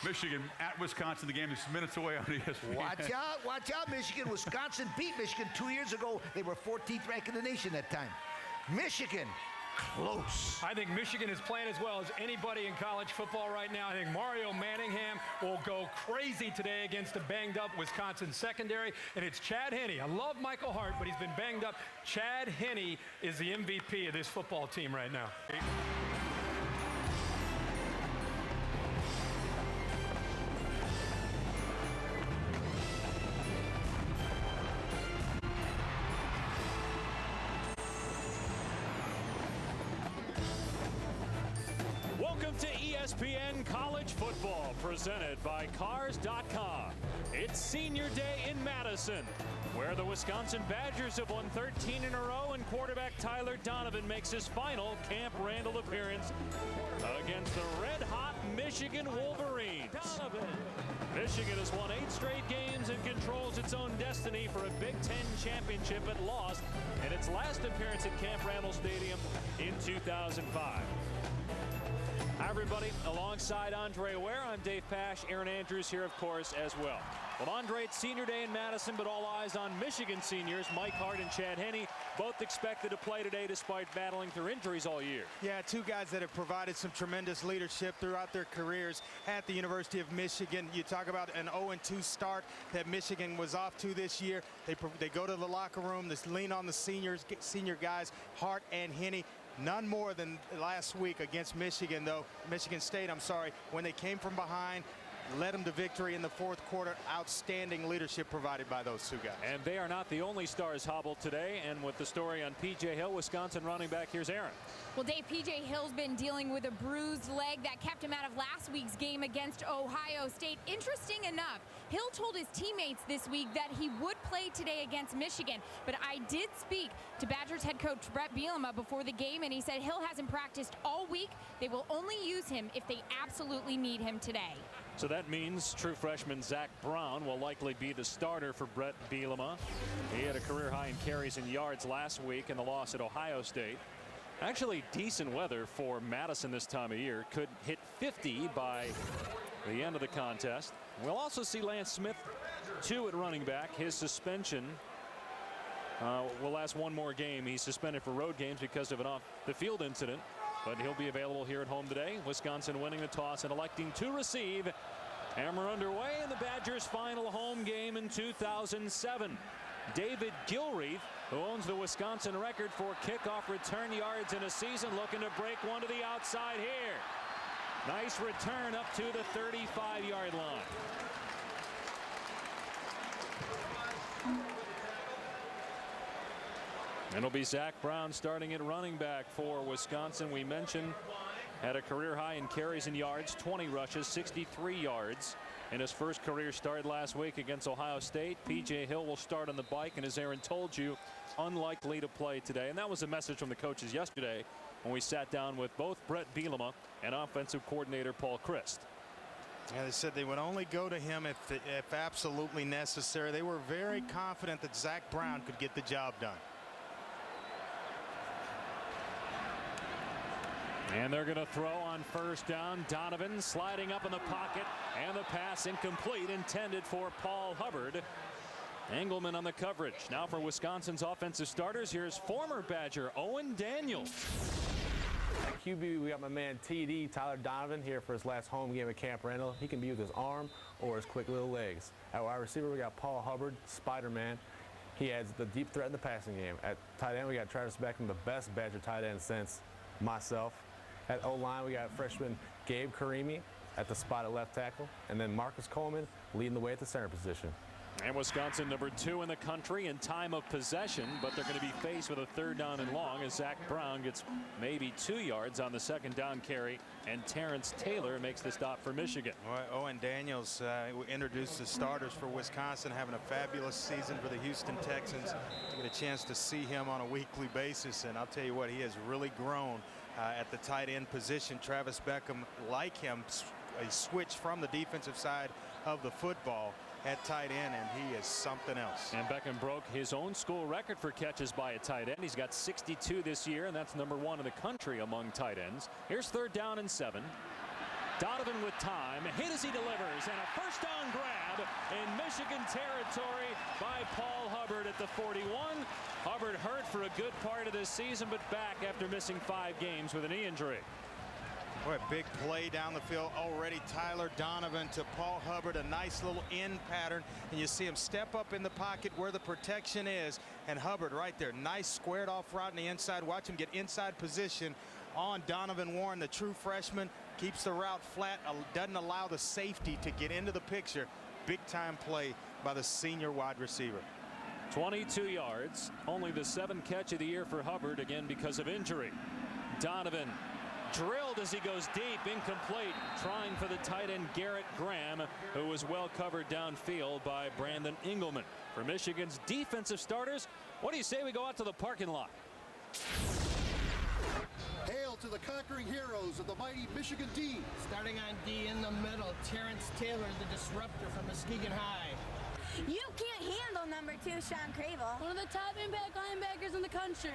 Michigan at Wisconsin. The game is minutes away on ESPN. Watch out, Michigan. Wisconsin beat Michigan 2 years ago. They were 14th ranked in the nation that time. Michigan, close. I think Michigan is playing as well as anybody in college football right now. I think Mario Manningham will go crazy today against the banged-up Wisconsin secondary, and it's Chad Henne. I love Michael Hart, but he's been banged up. Chad Henne is the MVP of this football team right now. Welcome to ESPN College Football, presented by Cars.com. It's Senior Day in Madison, where the Wisconsin Badgers have won 13 in a row, and quarterback Tyler Donovan makes his final Camp Randall appearance against the red-hot Michigan Wolverines. Michigan has won 8 straight games and controls its own destiny for a Big Ten championship, but lost in its last appearance at Camp Randall Stadium in 2005. Hi, everybody. Alongside Andre Ware, I'm Dave Pasch. Aaron Andrews here, of course, as well. Well, Andre, it's Senior Day in Madison, but all eyes on Michigan seniors Mike Hart and Chad Henne, both expected to play today despite battling through injuries all year. Yeah, two guys that have provided some tremendous leadership throughout their careers at the University of Michigan. You talk about an 0-2 start that Michigan was off to this year. They go to the locker room, they lean on the senior guys, Hart and Henne. None more than last week against Michigan, though. Michigan State, I'm sorry, when they came from behind, led them to victory in the fourth quarter. Outstanding leadership provided by those two guys. And they are not the only stars hobbled today. And with the story on P.J. Hill, Wisconsin running back, here's Aaron. Well, Dave, P.J. Hill's been dealing with a bruised leg that kept him out of last week's game against Ohio State. Interesting enough, Hill told his teammates this week that he would play today against Michigan. But I did speak to Badgers head coach Brett Bielema before the game, and he said Hill hasn't practiced all week. They will only use him if they absolutely need him today. So that means true freshman Zach Brown will likely be the starter for Brett Bielema. He had a career high in carries and yards last week in the loss at Ohio State. Actually, decent weather for Madison this time of year. Could hit 50 by the end of the contest. We'll also see Lance Smith, too, at running back. His suspension will last one more game. He's suspended for road games because of an off-the-field incident, but he'll be available here at home today. Wisconsin winning the toss and electing to receive. And we're underway in the Badgers' final home game in 2007. David Gilreath, who owns the Wisconsin record for kickoff return yards in a season, looking to break one to the outside here. Nice return up to the 35-yard line. And it'll be Zach Brown starting at running back for Wisconsin. We mentioned had a career high in carries and yards, 20 rushes, 63 yards in his first career start last week against Ohio State. P.J. Hill will start on the bike, and as Aaron told you, unlikely to play today. And that was a message from the coaches yesterday when we sat down with both Brett Bielema and offensive coordinator Paul Chryst. Yeah, they said they would only go to him if absolutely necessary. They were very confident that Zach Brown could get the job done. And they're going to throw on first down. Donovan sliding up in the pocket, and the pass incomplete, intended for Paul Hubbard. Engelman on the coverage. Now for Wisconsin's offensive starters, here's former Badger Owen Daniels. At QB, we got my man TD, Tyler Donovan, here for his last home game at Camp Randall. He can be with his arm or his quick little legs. At wide receiver, we got Paul Hubbard, Spider-Man. He adds the deep threat in the passing game. At tight end, we got Travis Beckham, the best Badger tight end since myself. At O-line, we got freshman Gabe Karimi at the spot at left tackle, and then Marcus Coleman leading the way at the center position. And Wisconsin #2 in the country in time of possession, but they're going to be faced with a third down and long as Zach Brown gets maybe 2 yards on the second down carry, and Terrence Taylor makes the stop for Michigan. Well, Owen Daniels introduced the starters for Wisconsin, having a fabulous season for the Houston Texans. You get a chance to see him on a weekly basis, and I'll tell you what, he has really grown at the tight end position. Travis Beckham, like him, a switch from the defensive side of the football at tight end, and he is something else. And Beckham broke his own school record for catches by a tight end. He's got 62 this year, and that's #1 in the country among tight ends. Here's third down and 7. Donovan with time, hit as he delivers, and a first down grab in Michigan territory by Paul Hubbard at the 41. Hubbard hurt for a good part of this season, but back after missing 5 games with a knee injury. Boy, a big play down the field already. Tyler Donovan to Paul Hubbard, a nice little end pattern, and you see him step up in the pocket where the protection is, and Hubbard right there, nice squared off route on the inside. Watch him get inside position on Donovan Warren, the true freshman. Keeps the route flat, doesn't allow the safety to get into the picture. Big time play by the senior wide receiver. 22 yards, only the 7th catch of the year for Hubbard, again because of injury. Donovan drilled as he goes deep, incomplete, trying for the tight end Garrett Graham, who was well covered downfield by Brandon Engelman. For Michigan's defensive starters, what do you say we go out to the parking lot? Hail to the conquering heroes of the mighty Michigan D. Starting on D in the middle, Terrence Taylor, the disruptor from Muskegon High. You can't handle number 2, Sean Crable. One of the top impact linebackers in the country.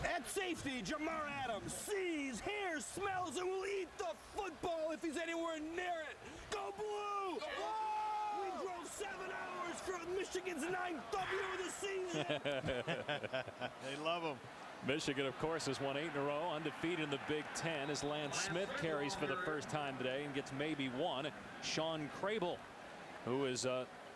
At safety, Jamar Adams sees, hears, smells, and will eat the football if he's anywhere near it. Go Blue! Go Blue! We drove 7 hours for Michigan's 9th W of the season. They love him. Michigan, of course, has won 8 in a row, undefeated in the Big Ten, as Lance Smith carries for the first time today and gets maybe 1. Sean Crable, who is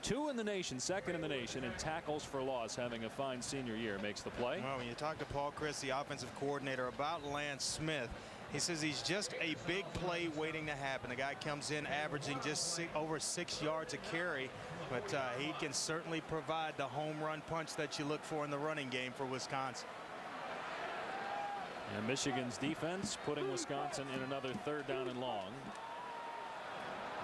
2 in the nation, 2nd in the nation in tackles for loss, having a fine senior year, makes the play. Well, when you talk to Paul Chris, the offensive coordinator, about Lance Smith, he says he's just a big play waiting to happen. The guy comes in averaging just over 6 yards a carry, but he can certainly provide the home run punch that you look for in the running game for Wisconsin. And Michigan's defense putting Wisconsin in another 3rd down and long.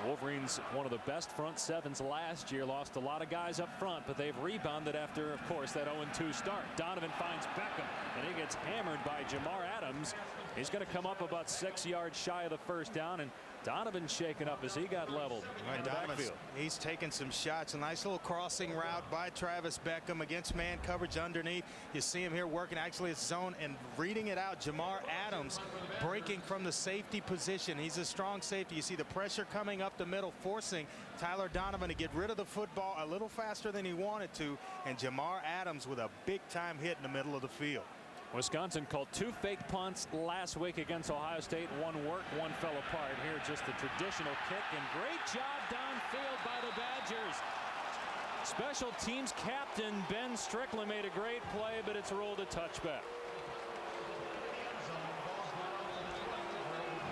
Wolverines, one of the best front 7s last year, lost a lot of guys up front, but they've rebounded after, of course, that 0-2 start. Donovan finds Beckham, and he gets hammered by Jamar Adams. He's going to come up about 6 yards shy of the first down, and Donovan shaken up as he got leveled in the backfield. He's taking some shots. A nice little crossing route by Travis Beckham against man coverage underneath. You see him here working actually his zone and reading it out. Jamar Adams breaking from the safety position. He's a strong safety. You see the pressure coming up the middle, forcing Tyler Donovan to get rid of the football a little faster than he wanted to, and Jamar Adams with a big time hit in the middle of the field. Wisconsin called 2 fake punts last week against Ohio State. 1 worked, 1 fell apart. Here just the traditional kick, and great job downfield by the Badgers. Special teams captain Ben Strickland made a great play, but it's ruled a touchback.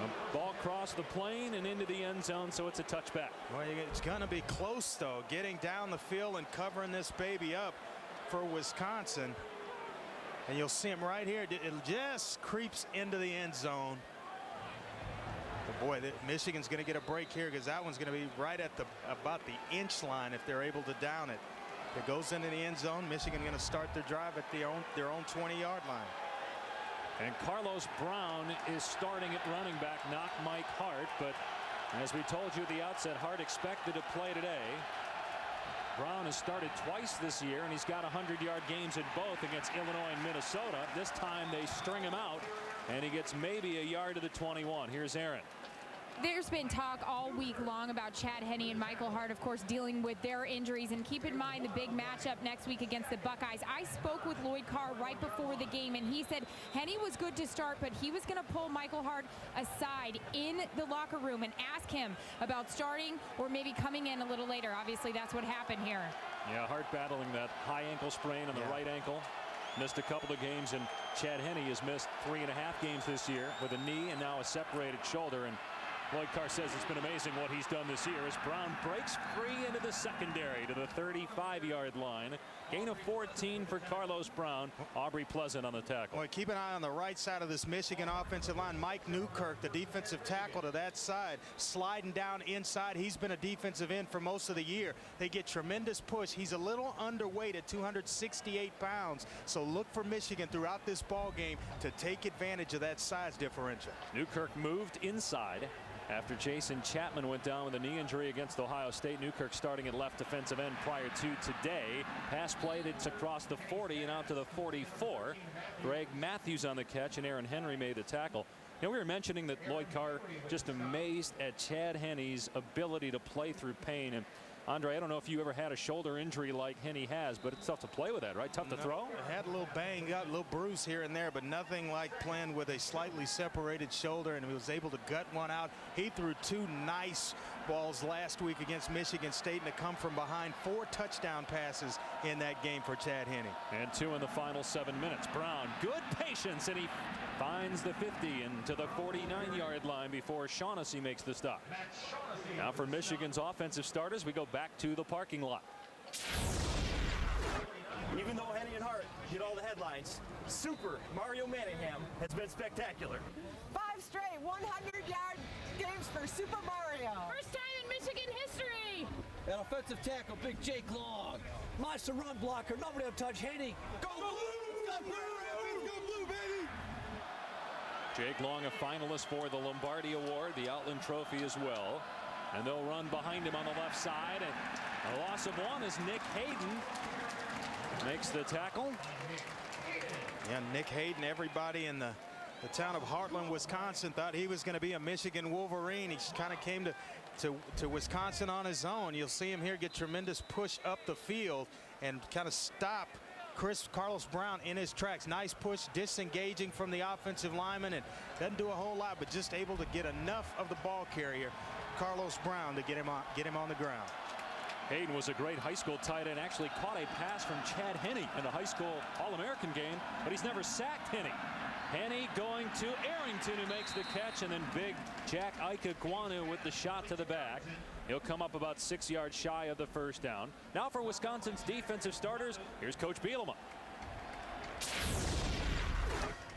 The ball crossed the plane and into the end zone, so it's a touchback. Well, it's going to be close, though, getting down the field and covering this baby up for Wisconsin. And you'll see him right here. It just creeps into the end zone. But boy, Michigan's going to get a break here, because that one's going to be right at about the inch line if they're able to down it. If it goes into the end zone, Michigan going to start their drive at their own 20-yard line. And Carlos Brown is starting at running back, not Mike Hart. But as we told you at the outset, Hart expected to play today. Brown has started twice this year, and he's got 100-yard games in both against Illinois and Minnesota. This time they string him out, and he gets maybe a yard to the 21. Here's Aaron. There's been talk all week long about Chad Henne and Michael Hart, of course, dealing with their injuries. And keep in mind the big matchup next week against the Buckeyes. I spoke with Lloyd Carr right before the game, and he said Henne was good to start, but he was going to pull Michael Hart aside in the locker room and ask him about starting or maybe coming in a little later. Obviously, that's what happened here. Yeah, Hart battling that high ankle sprain on the right ankle. Missed a couple of games, and Chad Henne has missed 3.5 games this year with a knee and now a separated shoulder. And Lloyd Carr says it's been amazing what he's done this year as Brown breaks free into the secondary to the 35-yard line. Gain of 14 for Carlos Brown. Aubrey Pleasant on the tackle. Boy, keep an eye on the right side of this Michigan offensive line. Mike Newkirk, the defensive tackle to that side, sliding down inside. He's been a defensive end for most of the year. They get tremendous push. He's a little underweight at 268 pounds. So look for Michigan throughout this ball game to take advantage of that size differential. Newkirk moved inside after Jason Chapman went down with a knee injury against Ohio State. Newkirk starting at left defensive end prior to today. Pass play that's across the 40 and out to the 44. Greg Matthews on the catch, and Aaron Henry made the tackle. You know, we were mentioning that Lloyd Carr just amazed at Chad Henne's ability to play through pain. And Andre, I don't know if you ever had a shoulder injury like Henne has, but it's tough to play with that, right? Tough to throw? I had a little bang up, a little bruise here and there, but nothing like playing with a slightly separated shoulder, and he was able to gut one out. He threw 2 nice balls last week against Michigan State, and to come from behind, 4 touchdown passes in that game for Chad Henne. And 2 in the final 7 minutes. Brown, good patience, and he finds the 50 into the 49-yard line before Shaughnessy makes the stop. Now for Michigan's offensive starters, we go back to the parking lot. Even though Henne and Hart get all the headlines, Super Mario Manningham has been spectacular. 5 straight 100-yard games for Super Mario. First time in Michigan history. An offensive tackle, Big Jake Long. Monster run blocker, nobody will touch Henne. Go Blue! Go Blue, baby! Jake Long, a finalist for the Lombardi Award, the Outland Trophy as well. And they'll run behind him on the left side. And a loss of 1 as Nick Hayden makes the tackle. Yeah, Nick Hayden, everybody in the town of Heartland, Wisconsin, thought he was going to be a Michigan Wolverine. He kind of came to Wisconsin on his own. You'll see him here get tremendous push up the field and kind of stop Carlos Brown in his tracks. Nice push, disengaging from the offensive lineman, and doesn't do a whole lot, but just able to get enough of the ball carrier, Carlos Brown, to get him on the ground. Hayden was a great high school tight end. Actually caught a pass from Chad Henne in the high school All-American game, but he's never sacked Henne. Henne going to Arrington, who makes the catch, and then big Jack Ikakwanu with the shot to the back. He'll come up about 6 yards shy of the first down. Now for Wisconsin's defensive starters, here's Coach Bielema.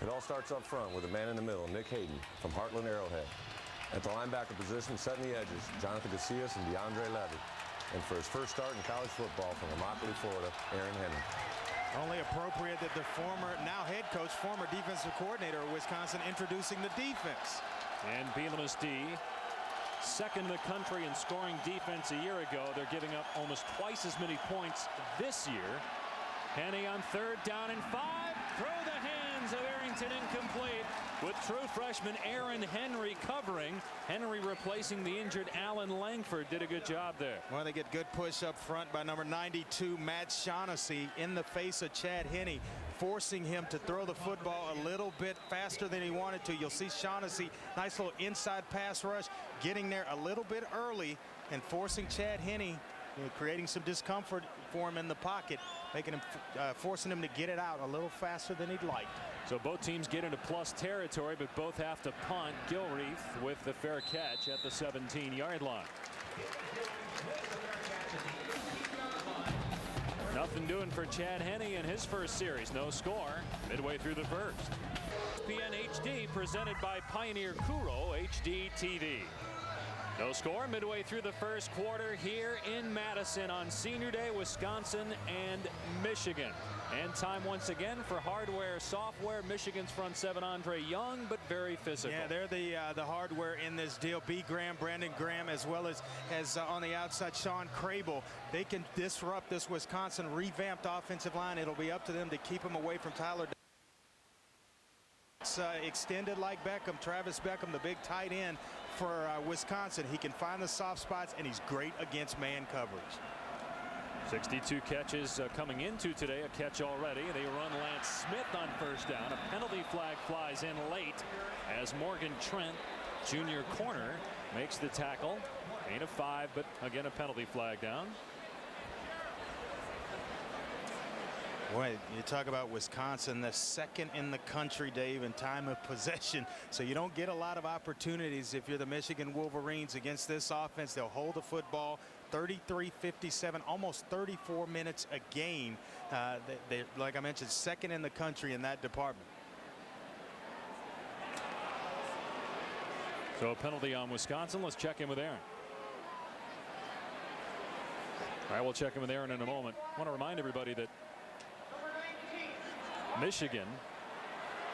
It all starts up front with a man in the middle, Nick Hayden from Heartland Arrowhead. At the linebacker position, setting the edges, Jonathan Casillas and DeAndre Levy. And for his first start in college football from Immokalee, Florida, Aaron Henry. Only appropriate that the former, now head coach, former defensive coordinator of Wisconsin introducing the defense. And Bielema's D, second in the country in scoring defense a year ago. They're giving up almost twice as many points this year. Henne on 3rd down and 5. Throw the hands of Arrington, incomplete. With true freshman Aaron Henry covering. Henry replacing the injured Alan Langford. Did a good job there. Well, they get good push up front by number 92, Matt Shaughnessy, in the face of Chad Henne, forcing him to throw the football a little bit faster than he wanted to. You'll see Shaughnessy, nice little inside pass rush, getting there a little bit early and forcing Chad Henne, creating some discomfort for him in the pocket, making him forcing him to get it out a little faster than he'd like. So both teams get into plus territory, but both have to punt. Gilreath with the fair catch at the 17-yard line. Nothing doing for Chad Henne in his first series. No score midway through the first. ESPN HD presented by Pioneer Kuro HD TV. No score midway through the first quarter here in Madison on Senior Day, Wisconsin and Michigan. And time once again for hardware, software. Michigan's front 7, Andre Young, but very physical. Yeah, they're the hardware in this deal. B. Graham, Brandon Graham, as well as on the outside, Sean Crable. They can disrupt this Wisconsin revamped offensive line. It'll be up to them to keep them away from Tyler. It's extended like Beckham, Travis Beckham, the big tight end for Wisconsin. He can find the soft spots, and he's great against man coverage. 62 catches coming into today, a catch already. They run Lance Smith on first down. A penalty flag flies in late as Morgan Trent, junior corner, makes the tackle. Gain of 5, but again a penalty flag down. Boy, you talk about Wisconsin, the second in the country, Dave, in time of possession. So you don't get a lot of opportunities if you're the Michigan Wolverines against this offense. They'll hold the football 33-57, almost 34 minutes a game. They, like I mentioned, second in the country in that department. So a penalty on Wisconsin. Let's check in with Aaron. All right, we'll check in with Aaron in a moment. I want to remind everybody that Michigan,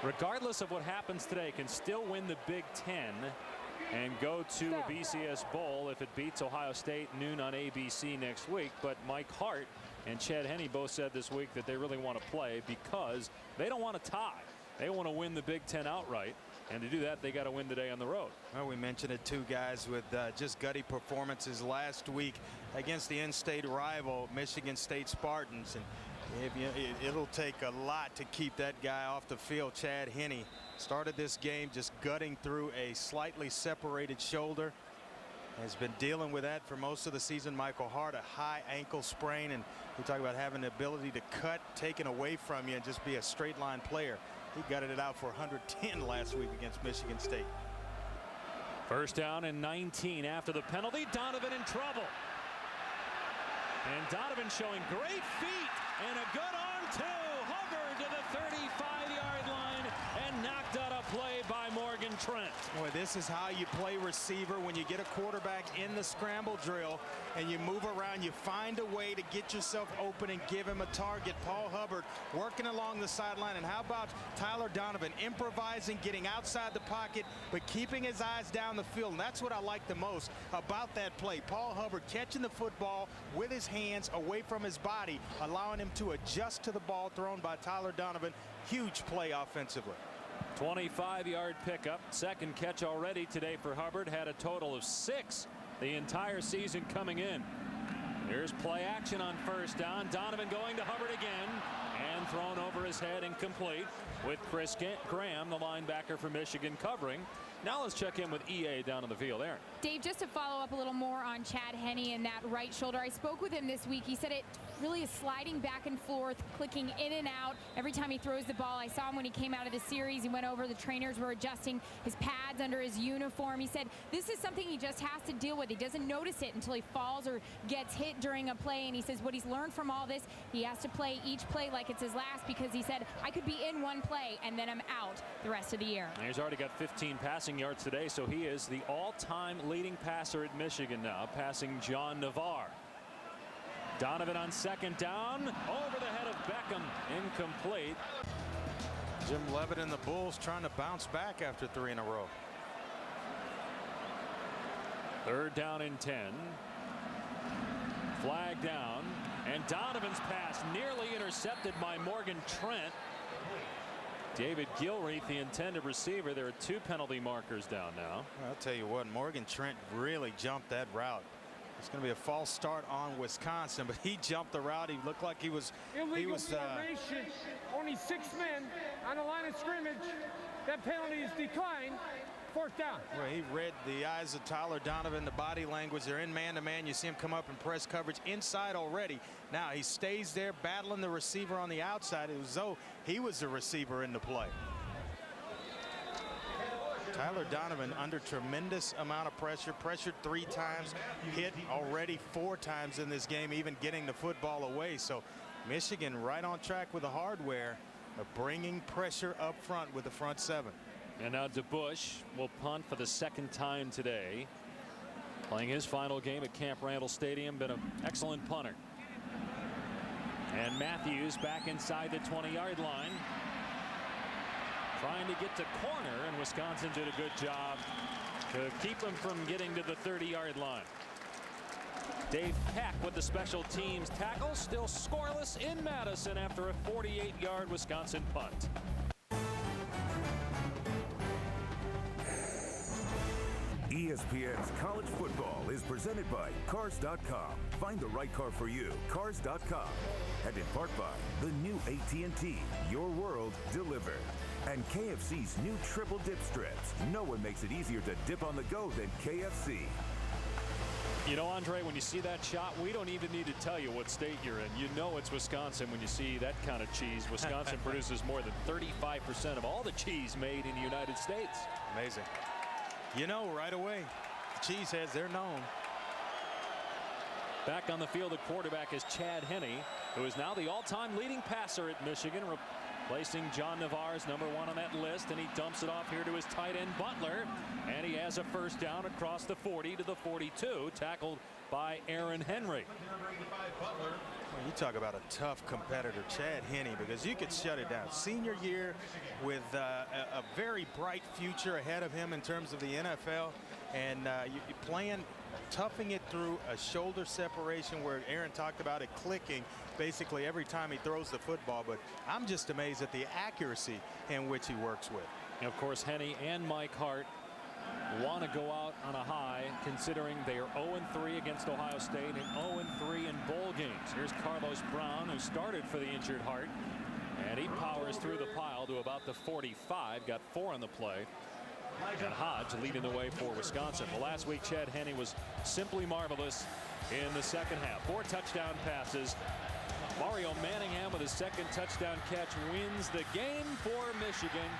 regardless of what happens today, can still win the Big Ten and go to a BCS Bowl if it beats Ohio State noon on ABC next week. But Mike Hart and Chad Henne both said this week that they really want to play because they don't want to tie. They want to win the Big Ten outright. And to do that, they got to win today on the road. Well, we mentioned it too, guys, with just gutty performances last week against the in-state rival Michigan State Spartans. And it'll take a lot to keep that guy off the field. Chad Henne started this game just gutting through a slightly separated shoulder. Has been dealing with that for most of the season. Michael Hart, a high ankle sprain, and we talk about having the ability to cut taken away from you and just be a straight line player. He gutted it out for 110 last week against Michigan State. First down and 19 after the penalty. Donovan in trouble. And Donovan showing great feet and a good arm too. Hubbard to the 35-yard line and knocked out a play by Morgan Trent. Boy, this is how you play receiver when you get a quarterback in the scramble drill and you move around. You find a way to get yourself open and give him a target. Paul Hubbard working along the sideline. And how about Tyler Donovan improvising, getting outside the pocket, but keeping his eyes down the field. And that's what I like the most about that play. Paul Hubbard catching the football with his hands away from his body, allowing him to adjust to the ball thrown by Tyler Donovan. Huge play offensively. 25-yard pickup. Second catch already today for Hubbard. Had a total of 6 the entire season coming in. Here's play action on first down. Donovan going to Hubbard again and thrown over his head, incomplete, with Chris Graham, the linebacker for Michigan, covering. Now let's check in with EA down on the field. Aaron. Dave, just to follow up a little more on Chad Henne and that right shoulder. I spoke with him this week. He said it really is sliding back and forth, clicking in and out every time he throws the ball. I saw him when he came out of the series. He went over, the trainers were adjusting his pads under his uniform. He said this is something he just has to deal with. He doesn't notice it until he falls or gets hit during a play. And he says what he's learned from all this, he has to play each play like it's his last, because he said I could be in one play and then I'm out the rest of the year. And he's already got 15 passing yards today, so he is the all-time leading passer at Michigan now, passing John Navarre. Donovan on second down, over the head of Beckham, incomplete. Jim Leavitt and the Bulls trying to bounce back after 3 in a row. Third down and 10. Flag down, and Donovan's pass nearly intercepted by Morgan Trent. David Gilreath, the intended receiver. There are 2 penalty markers down now. I'll tell you what, Morgan Trent really jumped that route. It's going to be a false start on Wisconsin, but he jumped the route. He looked like he was illegal formation. Only 6 men on the line of scrimmage. That penalty is declined. 4th down. Well, he read the eyes of Tyler Donovan, the body language. They're in man-to-man. You see him come up and press coverage inside already. Now he stays there battling the receiver on the outside. It was as though he was the receiver in the play. Tyler Donovan under tremendous amount of pressure. Pressured 3 times. Hit already 4 times in this game, even getting the football away. So Michigan right on track with the hardware of bringing pressure up front with the front 7. And now DeBush will punt for the 2nd time today. Playing his final game at Camp Randall Stadium. Been an excellent punter. And Matthews back inside the 20-yard line. Trying to get to corner, and Wisconsin did a good job to keep him from getting to the 30-yard line. Dave Peck with the special teams tackle. Still scoreless in Madison after a 48-yard Wisconsin punt. ESPN's College Football is presented by Cars.com. Find the right car for you. Cars.com. And in part by the new AT&T. Your world delivered. And KFC's new triple dip strips. No one makes it easier to dip on the go than KFC. You know, Andre, when you see that shot, we don't even need to tell you what state you're in. You know it's Wisconsin when you see that kind of cheese. Wisconsin produces more than 35% of all the cheese made in the United States. Amazing. You know right away, the cheeseheads, they're known. Back on the field, the quarterback is Chad Henne, who is now the all-time leading passer at Michigan, replacing John Navarre's #1 on that list, and he dumps it off here to his tight end Butler, and he has a first down across the 40 to the 42, tackled by Aaron Henry. Well, you talk about a tough competitor, Chad Henne, because you could shut it down. Senior year with a very bright future ahead of him in terms of the NFL, and you playing, toughing it through a shoulder separation where Aaron talked about it clicking basically every time he throws the football. But I'm just amazed at the accuracy in which he works with. Of course, Henny and Mike Hart want to go out on a high, considering they are 0-3 against Ohio State and 0-3 in bowl games. Here's Carlos Brown, who started for the injured Hart, and he powers through the pile to about the 45, got 4 on the play. And Hodge leading the way for Wisconsin. Well, last week, Chad Henne was simply marvelous in the second half. 4 touchdown passes. Mario Manningham with his second touchdown catch wins the game for Michigan.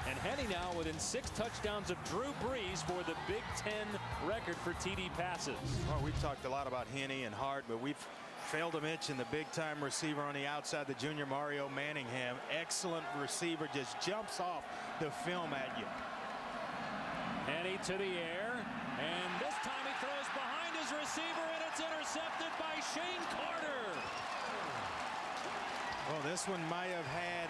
And Henne now within 6 touchdowns of Drew Brees for the Big Ten record for TD passes. Well, we've talked a lot about Henne and Hart, but we've failed to mention the big-time receiver on the outside, the junior Mario Manningham. Excellent receiver, just jumps off the film at you. Henne to the air, and this time he throws behind his receiver, and it's intercepted by Shane Carter. Well, this one might have had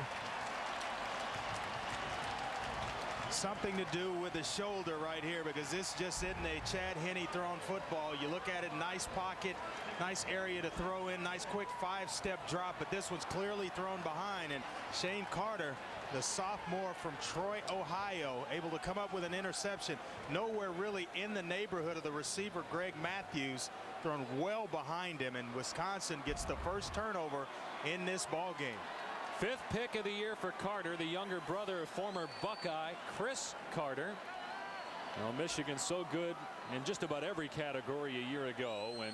something to do with the shoulder right here, because this just isn't a Chad Henne thrown football. You look at it, nice pocket, nice area to throw in, nice quick 5-step drop, but this one's clearly thrown behind. And Shane Carter, the sophomore from Troy, Ohio, able to come up with an interception. Nowhere really in the neighborhood of the receiver, Greg Matthews, thrown well behind him, and Wisconsin gets the first turnover in this ball game. 5th pick of the year for Carter, the younger brother of former Buckeye Chris Carter. Well, Michigan's so good in just about every category a year ago when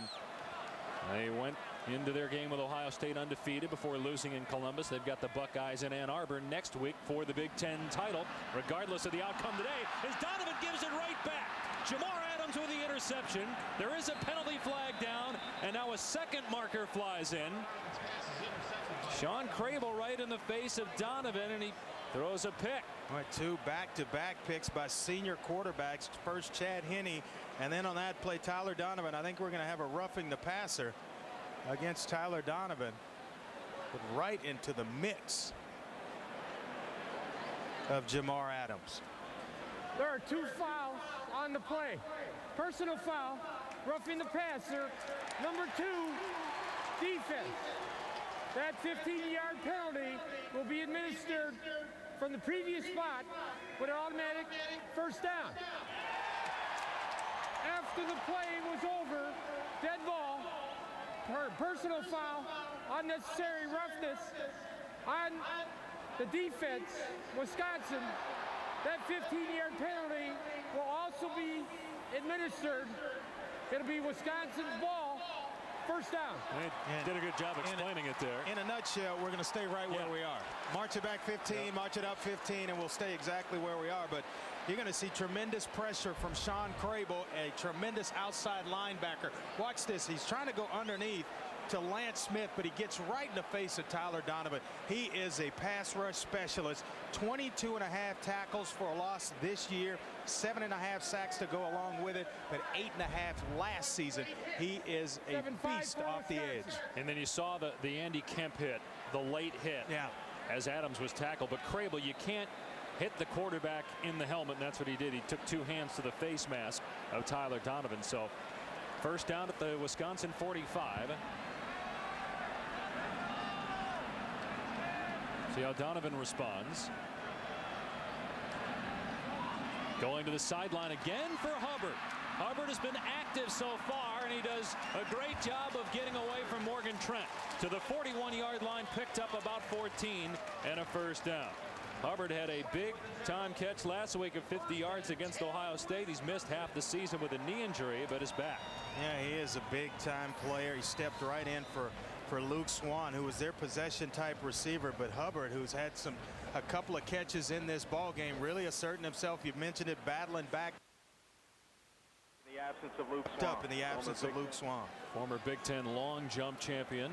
they went into their game with Ohio State undefeated before losing in Columbus. They've got the Buckeyes in Ann Arbor next week for the Big Ten title. Regardless of the outcome today, as Donovan gives it right back. Jamar Adams with the interception. There is a penalty flag down, and now a second marker flies in. Sean Crable right in the face of Donovan, and he throws a pick. Right, 2 back-to-back picks by senior quarterbacks. First Chad Henne, and then on that play Tyler Donovan. I think we're going to have a roughing the passer against Tyler Donovan, but right into the mix of Jamar Adams. There are 2 fouls on the play. Personal foul, roughing the passer. Number 2, defense. That 15-yard penalty will be administered from the previous spot with an automatic first down. After the play was over, dead ball, personal foul, unnecessary roughness on the defense, Wisconsin. That 15-yard penalty will also be administered. It'll be Wisconsin's ball. First down. They did a good job explaining it there. In a nutshell, we're going to stay right where we are. March it back 15, march it up 15, and we'll stay exactly where we are. But you're going to see tremendous pressure from Sean Crable, a tremendous outside linebacker. Watch this. He's trying to go underneath to Lance Smith, but he gets right in the face of Tyler Donovan. He is a pass rush specialist. 22.5 tackles for a loss this year, 7.5 sacks to go along with it, but 8.5 last season. He is a beast off the edge. And then you saw the Andy Kemp hit, the late hit, as Adams was tackled. But Crable, you can't hit the quarterback in the helmet, and that's what he did. He took 2 hands to the face mask of Tyler Donovan. So first down at the Wisconsin 45. See how Donovan responds. Going to the sideline again for Hubbard. Hubbard has been active so far, and he does a great job of getting away from Morgan Trent to the 41-yard line, picked up about 14 and a first down. Hubbard had a big time catch last week of 50 yards against Ohio State. He's missed half the season with a knee injury, but is back. Yeah, he is a big time player. He stepped right in for Luke Swan, who was their possession type receiver, but Hubbard, who's had a couple of catches in this ball game, really asserting himself. You've mentioned it, battling back in the absence of Luke Swan. In the absence of Luke Swan, former Big Ten long jump champion.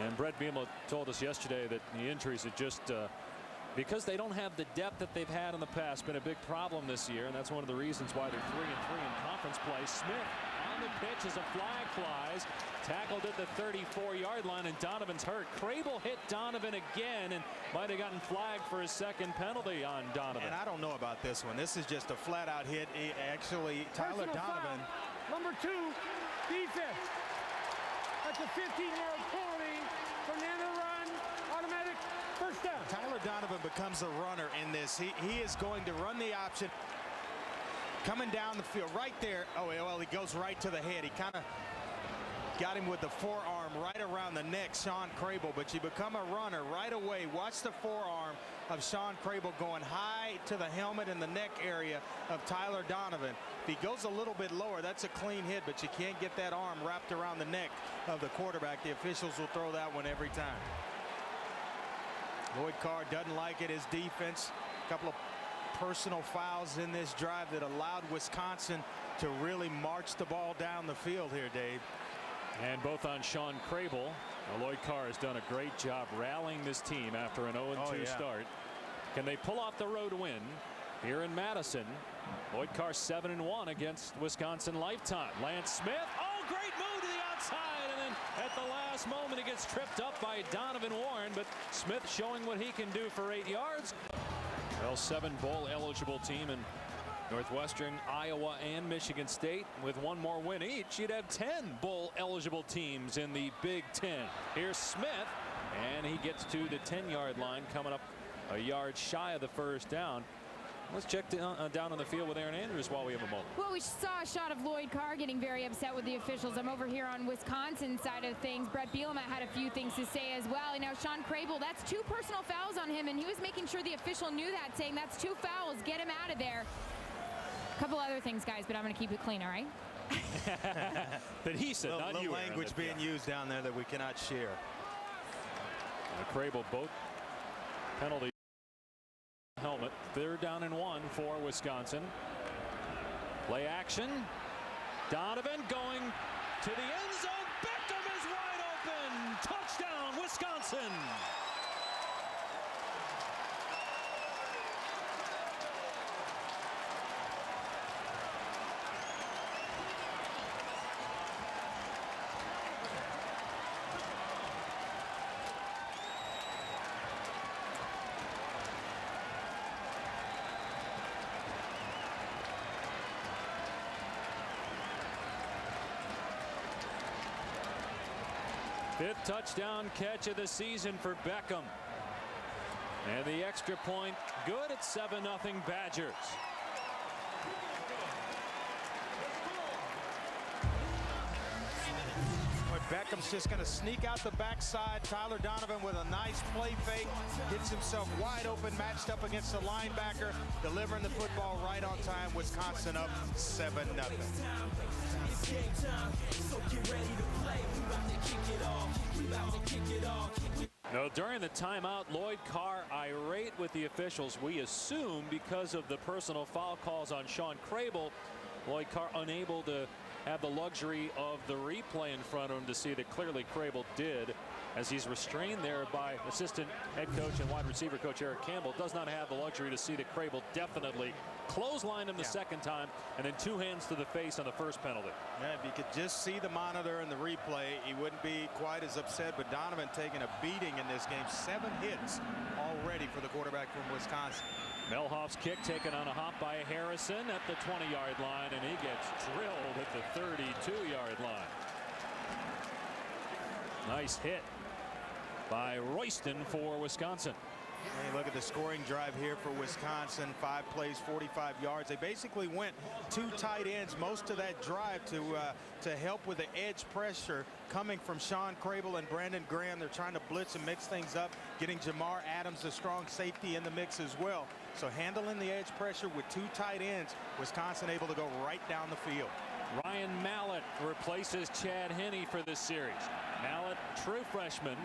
And Brett Bielema told us yesterday that the injuries are just because they don't have the depth that they've had in the past, been a big problem this year, and that's one of the reasons why they're 3-3 in conference play. Smith on the pitch as a flag flies, tackled at the 34-yard line, and Donovan's hurt. Crable hit Donovan again and might have gotten flagged for his second penalty on Donovan. And I don't know about this one. This is just a flat-out hit. Actually, Tyler Donovan. Foul. Number 2, defense. That's a 15-yard penalty from the end of the run. Automatic first down. Tyler Donovan becomes a runner in this. He is going to run the option. Coming down the field right there. Oh, well, he goes right to the head. He kind of got him with the forearm right around the neck, Sean Crable. But you become a runner right away. Watch the forearm of Sean Crable going high to the helmet and the neck area of Tyler Donovan. If he goes a little bit lower, that's a clean hit, but you can't get that arm wrapped around the neck of the quarterback. The officials will throw that one every time. Lloyd Carr doesn't like it. His defense, a couple of personal fouls in this drive that allowed Wisconsin to really march the ball down the field here, Dave. And both on Sean Crable. Lloyd Carr has done a great job rallying this team after an 0-2 start. Can they pull off the road win here in Madison? Lloyd Carr 7-1 against Wisconsin lifetime. Lance Smith. Oh, great move to the outside. And then at the last moment, it gets tripped up by Donovan Warren. But Smith showing what he can do for 8 yards. Well, 7 bowl eligible team in Northwestern, Iowa, and Michigan State. With one more win each, you'd have 10 bowl eligible teams in the Big Ten. Here's Smith, and he gets to the 10-yard line, coming up a yard shy of the first down. Let's check down on the field with Aaron Andrews while we have a moment. Well, we saw a shot of Lloyd Carr getting very upset with the officials. I'm over here on Wisconsin side of things. Brett Bielema had a few things to say as well. And now Sean Crable, that's 2 personal fouls on him, and he was making sure the official knew that, saying that's 2 fouls. Get him out of there. A couple other things, guys, but I'm going to keep it clean, all right? But he said, not you. Language being used down there that we cannot share. Crable, both penalty. Helmet. 3rd down and 1 for Wisconsin. Play action. Donovan going to the end zone. Beckham is wide open. Touchdown, Wisconsin. Fifth touchdown catch of the season for Beckham. And the extra point good at 7-0 Badgers. Beckham's just going to sneak out the backside. Tyler Donovan with a nice play fake. Gets himself wide open, matched up against the linebacker, delivering the football right on time. Wisconsin up 7-0. No, during the timeout, Lloyd Carr irate with the officials. We assume because of the personal foul calls on Sean Crable. Lloyd Carr unable to have the luxury of the replay in front of him to see that clearly Crable did, as he's restrained there by assistant head coach and wide receiver coach Eric Campbell. Does not have the luxury to see that Crable definitely clotheslined him the second time, and then 2 hands to the face on the first penalty. Yeah, if you could just see the monitor and the replay, he wouldn't be quite as upset. But Donovan taking a beating in this game. 7 hits already for the quarterback from Wisconsin. Melhoff's kick taken on a hop by Harrison at the 20-yard line, and he gets drilled at the 32-yard line. Nice hit by Royston for Wisconsin. Hey, look at the scoring drive here for Wisconsin. 5 plays, 45 yards. They basically went 2 tight ends most of that drive to help with the edge pressure coming from Sean Crable and Brandon Graham. They're trying to blitz and mix things up, getting Jamar Adams, the strong safety, in the mix as well. So handling the edge pressure with 2 tight ends, Wisconsin able to go right down the field. Ryan Mallett replaces Chad Henne for this series. Mallett, true freshman,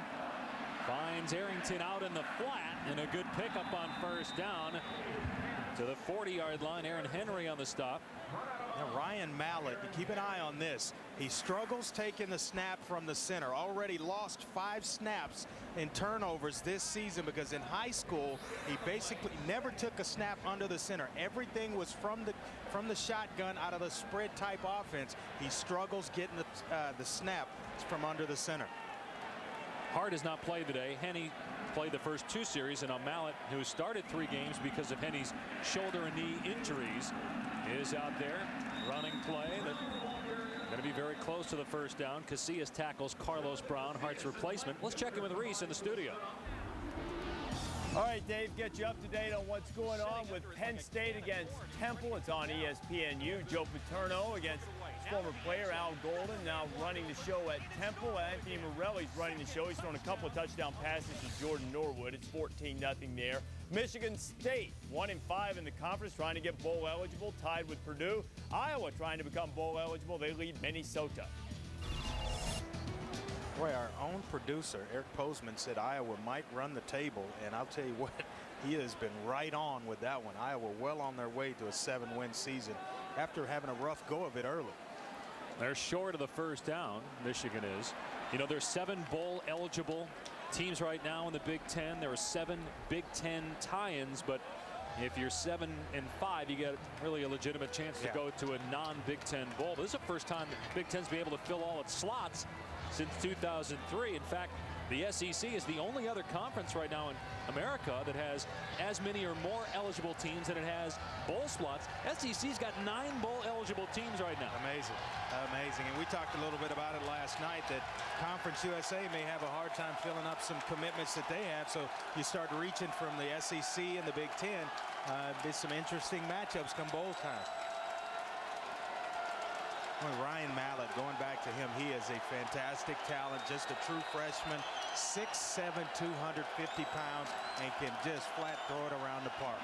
finds Arrington out in the flat, and a good pickup on first down to the 40-yard line. Aaron Henry on the stop. Now Ryan Mallett, you keep an eye on this. He struggles taking the snap from the center. Already lost 5 snaps in turnovers this season because in high school he basically never took a snap under the center. Everything was from the shotgun out of the spread type offense. He struggles getting the snap from under the center. Hart has not played today. Henne played the first 2 series, and Mallett, who started 3 games because of Henne's shoulder and knee injuries, is out there running play. Going to be very close to the first down. Casillas tackles Carlos Brown, Hart's replacement. Let's check in with Reese in the studio. All right, Dave, get you up to date on what's going on with Penn State against Temple. It's on ESPNU. Joe Paterno against former player Al Golden, now running the show at Temple. Anthony Morelli's running the show. He's thrown a couple of touchdown passes to Jordan Norwood. It's 14-0 there. Michigan State, 1-5 in the conference, trying to get bowl eligible, tied with Purdue. Iowa trying to become bowl eligible. They lead Minnesota. Boy, our own producer, Eric Postman, said Iowa might run the table, and I'll tell you what, he has been right on with that one. Iowa well on their way to a 7-win season after having a rough go of it early. They're short of the first down, Michigan is. You know, there's 7 bowl eligible teams right now in the Big Ten. There are 7 Big Ten tie-ins, but if you're 7-5, you get really a legitimate chance to go to a non-Big Ten bowl. This is the first time Big Ten's been able to fill all its slots since 2003. In fact, the SEC is the only other conference right now in America that has as many or more eligible teams than it has bowl slots. SEC's got 9 bowl eligible teams right now. Amazing. Amazing. And we talked a little bit about it last night that Conference USA may have a hard time filling up some commitments that they have. So you start reaching from the SEC and the Big Ten. There's some interesting matchups come bowl time. Ryan Mallett, going back to him, he is a fantastic talent, just a true freshman, 6'7", 250 pounds, and can just flat throw it around the park.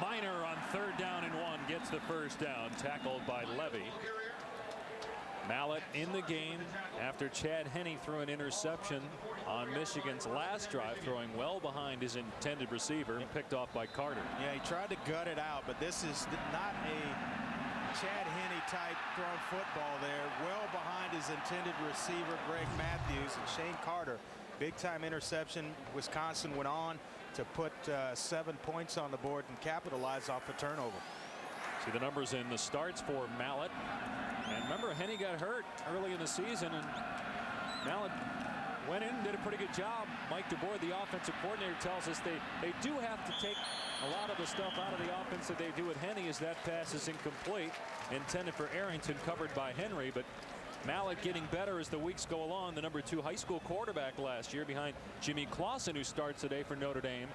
Minor on 3rd down and 1 gets the first down, tackled by Levy. Mallett in the game after Chad Henne threw an interception on Michigan's last drive, throwing well behind his intended receiver, picked off by Carter. Yeah, he tried to gut it out, but this is not a Chad Henne type thrown football there, well behind his intended receiver Greg Matthews, and Shane Carter, big time interception. Wisconsin went on to put 7 points on the board and capitalize off a turnover. See the numbers in the starts for Mallett, and remember Henne got hurt early in the season, and Mallett went in and did a pretty good job. Mike DeBoer, the offensive coordinator, tells us they do have to take a lot of the stuff out of the offense that they do with Henne, as that pass is incomplete, intended for Arrington, covered by Henry. But Mallett getting better as the weeks go along. The number 2 high school quarterback last year, behind Jimmy Clausen, who starts today for Notre Dame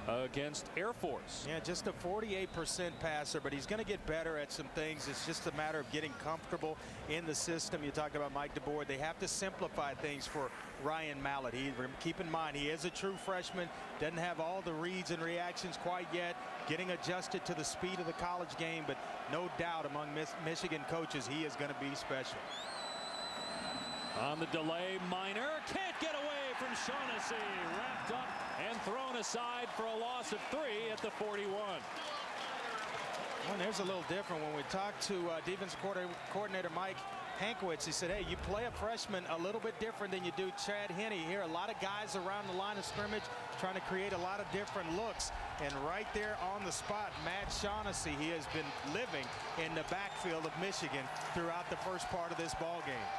against Air Force. Yeah, just a 48% passer, but he's going to get better at some things. It's just a matter of getting comfortable in the system. You talk about Mike DeBoer. They have to simplify things for Ryan Mallett. Keep in mind, he is a true freshman, doesn't have all the reads and reactions quite yet, getting adjusted to the speed of the college game, but no doubt among Michigan coaches, he is going to be special. On the delay, Minor can't get away from Shaughnessy, wrapped up and thrown aside for a loss of 3 at the 41. Well, there's a little different. When we talked to defense coordinator Mike Hankwitz, he said, hey, you play a freshman a little bit different than you do Chad Henne here. A lot of guys around the line of scrimmage trying to create a lot of different looks. And right there on the spot, Matt Shaughnessy, he has been living in the backfield of Michigan throughout the first part of this ball game.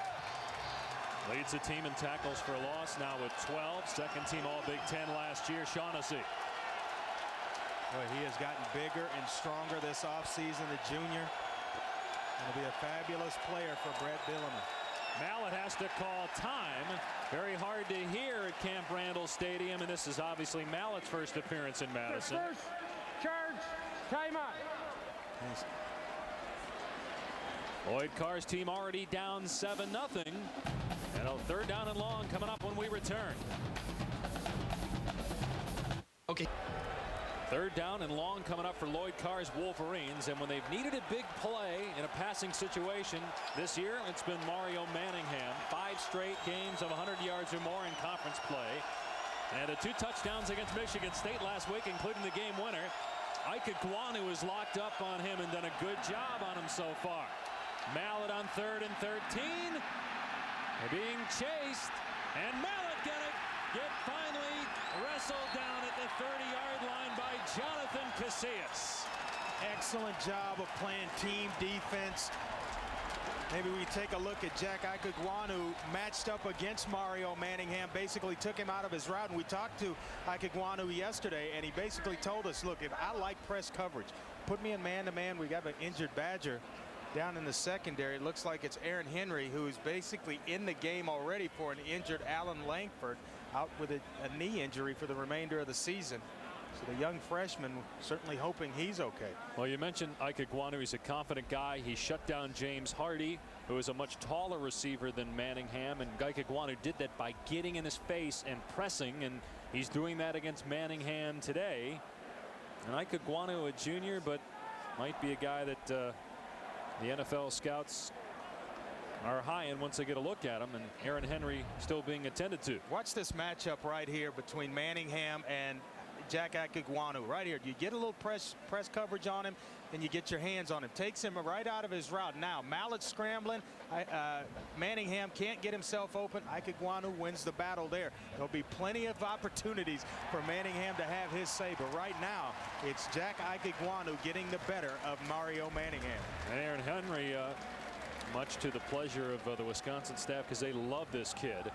Leads the team in tackles for loss now with 12. Second team All Big Ten last year, Shaughnessy. Well, he has gotten bigger and stronger this offseason, the junior. Going to be a fabulous player for Brett Bielema. Mallett has to call time. Very hard to hear at Camp Randall Stadium, and this is obviously Mallett's first appearance in Madison. First charge, timeout. Lloyd Carr's team already down 7-0. And a 3rd down and long coming up when we return. Okay. 3rd down and long coming up for Lloyd Carr's Wolverines, and when they've needed a big play in a passing situation this year, it's been Mario Manningham. 5 straight games of 100 yards or more in conference play, and the 2 touchdowns against Michigan State last week, including the game winner. Ike Kwanu has locked up on him and done a good job on him so far. Mallett on 3rd and 13. They're being chased, and Mallett get finally wrestled down at the 30-yard line by Jonathan Casillas. Excellent job of playing team defense. Maybe we take a look at Jack Ikegwonu matched up against Mario Manningham, basically took him out of his route. And we talked to Ikegwonu yesterday, and he basically told us, look, if I like press coverage, put me in man-to-man. We got an injured Badger down in the secondary. It looks like it's Aaron Henry, who's basically in the game already for an injured Alan Langford, out with a knee injury for the remainder of the season. So the young freshman certainly hoping he's okay. Well, you mentioned Ike Iguanu. He's a confident guy. He shut down James Hardy, who is a much taller receiver than Manningham, and Ike Iguanu did that by getting in his face and pressing, and he's doing that against Manningham today. And Ike Iguanu, a junior, but might be a guy that the NFL scouts are high in once they get a look at him, and Aaron Henry still being attended to. Watch this matchup right here between Manningham and Jack Iguanu right here. You get a little press coverage on him, and you get your hands on him. Takes him right out of his route. Now Mallet scrambling. Manningham can't get himself open. Ike Iguanu wins the battle there. There'll be plenty of opportunities for Manningham to have his say, but right now it's Jack Ike Iguanu getting the better of Mario Manningham. And Aaron Henry, much to the pleasure of the Wisconsin staff, because they love this kid.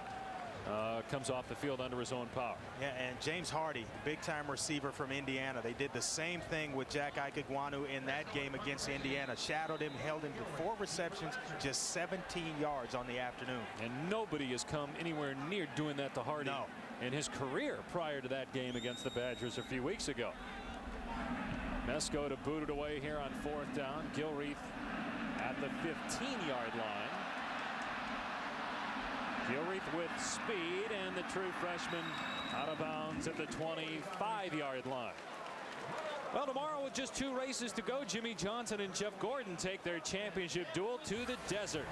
Comes off the field under his own power. Yeah, and James Hardy, big-time receiver from Indiana. They did the same thing with Jack Ike Iguanu in that game against Indiana. Shadowed him, held him to 4 receptions, just 17 yards on the afternoon. And nobody has come anywhere near doing that to Hardy in his career prior to that game against the Badgers a few weeks ago. Mesko to boot it away here on 4th down. Gilreath at the 15-yard line. Gilreath with speed, and the true freshman out of bounds at the 25-yard line. Well, tomorrow with just 2 races to go, Jimmy Johnson and Jeff Gordon take their championship duel to the desert.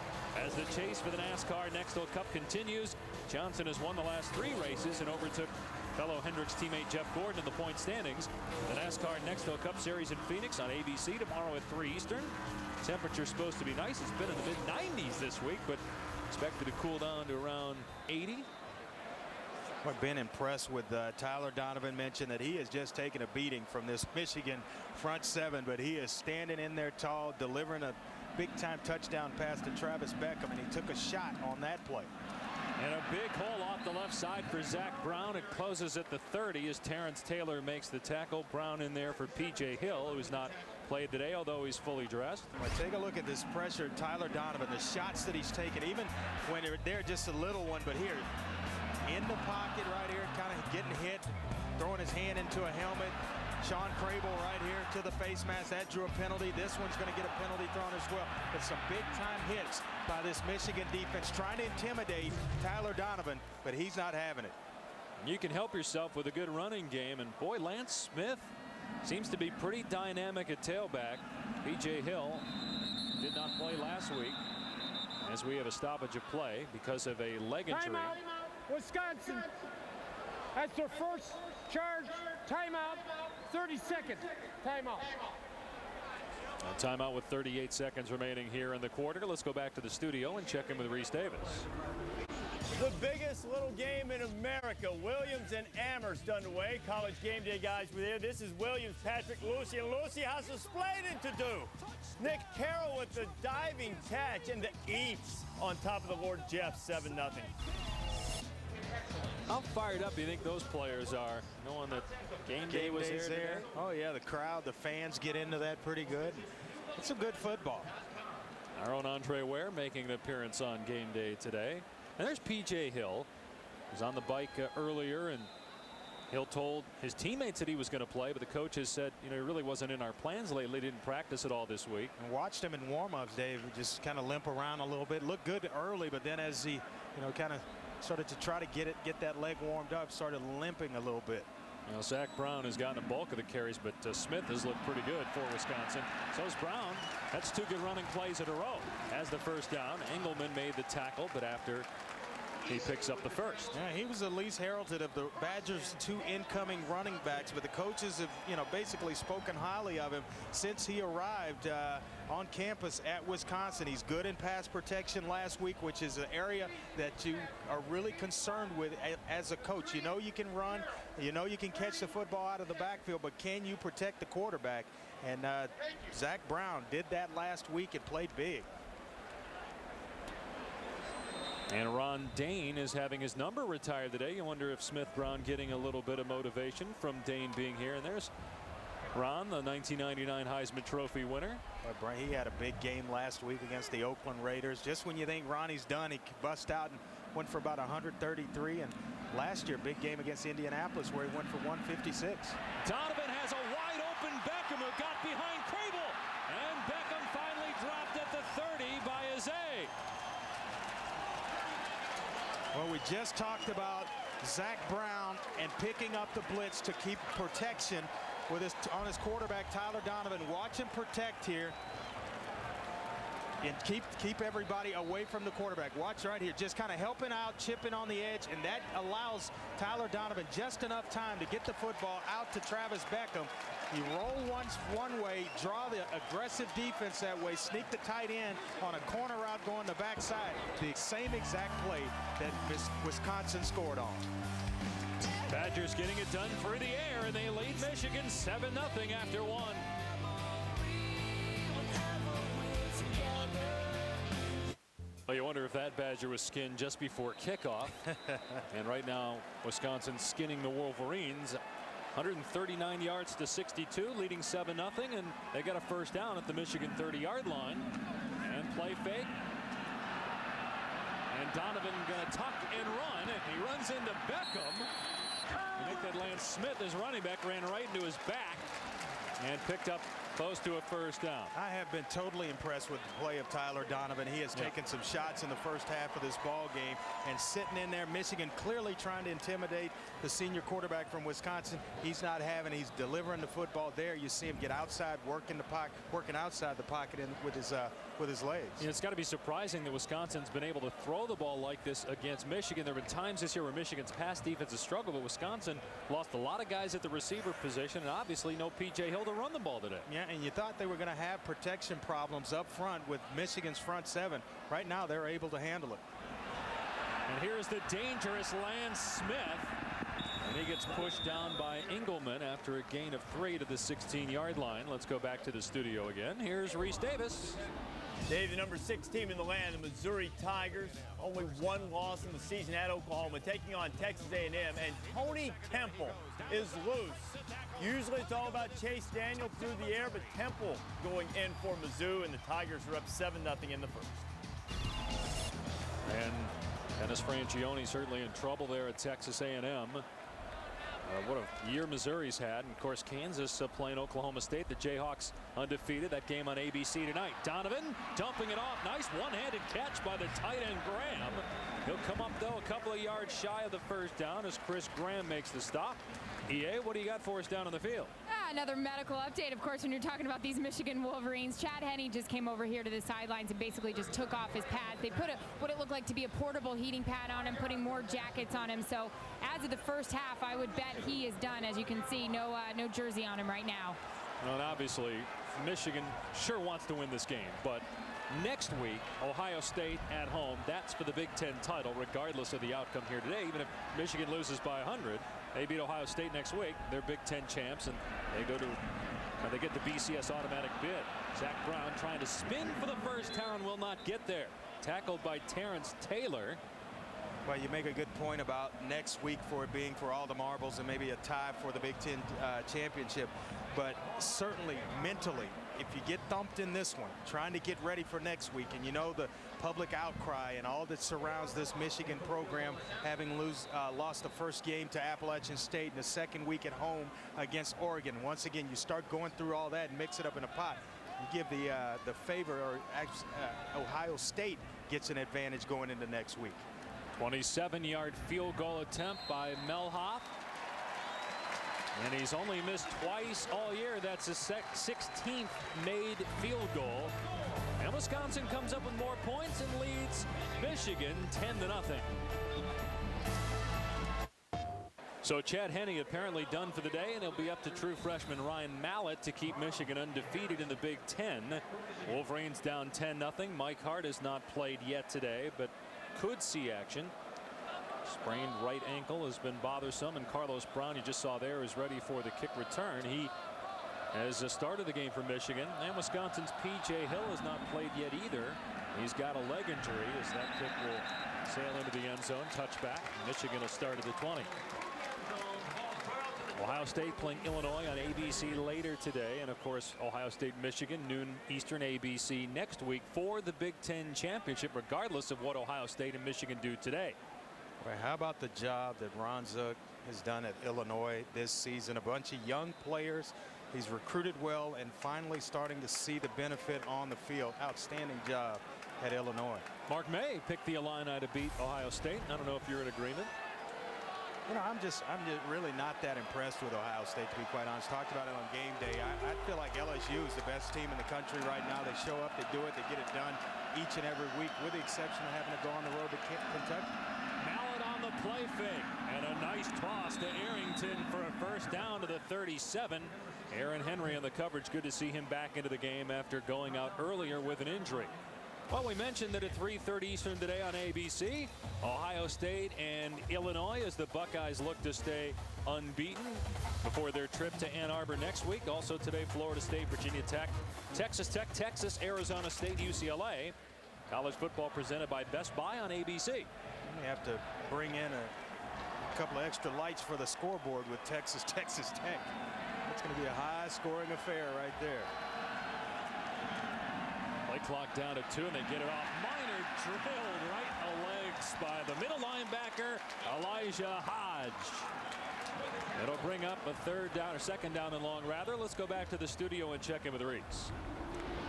As the chase for the NASCAR Nextel Cup continues, Johnson has won the last 3 races and overtook fellow Hendricks teammate Jeff Gordon in the point standings. The NASCAR Nextel Cup Series in Phoenix on ABC tomorrow at 3 Eastern. Temperature's supposed to be nice. It's been in the mid-90s this week, but expected to cool down to around 80. I've been impressed with Tyler Donovan. Mentioned that he has just taken a beating from this Michigan front 7, but he is standing in there tall, delivering a big-time touchdown pass to Travis Beckham, and he took a shot on that play. And a big hole off the left side for Zach Brown. It closes at the 30 as Terrence Taylor makes the tackle. Brown in there for P.J. Hill, who's not played today, although he's fully dressed. Well, take a look at this pressure, Tyler Donovan, the shots that he's taken, even when they're just a little one, but here in the pocket right here, kind of getting hit, throwing his hand into a helmet. Sean Crable right here to the face mask. That drew a penalty. This one's going to get a penalty thrown as well. But some big-time hits by this Michigan defense trying to intimidate Tyler Donovan, but he's not having it. You can help yourself with a good running game, and boy, Lance Smith seems to be pretty dynamic at tailback. P.J. Hill did not play last week, as we have a stoppage of play because of a leg injury. Timeout, Wisconsin. That's their first charge. Timeout, 30 seconds. Timeout. A timeout with 38 seconds remaining here in the quarter. Let's go back to the studio and check in with Reese Davis. The biggest little game in America. Williams and Amherst underway. College game day guys were there. This is Williams, Patrick Lucy, and Lucy has a splaining to do. Nick Carroll with the diving catch and the eats on top of the Lord Jeff, 7-0. How fired up do you think those players are, knowing that game day was there? Oh yeah, the crowd, the fans get into that pretty good. It's a good football. Our own Andre Ware making an appearance on game day today. And there's P.J. Hill. He was on the bike earlier, and Hill told his teammates that he was going to play, but the coach has said, you know, he really wasn't in our plans lately, didn't practice at all this week. And watched him in warm-ups, Dave, just kind of limp around a little bit. Looked good early, but then as he, you know, kind of started to try to get that leg warmed up, started limping a little bit. Now, Zach Brown has gotten a bulk of the carries, but Smith has looked pretty good for Wisconsin. So is Brown. That's 2 good running plays in a row. As the first down, Engelman made the tackle, but after he picks up the first. Yeah, he was the least heralded of the Badgers' 2 incoming running backs, but the coaches have, you know, basically spoken highly of him since he arrived on campus at Wisconsin. He's good in pass protection last week, which is an area that you are really concerned with as a coach. You know you can run, you know you can catch the football out of the backfield, but can you protect the quarterback? And Zach Brown did that last week and played big. And Ron Dane is having his number retired today. You wonder if Smith Brown getting a little bit of motivation from Dane being here. And there's Ron, the 1999 Heisman Trophy winner. He had a big game last week against the Oakland Raiders. Just when you think Ronnie's done, he busts out and went for about 133, and last year, big game against Indianapolis where he went for 156. Donovan has a wide open Beckham who got behind Crable, and Beckham finally dropped at the 30 by Azay. Well, we just talked about Zach Brown and picking up the blitz to keep protection with on his quarterback, Tyler Donovan. Watch him protect here and keep everybody away from the quarterback. Watch right here, just kind of helping out, chipping on the edge, and that allows Tyler Donovan just enough time to get the football out to Travis Beckham. You roll one way, draw the aggressive defense that way, sneak the tight end on a corner route going the backside. The same exact play that Wisconsin scored on. Badgers getting it done through the air, and they lead Michigan 7-0 after one. Well, you wonder if that Badger was skinned just before kickoff. And right now, Wisconsin skinning the Wolverines. 139 yards to 62, leading 7-0, and they got a first down at the Michigan 30-yard line. And play fake. And Donovan gonna tuck and run, and he runs into Beckham. I think that Lance Smith, his running back, ran right into his back and picked up close to a first down. I have been totally impressed with the play of Tyler Donovan. He has taken some shots in the first half of this ball game, and sitting in there, Michigan clearly trying to intimidate the senior quarterback from Wisconsin. He's not having. He's delivering the football there. You see him get outside, working outside the pocket with his legs. You know, it's got to be surprising that Wisconsin's been able to throw the ball like this against Michigan. There have been times this year where Michigan's pass defense has struggled, but Wisconsin lost a lot of guys at the receiver position, and obviously no P.J. Hill to run the ball today. Yeah, and you thought they were going to have protection problems up front with Michigan's front seven. Right now, they're able to handle it. And here's the dangerous Lance Smith. And he gets pushed down by Engelman after a gain of 3 to the 16-yard line. Let's go back to the studio again. Here's Reese Davis. Dave, the number 6 team in the land, the Missouri Tigers, only one loss in the season at Oklahoma, taking on Texas A&M, and Tony Temple is loose. Usually it's all about Chase Daniel through the air, but Temple going in for Mizzou, and the Tigers are up 7-0 in the first. And Dennis Franchione certainly in trouble there at Texas A&M. What a year Missouri's had. And of course, Kansas playing Oklahoma State. The Jayhawks undefeated. That game on ABC tonight. Donovan dumping it off. Nice one-handed catch by the tight end Graham. He'll come up, though, a couple of yards shy of the first down as Chris Graham makes the stop. EA, what do you got for us down on the field? Another medical update, of course, when you're talking about these Michigan Wolverines. Chad Henne just came over here to the sidelines and basically just took off his pads. They put what it looked like to be a portable heating pad on him, putting more jackets on him. So as of the first half, I would bet he is done. As you can see, no jersey on him right now. Well, and obviously, Michigan sure wants to win this game, but next week, Ohio State at home. That's for the Big Ten title, regardless of the outcome here today. Even if Michigan loses by 100, they beat Ohio State next week. They're Big Ten champs, and they get the BCS automatic bid. Zach Brown trying to spin for the first down, will not get there. Tackled by Terrence Taylor. Well, you make a good point about next week for it being for all the marbles and maybe a tie for the Big Ten championship. But certainly mentally, if you get thumped in this one, trying to get ready for next week, and you know the public outcry and all that surrounds this Michigan program, having lost the first game to Appalachian State in the second week at home against Oregon. Once again, you start going through all that and mix it up in a pot. You give the favor, or Ohio State gets an advantage going into next week. 27-yard field goal attempt by Melhoff. And he's only missed twice all year. That's his 16th made field goal. And Wisconsin comes up with more points and leads Michigan 10-0. So Chad Henne apparently done for the day, and he'll be up to true freshman Ryan Mallett to keep Michigan undefeated in the Big Ten. Wolverines down 10-0. Mike Hart has not played yet today, but could see action. Sprained right ankle has been bothersome, and Carlos Brown, you just saw there, is ready for the kick return. He has started the game for Michigan, and Wisconsin's P.J. Hill has not played yet either. He's got a leg injury as that kick will sail into the end zone. Touchback. Michigan will start at the 20. Ohio State playing Illinois on ABC later today, and of course Ohio State Michigan noon Eastern ABC next week for the Big Ten championship, regardless of what Ohio State and Michigan do today. Well, how about the job that Ron Zook has done at Illinois this season? A bunch of young players. He's recruited well and finally starting to see the benefit on the field. Outstanding job at Illinois. Mark May picked the Illini to beat Ohio State. I don't know if you're in agreement. You know, I'm just really not that impressed with Ohio State, to be quite honest. Talked about it on game day. I feel like LSU is the best team in the country right now. They show up, they do it, they get it done each and every week, with the exception of having to go on the road to Kentucky. Mallett on the play fake, and a nice toss to Arrington for a first down to the 37. Aaron Henry on the coverage. Good to see him back into the game after going out earlier with an injury. Well, we mentioned that at 3:30 Eastern today on ABC, Ohio State and Illinois, as the Buckeyes look to stay unbeaten before their trip to Ann Arbor next week. Also today, Florida State, Virginia Tech, Texas Tech, Texas, Arizona State, UCLA. College football presented by Best Buy on ABC. We have to bring in a couple of extra lights for the scoreboard with Texas Tech. It's going to be a high-scoring affair right there. Play clock down to 2, and they get it off. Minor drilled right in the legs by the middle linebacker, Elijah Hodge. It'll bring up a third down, or second down and long, rather. Let's go back to the studio and check in with Reese.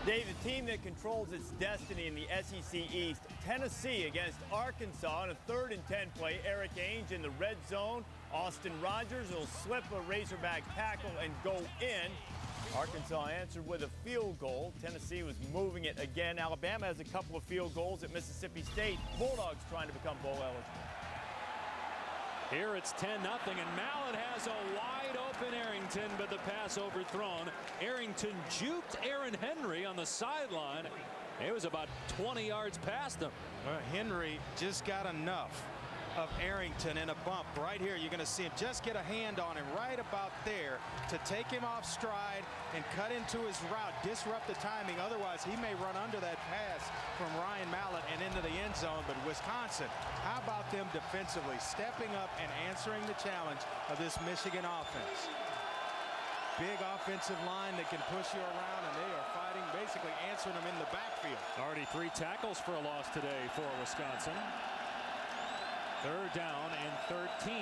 Dave, the team that controls its destiny in the SEC East, Tennessee against Arkansas on a 3rd and 10 play. Eric Ainge in the red zone. Austin Rogers will slip a Razorback tackle and go in. Arkansas answered with a field goal. Tennessee was moving it again. Alabama has a couple of field goals at Mississippi State. Bulldogs trying to become bowl eligible. Here it's 10-0, and Mallett has a wide open Arrington, but the pass overthrown. Arrington juked Aaron Henry on the sideline. It was about 20 yards past him. Well, Henry just got enough of Arrington in a bump. Right here, you're going to see him just get a hand on him right about there to take him off stride and cut into his route, disrupt the timing. Otherwise, he may run under that pass from Ryan Mallett and into the end zone. But Wisconsin, how about them defensively, stepping up and answering the challenge of this Michigan offense? Big offensive line that can push you around, and they are fighting, basically answering them in the backfield. Already 3 tackles for a loss today for Wisconsin. 3rd down and 13.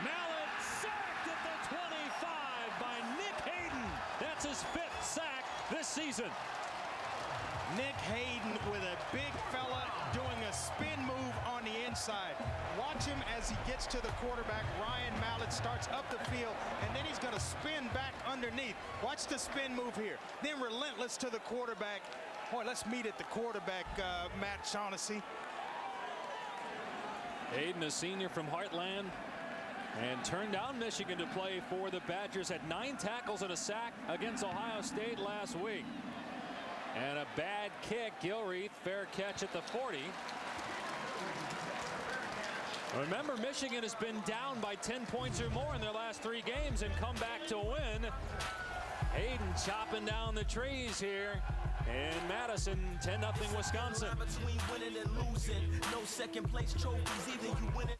Mallett sacked at the 25 by Nick Hayden. That's his 5th sack this season. Nick Hayden with a big fella doing a spin move on the inside. Watch him as he gets to the quarterback. Ryan Mallett starts up the field, and then he's going to spin back underneath. Watch the spin move here. Then relentless to the quarterback. Boy, let's meet at the quarterback, Matt Shaughnessy. Hayden, a senior from Heartland, and turned down Michigan to play for the Badgers. Had 9 tackles and a sack against Ohio State last week. And a bad kick. Gilreath, fair catch at the 40. Remember, Michigan has been down by 10 points or more in their last 3 games and come back to win. Hayden chopping down the trees here in Madison. 10-0 Wisconsin. Between winning and losing, no second place trophies, either you win it.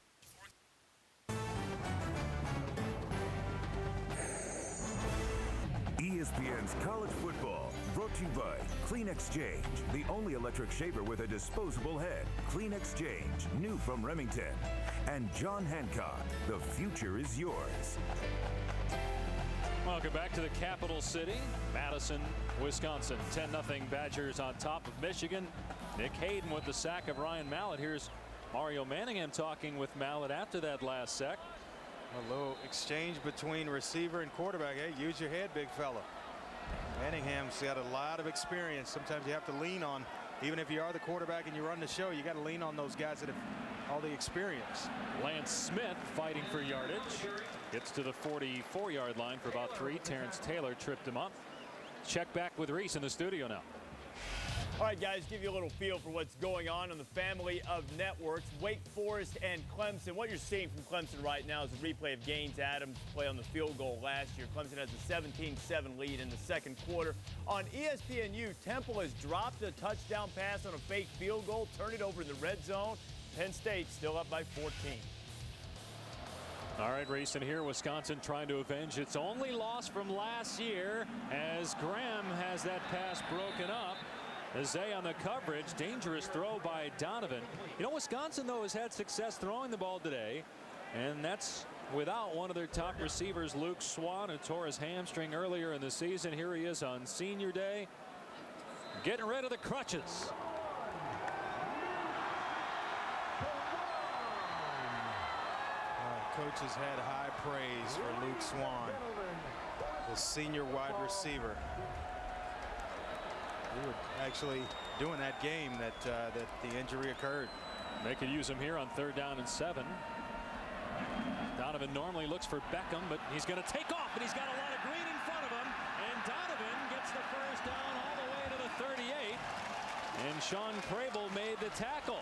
ESPN's college football, brought to you by Clean Exchange, the only electric shaver with a disposable head. Clean Exchange, new from Remington. And John Hancock, the future is yours. Welcome back to the capital city, Madison, Wisconsin. 10-0 Badgers on top of Michigan. Nick Hayden with the sack of Ryan Mallett. Here's Mario Manningham talking with Mallett after that last sack. A little exchange between receiver and quarterback. Hey, use your head, big fella. Manningham's got a lot of experience. Sometimes you have to lean on, even if you are the quarterback and you run the show, you got to lean on those guys that have all the experience. Lance Smith fighting for yardage. Gets to the 44-yard line for about 3. Terrence Taylor tripped him up. Check back with Reese in the studio now. All right, guys, give you a little feel for what's going on the family of networks. Wake Forest and Clemson. What you're seeing from Clemson right now is a replay of Gaines Adams' play on the field goal last year. Clemson has a 17-7 lead in the second quarter. On ESPNU, Temple has dropped a touchdown pass on a fake field goal, turned it over in the red zone. Penn State still up by 14. All right, racing here. Wisconsin trying to avenge its only loss from last year as Graham has that pass broken up. Zay on the coverage. Dangerous throw by Donovan. You know, Wisconsin, though, has had success throwing the ball today, and that's without one of their top receivers, Luke Swan, who tore his hamstring earlier in the season. Here he is on senior day, getting rid of the crutches. Coaches had high praise for Luke Swan, the senior wide receiver. We were actually doing that game that the injury occurred. They could use him here on 3rd down and 7. Donovan normally looks for Beckham, but he's going to take off, and he's got a lot of green in front of him. And Donovan gets the first down all the way to the 38. And Sean Crable made the tackle.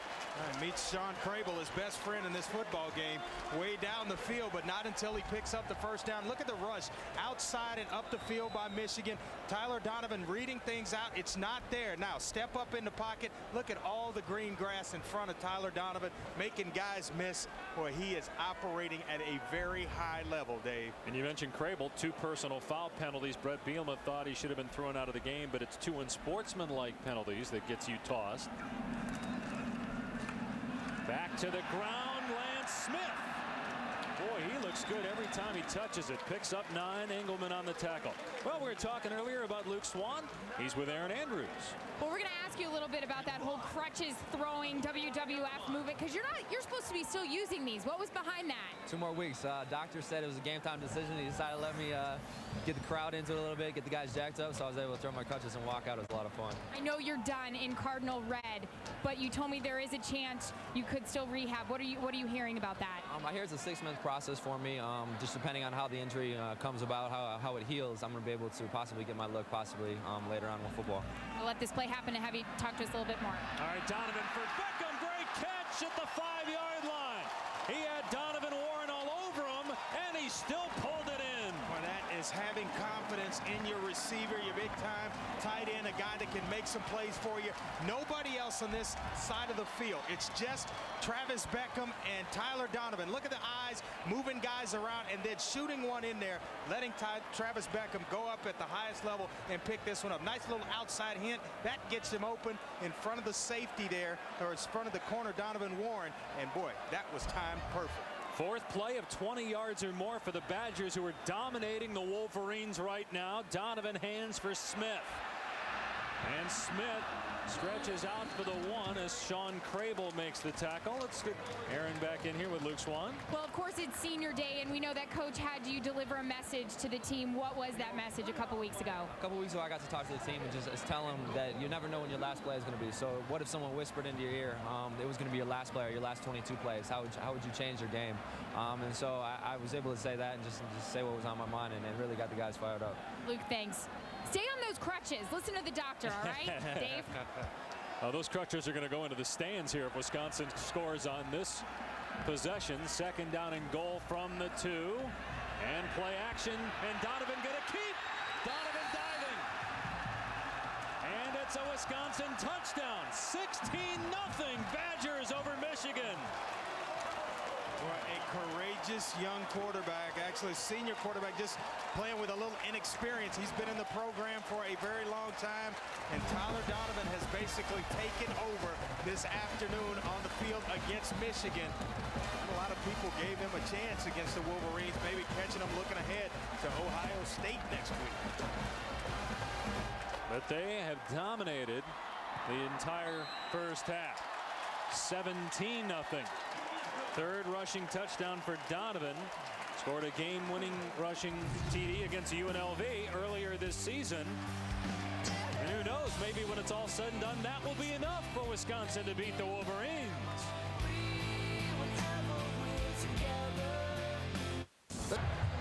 Meets Sean Crable, his best friend in this football game, way down the field, but not until he picks up the first down. Look at the rush outside and up the field by Michigan. Tyler Donovan reading things out. It's not there. Now step up in the pocket. Look at all the green grass in front of Tyler Donovan, making guys miss. Boy, he is operating at a very high level, Dave. And you mentioned Crable, 2 personal foul penalties. Brett Bielema thought he should have been thrown out of the game, but it's 2 unsportsmanlike penalties that gets you tossed. Back to the ground, Lance Smith. Boy, he looks good every time he touches it. Picks up 9. Engelman on the tackle. Well, we were talking earlier about Luke Swan. He's with Aaron Andrews. Well, we're going to ask you a little bit about that whole crutches throwing WWF movement, because you're supposed to be still using these. What was behind that? 2 more weeks. Doctor said it was a game time decision. He decided to let me get the crowd into it a little bit, get the guys jacked up, so I was able to throw my crutches and walk out. It was a lot of fun. I know you're done in Cardinal Red, but you told me there is a chance you could still rehab. What are you hearing about that? I hear it's a 6-month process for me. Just depending on how the injury comes about, how it heals, I'm going to be able to possibly get my look possibly later on with football. I'll let this play happen and have you talk to us a little bit more. All right, Donovan for Beckham. Great catch at the 5-yard line. He had Donovan Warren all over him, and he still pulled it in. Well, that is having confidence in your receiver, your big-time tight end, a guy that can make some plays for you. Nobody else on this side of the field. It's just Travis Beckham and Tyler Donovan. Look at the eyes, moving guys around, and then shooting one in there, letting Travis Beckham go up at the highest level and pick this one up. Nice little outside hint. That gets him open in front of the safety there, or in front of the corner, Donovan Warren. And boy, that was timed perfect. 4th play of 20 yards or more for the Badgers, who are dominating the Wolverines right now. Donovan hands for Smith. And Smith stretches out for the 1 as Sean Crable makes the tackle. Let's get Aaron back in here with Luke Swan. Well, of course, it's senior day, and we know that Coach had you deliver a message to the team. What was that message a couple weeks ago? A couple weeks ago, I got to talk to the team and just tell them that you never know when your last play is going to be. So what if someone whispered into your ear, it was going to be your last play or your last 22 plays? How would you change your game? And so I was able to say that and just say what was on my mind, and it really got the guys fired up. Luke, thanks. Stay on those crutches. Listen to the doctor, all right, Dave? Those crutches are going to go into the stands here if Wisconsin scores on this possession. 2nd down and goal from the 2. And play action. And Donovan going to keep. Donovan diving. And it's a Wisconsin touchdown. 16-0 Badgers over Michigan. A courageous young quarterback, actually senior quarterback, just playing with a little inexperience. He's been in the program for a very long time, and Tyler Donovan has basically taken over this afternoon on the field against Michigan. A lot of people gave him a chance against the Wolverines, maybe catching them looking ahead to Ohio State next week. But they have dominated the entire first half. 17-0. 3rd rushing touchdown for Donovan. Scored a game-winning rushing TD against UNLV earlier this season. And who knows, maybe when it's all said and done, that will be enough for Wisconsin to beat the Wolverines.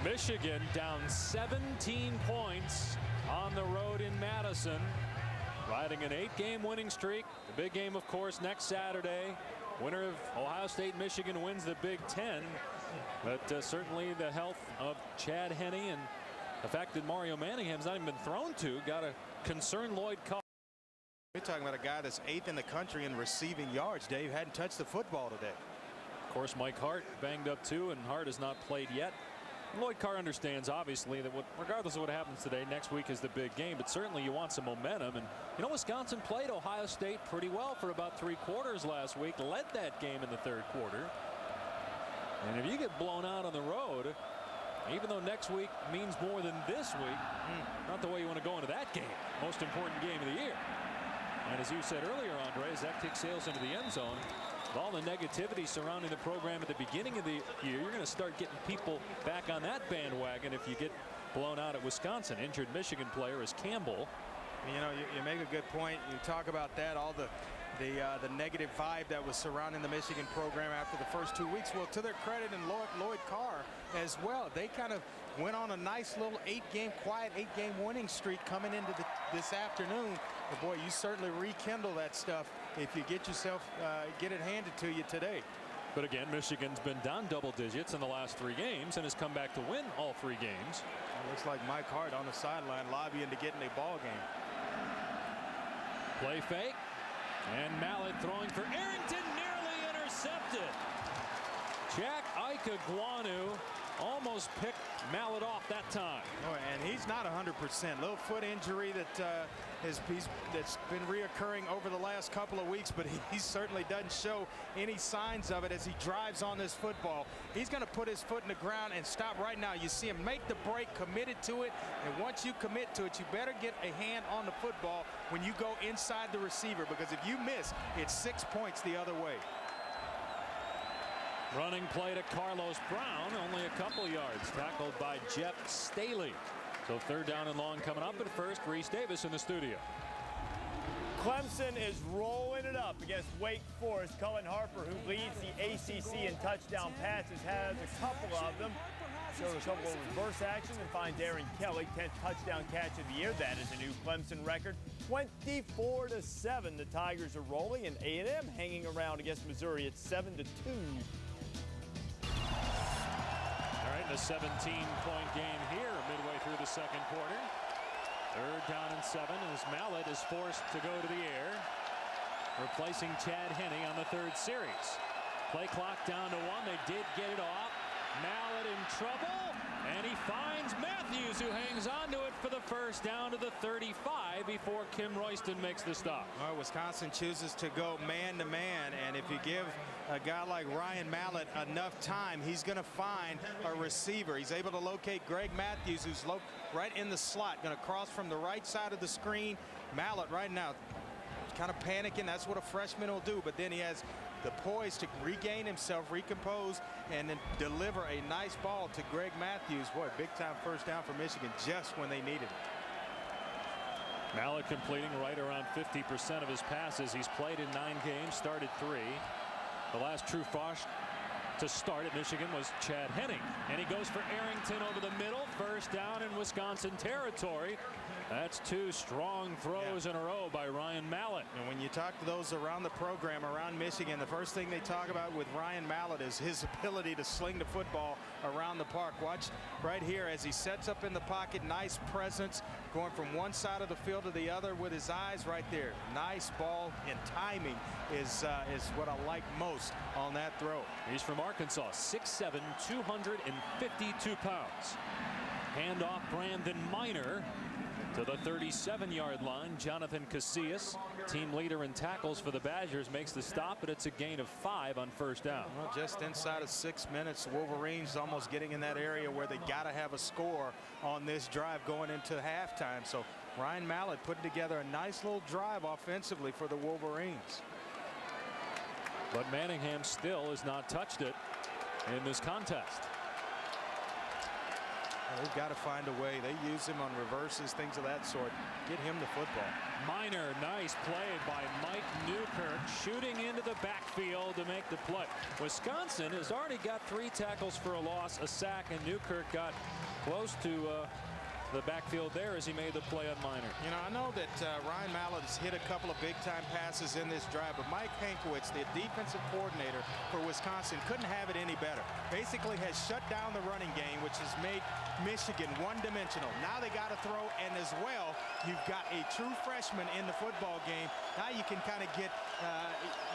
Michigan down 17 points on the road in Madison, riding an 8-game winning streak. The big game, of course, next Saturday. Winner of Ohio State, Michigan wins the Big Ten. But certainly the health of Chad Henne and the fact that Mario Manningham's not even been thrown to got a concern Lloyd call. We're talking about a guy that's 8th in the country in receiving yards. Dave hadn't touched the football today. course, Mike Hart banged up too, and Hart has not played yet. Lloyd Carr understands, obviously, that regardless of what happens today, next week is the big game. But certainly you want some momentum. And, you know, Wisconsin played Ohio State pretty well for about 3 quarters last week, led that game in the 3rd quarter. And if you get blown out on the road, even though next week means more than this week, not the way you want to go into that game. Most important game of the year. And as you said earlier, Andre, as that kick sails into the end zone, with all the negativity surrounding the program at the beginning of the year, you're going to start getting people back on that bandwagon if you get blown out at Wisconsin. Injured Michigan player is Campbell. You know, you make a good point. You talk about that, all the negative vibe that was surrounding the Michigan program after the first 2 weeks. Well, to their credit, and Lloyd Carr as well, they kind of went on a nice little 8-game, quiet 8-game winning streak coming into this afternoon. But boy, you certainly rekindle that stuff if you get it handed to you today. But again, Michigan's been down double digits in the last 3 games and has come back to win all 3 games. It looks like Mike Hart on the sideline lobbying to get in a ball game. Play fake. And Mallett throwing for Arrington, nearly intercepted. Jack Ikaguanu almost picked Mallett off that time. Oh, and he's not 100%. Little foot injury that's been reoccurring over the last couple of weeks, but he certainly doesn't show any signs of it as he drives on this football. He's going to put his foot in the ground and stop right now. You see him make the break, committed to it, and once you commit to it, you better get a hand on the football when you go inside the receiver, because if you miss, it's 6 points the other way. Running play to Carlos Brown, only a couple yards, tackled by Jeff Staley. So 3rd down and long coming up. At first, Reese Davis in the studio. Clemson is rolling it up against Wake Forest. Cullen Harper, who leads the ACC in touchdown passes, has a couple of them. Showed a couple of reverse actions and finds Aaron Kelly 10th touchdown catch of the year. That is a new Clemson record. 24-7, the Tigers are rolling, and A&M hanging around against Missouri at 7-2. All right, the 17-point game here midway through the 2nd quarter. 3rd down and 7 as Mallett is forced to go to the air, replacing Chad Henne on the 3rd series. Play clock down to 1. They did get it off. Mallett in trouble, and he finds Matthews, who hangs on to it for the 1st down to the 35 before Kim Royston makes the stop. Well, Wisconsin chooses to go man-to-man, and if you give a guy like Ryan Mallett enough time, he's going to find a receiver. He's able to locate Greg Matthews, who's right in the slot, going to cross from the right side of the screen. Mallett right now kind of panicking. That's what a freshman will do, but then he has the poise to regain himself, recompose, and then deliver a nice ball to Greg Matthews. Boy, big-time 1st down for Michigan just when they needed it. Mallett completing right around 50% of his passes. He's played in 9 games, started 3. The last true frosh to start at Michigan was Chad Henne. And he goes for Arrington over the middle. 1st down in Wisconsin territory. That's 2 strong throws in a row by Ryan Mallett. And when you talk to those around the program, around Michigan, the first thing they talk about with Ryan Mallett is his ability to sling the football around the park. Watch right here as he sets up in the pocket. Nice presence, going from one side of the field to the other with his eyes right there. Nice ball, and timing is what I like most on that throw. He's from Arkansas, 6'7", 252 pounds. Handoff Brandon Minor to the 37-yard line. Jonathan Casillas, team leader in tackles for the Badgers, makes the stop, but it's a gain of 5 on 1st down. Well, just inside of 6 minutes, Wolverines almost getting in that area where they got to have a score on this drive going into halftime. So Ryan Mallett putting together a nice little drive offensively for the Wolverines. But Manningham still has not touched it in this contest. They've got to find a way. They use him on reverses, things of that sort. Get him the football. Minor, nice play by Mike Newkirk, shooting into the backfield to make the play. Wisconsin has already got 3 tackles for a loss, a sack, and Newkirk got close to the backfield there as he made the play on Minor. You know, I know that Ryan Mallett has hit a couple of big-time passes in this drive, but Mike Hankwitz, the defensive coordinator for Wisconsin, couldn't have it any better. Basically has shut down the running game, which has made Michigan one-dimensional. Now they got to throw, and as well, you've got a true freshman in the football game. Now you can kind of get,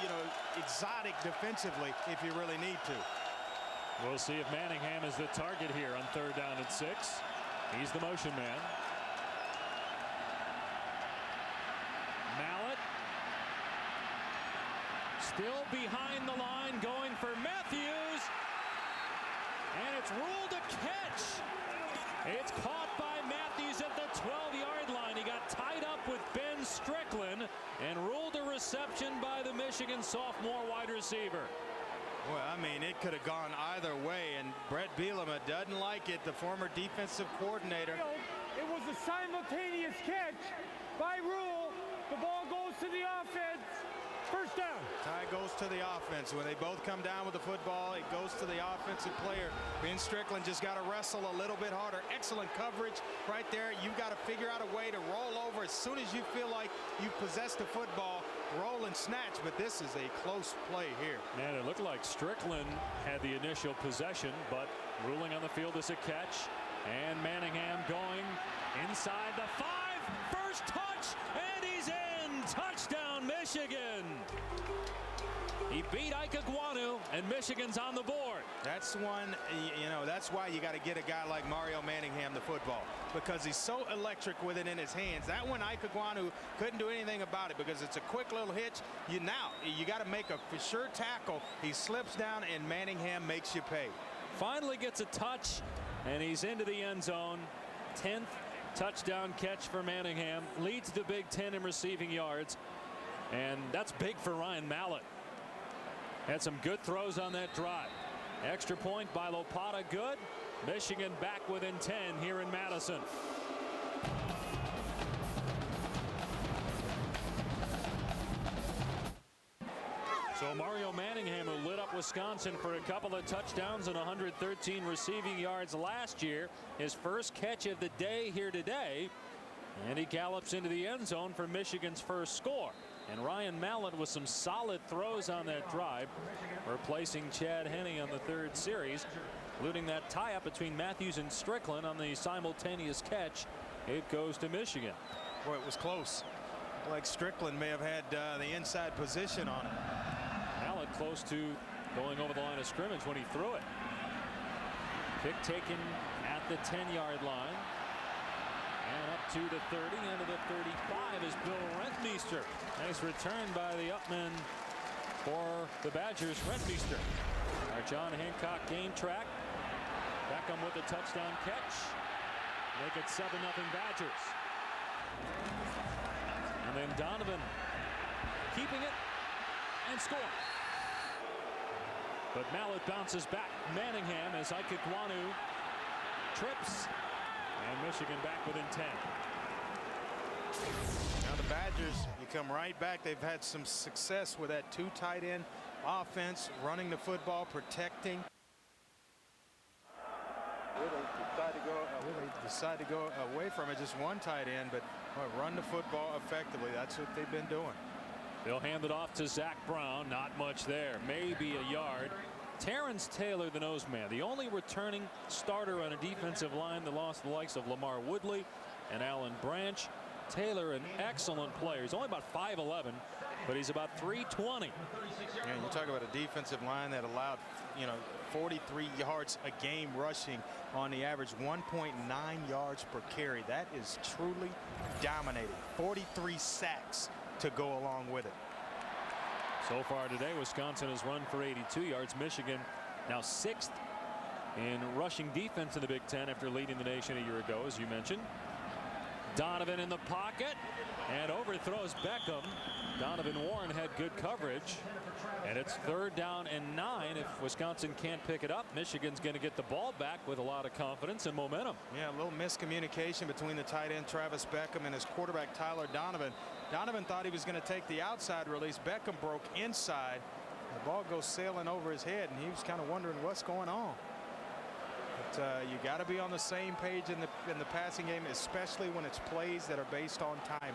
you know, exotic defensively if you really need to. We'll see if Manningham is the target here on 3rd down and 6. He's the motion man. Mallett still behind the line, going for Matthews, and it's ruled a catch. It's caught by Matthews at the 12-yard line. He got tied up with Ben Strickland and ruled a reception by the Michigan sophomore wide receiver. Well, I mean, it could have gone either way, and Brett Bielema doesn't like it, the former defensive coordinator. It was a simultaneous catch. By rule, the ball goes to the offense. First down. Tie goes to the offense. When they both come down with the football, it goes to the offensive player. Ben Strickland just got to wrestle a little bit harder. Excellent coverage right there. You've got to figure out a way to roll over as soon as you feel like you possess the football. Roll and snatch, but this is a close play here. Man, it looked like Strickland had the initial possession, but ruling on the field is a catch. And Manningham going inside the 5. First touch, and he's in. Touchdown, Michigan. He beat Ikeguanu, and Michigan's on the board. That's one, you know, that's why you got to get a guy like Mario Manningham the football, because he's so electric with it in his hands. That one, Ikeguanu couldn't do anything about it because it's a quick little hitch. You got to make a for sure tackle. He slips down, and Manningham makes you pay. Finally gets a touch, and he's into the end zone. 10th touchdown catch for Manningham. Leads the Big Ten in receiving yards, and that's big for Ryan Mallett. Had some good throws on that drive. Extra point by Lopata, good. Michigan back within 10 here in Madison. So Mario Manningham, who lit up Wisconsin for a couple of touchdowns and 113 receiving yards last year, his first catch of the day here today, and he gallops into the end zone for Michigan's first score. And Ryan Mallett with some solid throws on that drive, replacing Chad Henne on the 3rd series, including that tie-up between Matthews and Strickland on the simultaneous catch. It goes to Michigan. Boy, it was close. Like Strickland may have had the inside position on it. Mallett close to going over the line of scrimmage when he threw it. Pick taken at the 10-yard line. And up to the 30, into the 35 is Bill Rentmeester. Nice return by the Upman for the Badgers. Rentmeester. Our John Hancock game track. Beckham with a touchdown catch. Make it 7-0 Badgers. And then Donovan keeping it and score. But Mallett bounces back. Manningham as Ikeguanu trips. And Michigan back within 10. Now the Badgers, you come right back. They've had some success with that 2 tight end offense, running the football, protecting. They decide to go away from it, just 1 tight end, but run the football effectively. That's what they've been doing. They'll hand it off to Zach Brown. Not much there. Maybe a yard. Terrence Taylor, the nose man, the only returning starter on a defensive line that lost the likes of Lamar Woodley and Alan Branch. Taylor, an excellent player. He's only about 5'11", but he's about 320. Yeah, you talk about a defensive line that allowed, 43 yards a game rushing on the average, 1.9 yards per carry. That is truly dominating. 43 sacks to go along with it. So far today, Wisconsin has run for 82 yards. Michigan now 6th in rushing defense in the Big Ten after leading the nation a year ago, as you mentioned. Donovan in the pocket and overthrows Beckham. Donovan Warren had good coverage, and it's 3rd down and 9. If Wisconsin can't pick it up, Michigan's going to get the ball back with a lot of confidence and momentum. Yeah, a little miscommunication between the tight end Travis Beckham and his quarterback Tyler Donovan. Donovan thought he was going to take the outside release. Beckham broke inside. The ball goes sailing over his head, and he was kind of wondering what's going on. You got to be on the same page in the passing game, especially when it's plays that are based on timing.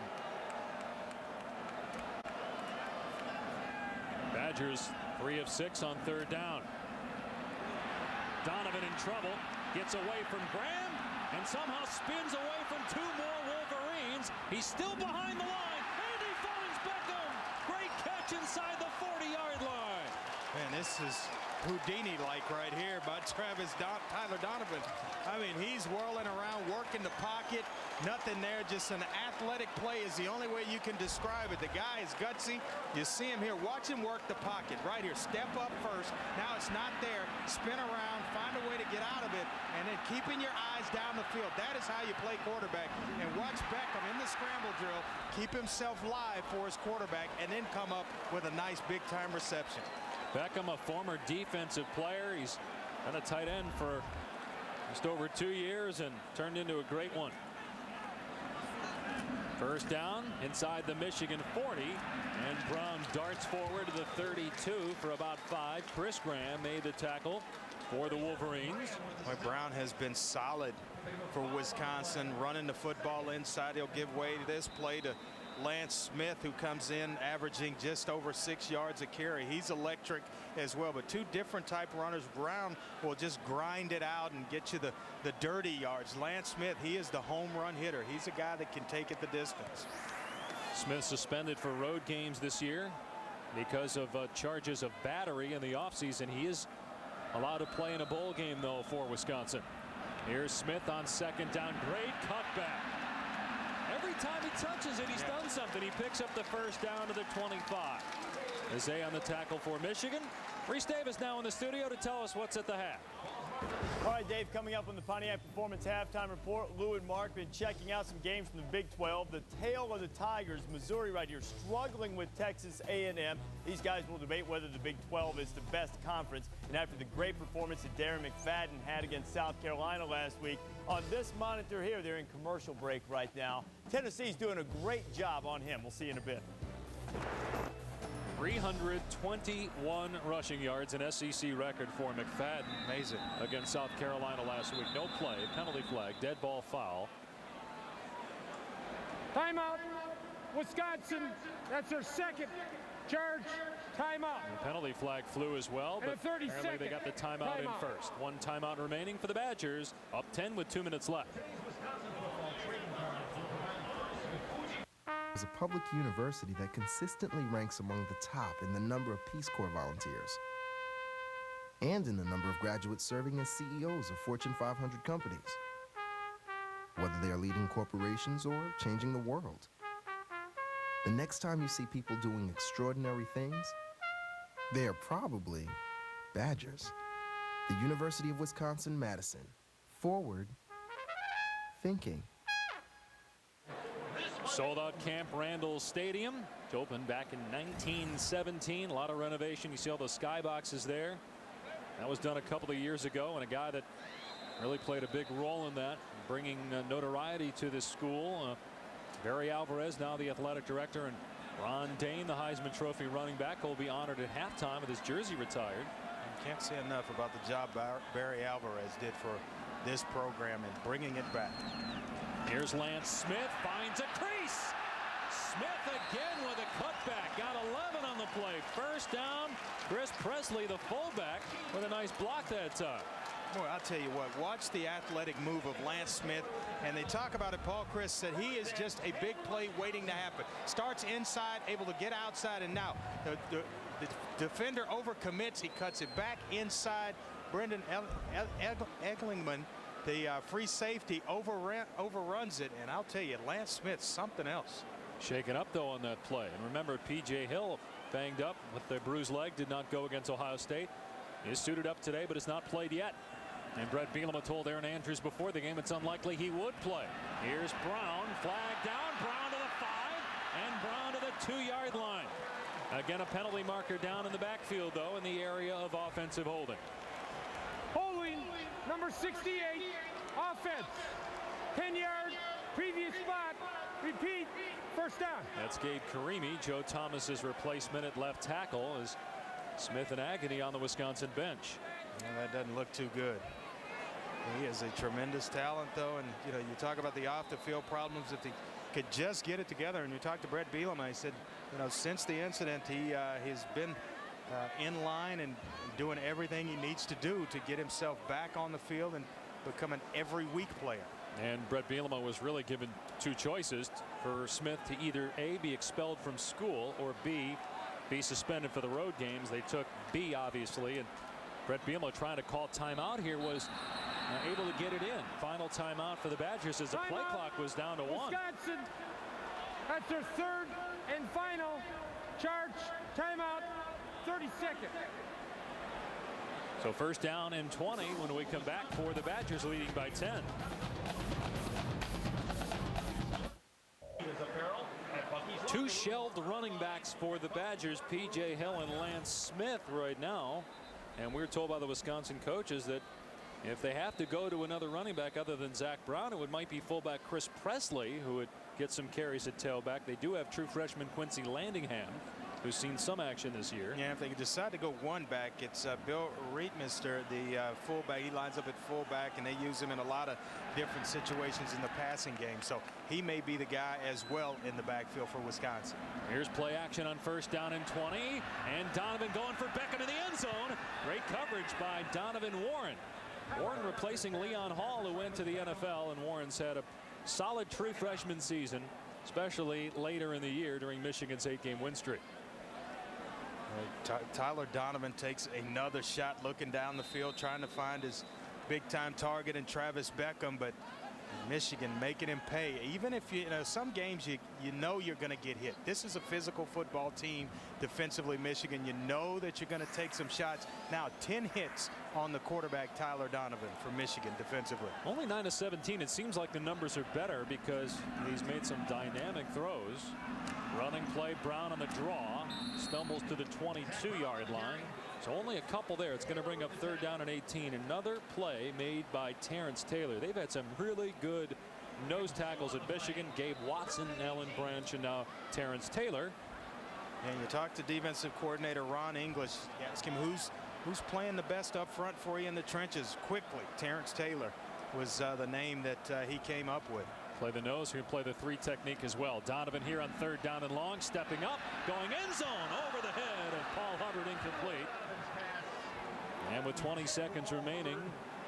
Badgers 3 of 6 on 3rd down. Donovan in trouble, gets away from Graham and somehow spins away from 2 more Wolverines. He's still behind the line and he finds Beckham. Great catch inside the 40-yard line. Man, this is Houdini-like right here by Tyler Donovan. I mean, he's whirling around, working the pocket. Nothing there, just an athletic play is the only way you can describe it. The guy is gutsy. You see him here. Watch him work the pocket right here. Step up first. Now it's not there. Spin around, find a way to get out of it, and then keeping your eyes down the field. That is how you play quarterback. And watch Beckham in the scramble drill keep himself live for his quarterback and then come up with a nice big-time reception. Beckham, a former defensive player. He's been a tight end for just over 2 years and turned into a great one. First down inside the Michigan 40, and Brown darts forward to the 32 for about 5. Chris Graham made the tackle for the Wolverines. Well, Brown has been solid for Wisconsin, running the football inside. He'll give way to this play to Lance Smith, who comes in averaging just over 6 yards a carry. He's electric as well, but 2 different type runners. Brown will just grind it out and get you the dirty yards. Lance Smith, he is the home run hitter. He's a guy that can take it the distance. Smith suspended for road games this year because of charges of battery in the offseason. He is allowed to play in a bowl game, though, for Wisconsin. Here's Smith on 2nd down. Great cutback. Every time he touches it, he's done something. He picks up the first down to the 25. Zay on the tackle for Michigan. Reese Davis now in the studio to tell us what's at the half. All right, Dave, coming up on the Pontiac Performance Halftime Report, Lou and Mark been checking out some games from the Big 12. The tale of the Tigers, Missouri right here, struggling with Texas A&M. These guys will debate whether the Big 12 is the best conference. And after the great performance that Darren McFadden had against South Carolina last week, on this monitor here, they're in commercial break right now. Tennessee's doing a great job on him. We'll see you in a bit. 321 rushing yards, an SEC record for McFadden. Amazing. Against South Carolina last week. No play, penalty flag, dead ball foul. Timeout, Wisconsin. That's their 2nd charge. Timeout. The penalty flag flew as well, but apparently they got the timeout in first. 1 timeout remaining for the Badgers, up 10 with 2 minutes left. Is a public university that consistently ranks among the top in the number of Peace Corps volunteers and in the number of graduates serving as CEOs of Fortune 500 companies, whether they are leading corporations or changing the world. The next time you see people doing extraordinary things, they are probably Badgers. The University of Wisconsin-Madison. Forward thinking. Sold out Camp Randall Stadium. It opened back in 1917. A lot of renovation. You see all those skyboxes there. That was done a couple of years ago, and a guy that really played a big role in that, bringing notoriety to this school. Barry Alvarez, now the athletic director, and Ron Dane, the Heisman Trophy running back, will be honored at halftime with his jersey retired. Can't say enough about the job Barry Alvarez did for this program and bringing it back. Here's Lance Smith, finds a crease. Smith again with a cutback. Got 11 on the play. First down. Chris Presley, the fullback, with a nice block that time. Boy, I'll tell you what, watch the athletic move of Lance Smith. And they talk about it, Paul Chris said he is just a big play waiting to happen. Starts inside, able to get outside, and now the defender overcommits. He cuts it back inside. Brendan Eglingman, the free safety, overruns it. And I'll tell you, Lance Smith, something else. Shaken up, though, on that play. And remember, P.J. Hill, banged up with the bruised leg, did not go against Ohio State. He is suited up today, but has not played yet. And Brett Bielema told Aaron Andrews before the game it's unlikely he would play. Here's Brown, flag down, Brown to the 5, and Brown to the 2-yard line. Again, a penalty marker down in the backfield, though, in the area of offensive holding. Holding, number 68, offense. 10-yard, previous spot, repeat, first down. That's Gabe Karimi, Joe Thomas's replacement at left tackle, as Smith in agony on the Wisconsin bench. Well, that doesn't look too good. He is a tremendous talent, though, and you know, you talk about the off-the-field problems. If he could just get it together, and you talked to Brett Bielema, he said, you know, since the incident, he has been in line and doing everything he needs to do to get himself back on the field and become an every-week player. And Brett Bielema was really given two choices for Smith to either A, be expelled from school, or B, be suspended for the road games. They took B, obviously, and Brett Bielema, trying to call timeout here, was able to get it in. Final timeout for the Badgers as the play clock was down to 1. Wisconsin, that's their third and final charge timeout, 30 seconds. So first down and 20 when we come back for the Badgers leading by 10. Two shelved running backs for the Badgers, P.J. Hill and Lance Smith right now. And we're told by the Wisconsin coaches that if they have to go to another running back other than Zach Brown, it might be fullback Chris Presley, who would get some carries at tailback. They do have true freshman Quincy Landingham, who's seen some action this year. Yeah, if they decide to go one back, it's Bill Reitmeister, the fullback. He lines up at fullback, and they use him in a lot of different situations in the passing game. So he may be the guy as well in the backfield for Wisconsin. Here's play action on first down and 20, and Donovan going for Beckham in the end zone. Great coverage by Donovan Warren. Warren replacing Leon Hall, who went to the NFL, and Warren's had a solid true freshman season, especially later in the year during Michigan's 8-game win streak. Tyler Donovan takes another shot, looking down the field, trying to find his big-time target in Travis Beckham, but Michigan making him pay. Even if you know some games you know you're going to get hit. This is a physical football team defensively. Michigan, you know that you're going to take some shots. Now 10 hits on the quarterback Tyler Donovan for Michigan defensively. Only 9 of 17. It seems like the numbers are better because he's made some dynamic throws. Running play, Brown on the draw, stumbles to the 22-yard line. So only a couple there. It's going to bring up third down and 18. Another play made by Terrence Taylor. They've had some really good nose tackles at Michigan. Gabe Watson, Alan Branch, and now Terrence Taylor. And you talk to defensive coordinator Ron English. You ask him who's playing the best up front for you in the trenches quickly. Terrence Taylor was the name that he came up with. Play the nose. Here, play the 3 technique as well. Donovan here on third down and long, stepping up, going end zone, over the head of Paul Hubbard, incomplete. And with 20 seconds remaining,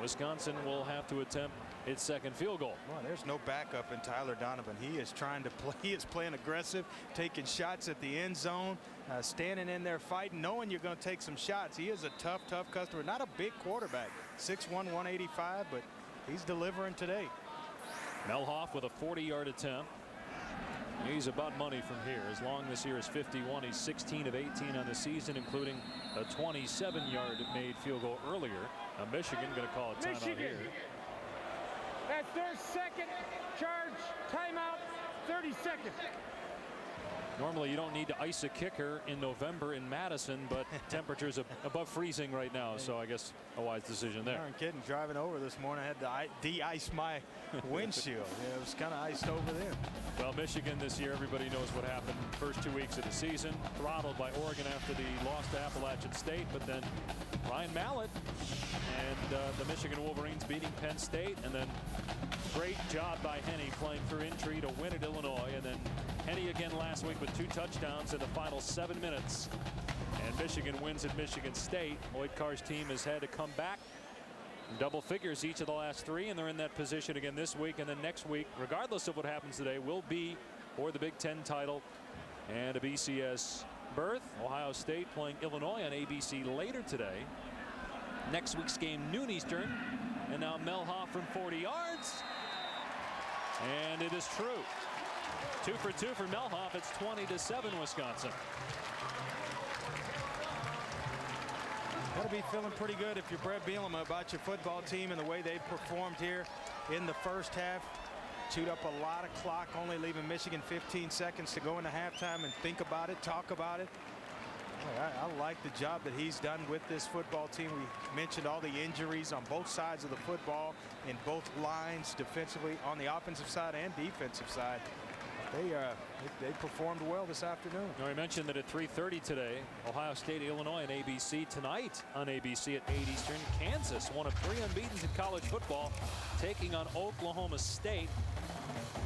Wisconsin will have to attempt its second field goal. Well, there's no backup in Tyler Donovan. He is trying to play. He is playing aggressive, taking shots at the end zone, standing in there fighting, knowing you're going to take some shots. He is a tough customer. Not a big quarterback, 6'1", 185, but he's delivering today. Melhoff with a 40-yard attempt. He's about money from here. As long this year is 51. He's 16 of 18 on the season, including a 27-yard made field goal earlier. Now Michigan going to call a timeout here. That's their second charge timeout, 30 seconds. Normally you don't need to ice a kicker in November in Madison, but temperatures above freezing right now, so I guess a wise decision there. I'm kidding. Driving over this morning, I had to de-ice my windshield. Yeah, it was kind of iced over there. Well, Michigan this year, everybody knows what happened first 2 weeks of the season. Throttled by Oregon after the loss to Appalachian State, but then Ryan Mallett and the Michigan Wolverines beating Penn State, and then great job by Henne playing through injury to win at Illinois, and then Henne again last week with 2 touchdowns in the final 7 minutes. And Michigan wins at Michigan State. Lloyd Carr's team has had to come back in double figures each of the last 3, and they're in that position again this week. And then next week, regardless of what happens today, will be for the Big Ten title and a BCS berth. Ohio State playing Illinois on ABC later today. Next week's game, noon Eastern. And now Melhoff from 40 yards. And it is true. 2 for 2 for Melhoff. It's 20-7 Wisconsin. Got to be feeling pretty good if you're Brett Bielema about your football team and the way they performed here in the first half. Chewed up a lot of clock, only leaving Michigan 15 seconds to go into halftime and think about it, talk about it. I like the job that he's done with this football team. We mentioned all the injuries on both sides of the football in both lines defensively on the offensive side and defensive side. they performed well this afternoon. I mentioned that at 3:30 today, Ohio State, Illinois on ABC. Tonight on ABC at 8 Eastern, Kansas, one of 3 unbeatens in college football, taking on Oklahoma State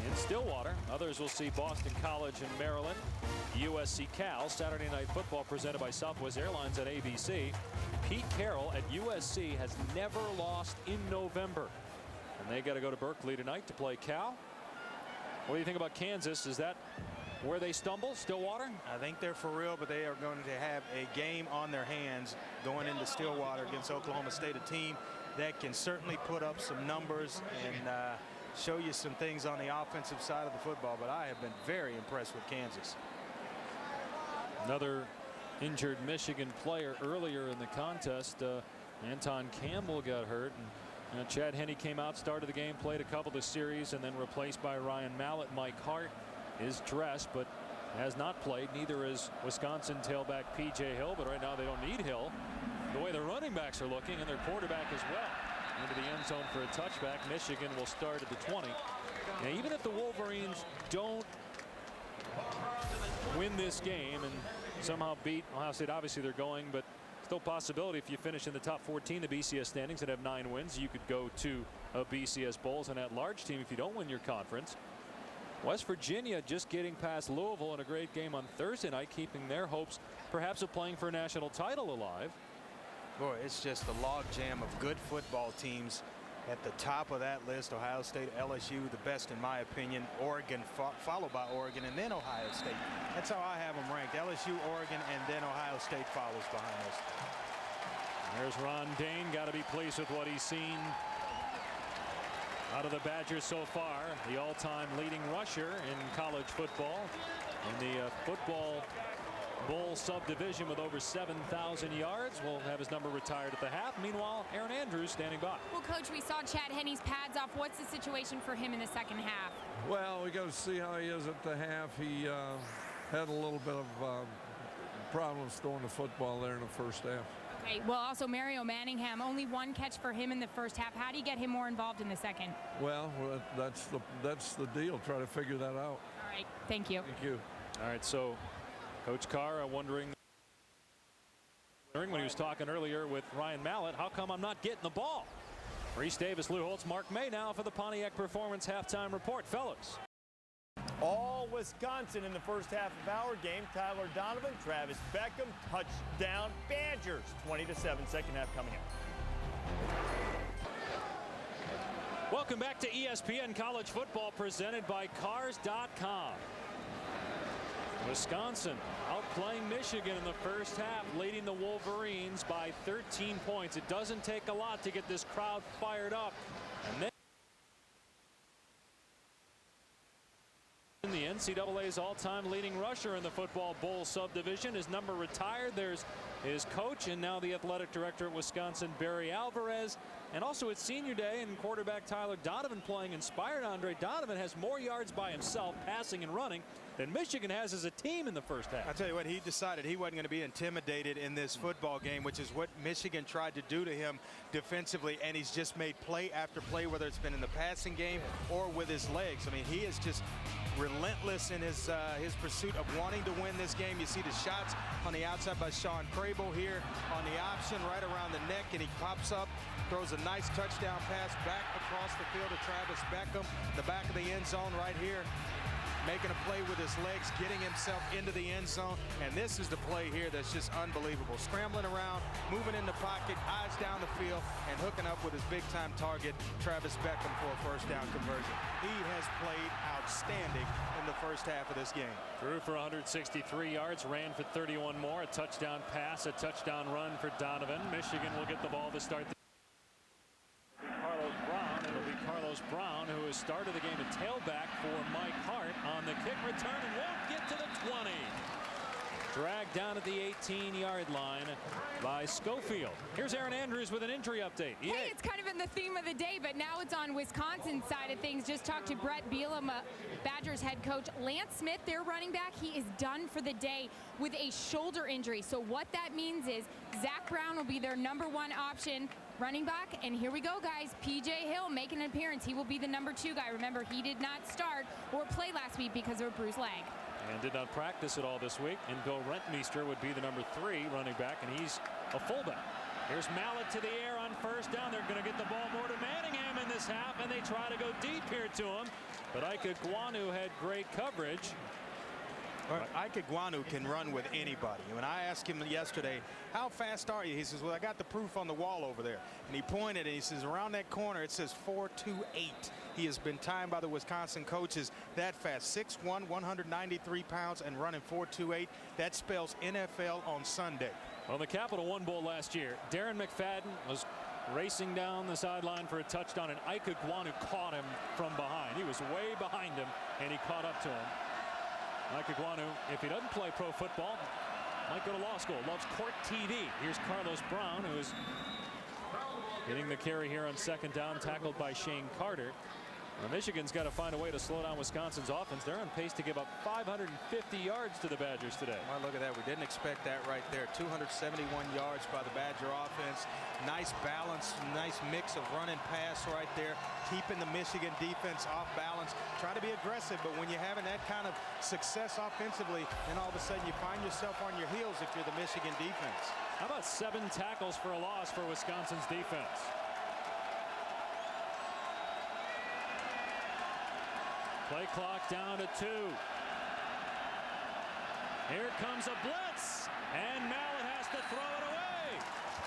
in Stillwater. Others will see Boston College in Maryland, USC Cal. Saturday Night Football presented by Southwest Airlines at ABC. Pete Carroll at USC has never lost in November, and they got to go to Berkeley tonight to play Cal. What do you think about Kansas? Is that where they stumble, Stillwater? I think they're for real, but they are going to have a game on their hands going into Stillwater against Oklahoma State, a team that can certainly put up some numbers and show you some things on the offensive side of the football. But I have been very impressed with Kansas. Another injured Michigan player earlier in the contest. Anton Campbell got hurt. And Chad Henne came out, started the game, played a couple of the series, and then replaced by Ryan Mallett. Mike Hart is dressed, but has not played. Neither is Wisconsin tailback P.J. Hill, but right now they don't need Hill. The way the running backs are looking, and their quarterback as well. Into the end zone for a touchback. Michigan will start at the 20. Now, even if the Wolverines don't win this game and somehow beat Ohio State, obviously they're going, but still possibility if you finish in the top 14 the BCS standings and have 9 wins, you could go to a BCS Bowls and at large team if you don't win your conference. West Virginia just getting past Louisville in a great game on Thursday night, keeping their hopes perhaps of playing for a national title alive. Boy, it's just a logjam of good football teams at the top of that list. Ohio State, LSU, the best in my opinion. Oregon, followed by Oregon, and then Ohio State. That's how I have them ranked. LSU, Oregon, and then Ohio State follows behind us. There's Ron Dane. Got to be pleased with what he's seen out of the Badgers so far. The all-time leading rusher in college football in the football Bowl subdivision with over 7,000 yards. Will have his number retired at the half. Meanwhile, Aaron Andrews standing by. Well, Coach, we saw Chad Henne's pads off. What's the situation for him in the second half? Well, we got to see how he is at the half. He had a little bit of problems throwing the football there in the first half. Okay, well, also Mario Manningham, only 1 catch for him in the first half. How do you get him more involved in the second? Well, that's the deal. Try to figure that out. All right, thank you. Thank you. All right, so Coach Carr wondering when he was talking earlier with Ryan Mallett, how come I'm not getting the ball? Reese Davis, Lou Holtz, Mark May now for the Pontiac Performance halftime report. Fellas. All Wisconsin in the first half of our game. Tyler Donovan, Travis Beckham, touchdown Badgers. 20-7, second half coming up. Welcome back to ESPN College Football presented by Cars.com. Wisconsin outplaying Michigan in the first half, leading the Wolverines by 13 points. It doesn't take a lot to get this crowd fired up. And then the NCAA's all-time leading rusher in the football bowl subdivision. His number retired. There's his coach and now the athletic director at Wisconsin, Barry Alvarez. And also it's senior day and quarterback Tyler Donovan playing inspired. Andre Donovan has more yards by himself passing and running than Michigan has as a team in the first half. I tell you what, he decided he wasn't going to be intimidated in this football game, which is what Michigan tried to do to him defensively, and he's just made play after play, whether it's been in the passing game or with his legs. I mean, he is just relentless in his pursuit of wanting to win this game. You see the shots on the outside by Sean Crable here on the option right around the neck, and he pops up, throws a nice touchdown pass back across the field to Travis Beckham, the back of the end zone right here, making a play with his legs, getting himself into the end zone. And this is the play here that's just unbelievable. Scrambling around, moving in the pocket, eyes down the field, and hooking up with his big-time target, Travis Beckham, for a first down conversion. He has played outstanding in the first half of this game. Threw for 163 yards, ran for 31 more, a touchdown pass, a touchdown run for Donovan. Michigan will get the ball to start the Carlos Brown. It'll be Carlos Brown who has started the game at tailback for Mike Hart on the kick return and won't get to the 20. Dragged down at the 18-yard line by Schofield. Here's Aaron Andrews with an injury update. Hey, it's kind of been the theme of the day, but now it's on Wisconsin's side of things. Just talked to Brett Bielema, Badgers head coach. Lance Smith, their running back, he is done for the day with a shoulder injury. So what that means is Zach Brown will be their #1 option. running back, and here we go, guys. P.J. Hill making an appearance. He will be the number 2 guy. Remember, he did not start or play last week because of a bruised leg. And did not practice at all this week. And Bill Rentmeester would be the number 3 running back, and he's a fullback. Here's Mallett to the air on first down. They're going to get the ball more to Manningham in this half, and they try to go deep here to him. But Ike Guanu had great coverage. Ike Guanu can run with anybody. When I asked him yesterday, how fast are you? He says, well, I got the proof on the wall over there. And he pointed and he says, around that corner, it says 4.28. He has been timed by the Wisconsin coaches that fast. 6'1", 193 pounds, and running 4.28. That spells NFL on Sunday. On the Capital One Bowl last year, Darren McFadden was racing down the sideline for a touchdown, and Ike Guanu caught him from behind. He was way behind him, and he caught up to him. Ike Guanu, if he doesn't play pro football, might go to law school. Loves court TV. Here's Carlos Brown, who is getting the carry here on second down, tackled by Shane Carter. Now, Michigan's got to find a way to slow down Wisconsin's offense. They're on pace to give up 550 yards to the Badgers today. Well, look at that. We didn't expect that right there. 271 yards by the Badger offense. Nice balance, nice mix of run and pass right there. Keeping the Michigan defense off balance. Try to be aggressive, but when you're having that kind of success offensively, then all of a sudden you find yourself on your heels if you're the Michigan defense. How about 7 tackles for a loss for Wisconsin's defense? Play clock down to 2. Here comes a blitz, and Mallett has to throw it away.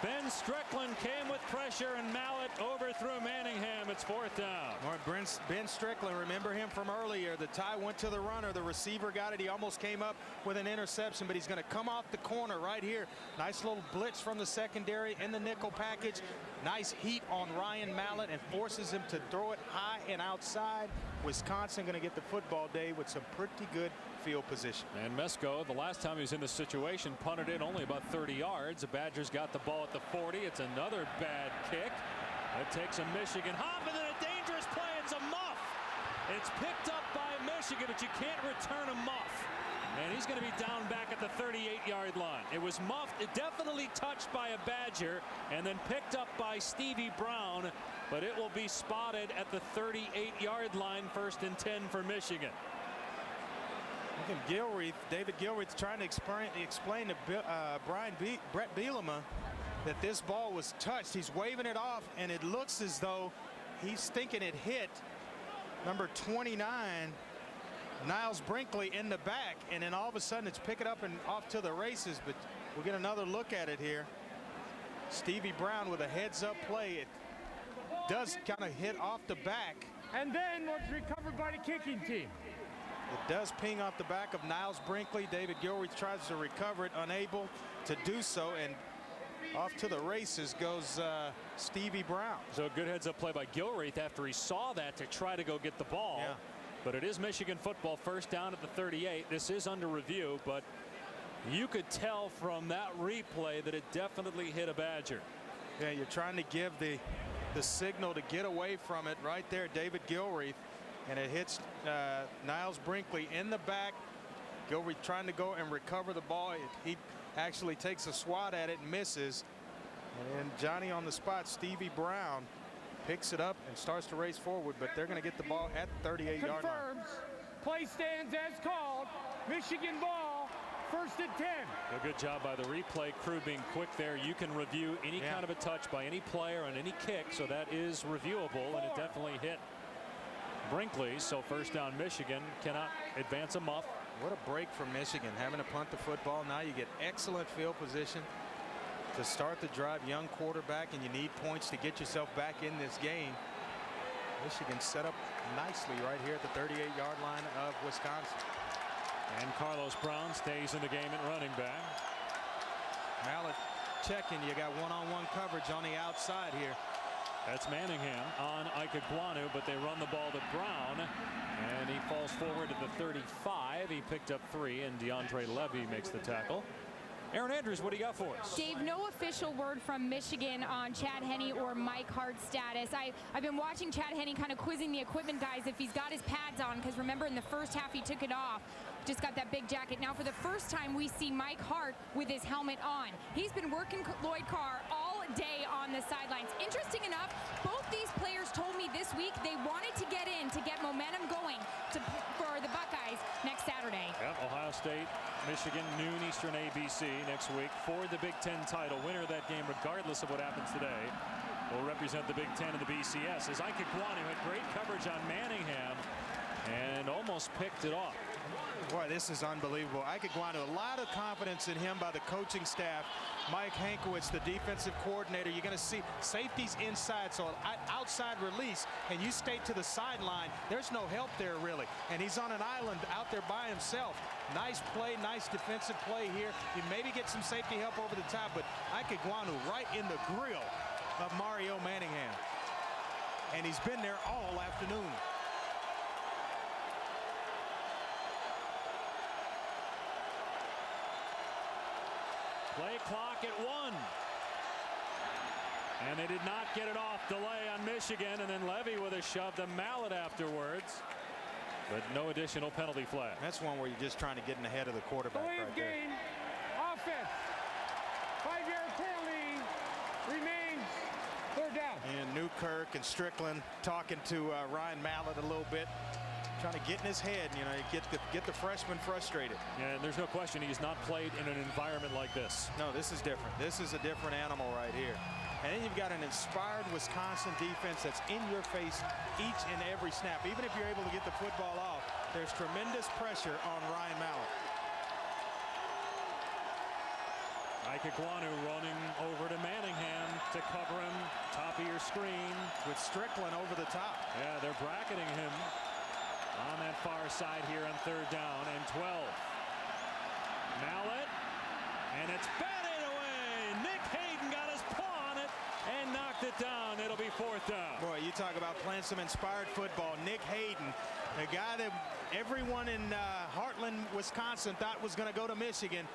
Ben Strickland came with pressure, and Mallett overthrew Manningham. It's 4th down. All right, Ben Strickland, remember him from earlier. The tie went to the runner. The receiver got it. He almost came up with an interception, but he's going to come off the corner right here. Nice little blitz from the secondary in the nickel package. Nice heat on Ryan Mallett and forces him to throw it high and outside. Wisconsin going to get the football day with some pretty good field position. And Mesko, the last time he was in this situation, punted in only about 30 yards. The Badgers got the ball at the 40. It's another bad kick. It takes a Michigan hop, and then a dangerous play. It's a muff. It's picked up by Michigan, but you can't return a muff. And he's going to be down back at the 38-yard line. It was muffed, definitely touched by a Badger, and then picked up by Stevie Brown, but it will be spotted at the 38-yard line, 1st and 10 for Michigan. Look at Gilreath. David Gilreath trying to explain to Brett Bielema that this ball was touched. He's waving it off, and it looks as though he's thinking it hit number 29, Niles Brinkley, in the back, and then all of a sudden it's pick it up and off to the races. But we'll get another look at it here. Stevie Brown with a heads-up play. It does kind of hit off the back. And then was recovered by the kicking team. It does ping off the back of Niles Brinkley. David Gilreath tries to recover it, unable to do so, and off to the races goes Stevie Brown. So a good heads-up play by Gilreath after he saw that to try to go get the ball. Yeah. But it is Michigan football, 1st down at the 38. This is under review, but you could tell from that replay that it definitely hit a Badger. Yeah, you're trying to give the signal to get away from it right there, David Gilreath, and it hits Niles Brinkley in the back. Gilreath trying to go and recover the ball. He actually takes a swat at it and misses. And then Johnny on the spot, Stevie Brown, picks it up and starts to race forward, but they're going to get the ball at the 38-yard line. Confirms. Play stands as called. Michigan ball, 1st and 10. A good job by the replay crew being quick there. You can review any kind of a touch by any player on any kick, so that is reviewable, and it definitely hit Brinkley. So 1st down Michigan, cannot advance a muff. What a break from Michigan, having to punt the football. Now you get excellent field position to start the drive. Young quarterback, and you need points to get yourself back in this game. Michigan set up nicely right here at the 38-yard line of Wisconsin. And Carlos Brown stays in the game at running back. Mallett checking. You got one-on-one coverage on the outside here. That's Manningham on Ike Guanu, but they run the ball to Brown, and he falls forward to the 35. He picked up 3, and DeAndre Levy makes the tackle. Aaron Andrews, what do you got for us? Dave, no official word from Michigan on Chad Henne or Mike Hart's status. I've been watching Chad Henne kind of quizzing the equipment guys if he's got his pads on, because remember in the first half he took it off. Just got that big jacket. Now for the first time we see Mike Hart with his helmet on. He's been working Lloyd Carr all day on the sidelines. Interesting enough, both these players told me this week they wanted to get in to get momentum going for the Buckeyes next Saturday. Yep, Ohio State, Michigan, noon Eastern ABC next week for the Big Ten title. Winner of that game, regardless of what happens today, will represent the Big Ten and the BCS. As Ike Ekwonu had great coverage on Manningham and almost picked it off. Boy, this is unbelievable. Ike Ekwonu, a lot of confidence in him by the coaching staff. Mike Hankwitz, the defensive coordinator. You're going to see safeties inside, so outside release, and you stay to the sideline. There's no help there, really. And he's on an island out there by himself. Nice play, nice defensive play here. You maybe get some safety help over the top, but Ike Ekwonu right in the grill of Mario Manningham. And he's been there all afternoon. Play clock at 1. And they did not get it off. Delay on Michigan, and then Levy with a shove to Mallet afterwards. But no additional penalty flag. That's one where you're just trying to get in the head of the quarterback right there. Game, offense, 5-yard penalty, remains 3rd down. And Newkirk and Strickland talking to Ryan Mallett a little bit, trying to get in his head, you know, get the freshman frustrated. Yeah, and there's no question he's not played in an environment like this. No, this is different. This is a different animal right here. And then you've got an inspired Wisconsin defense that's in your face each and every snap. Even if you're able to get the football off, there's tremendous pressure on Ryan Mallett. Ike Ekwonu running over to Manningham to cover him. Top of your screen. With Strickland over the top. Yeah, they're bracketing him on that far side here on 3rd down and 12. Mallet, and it's batted away. Nick Hayden got his paw on it and knocked it down. It'll be 4th down. Boy, you talk about playing some inspired football. Nick Hayden, the guy that everyone in Heartland, Wisconsin thought was going to go to Michigan,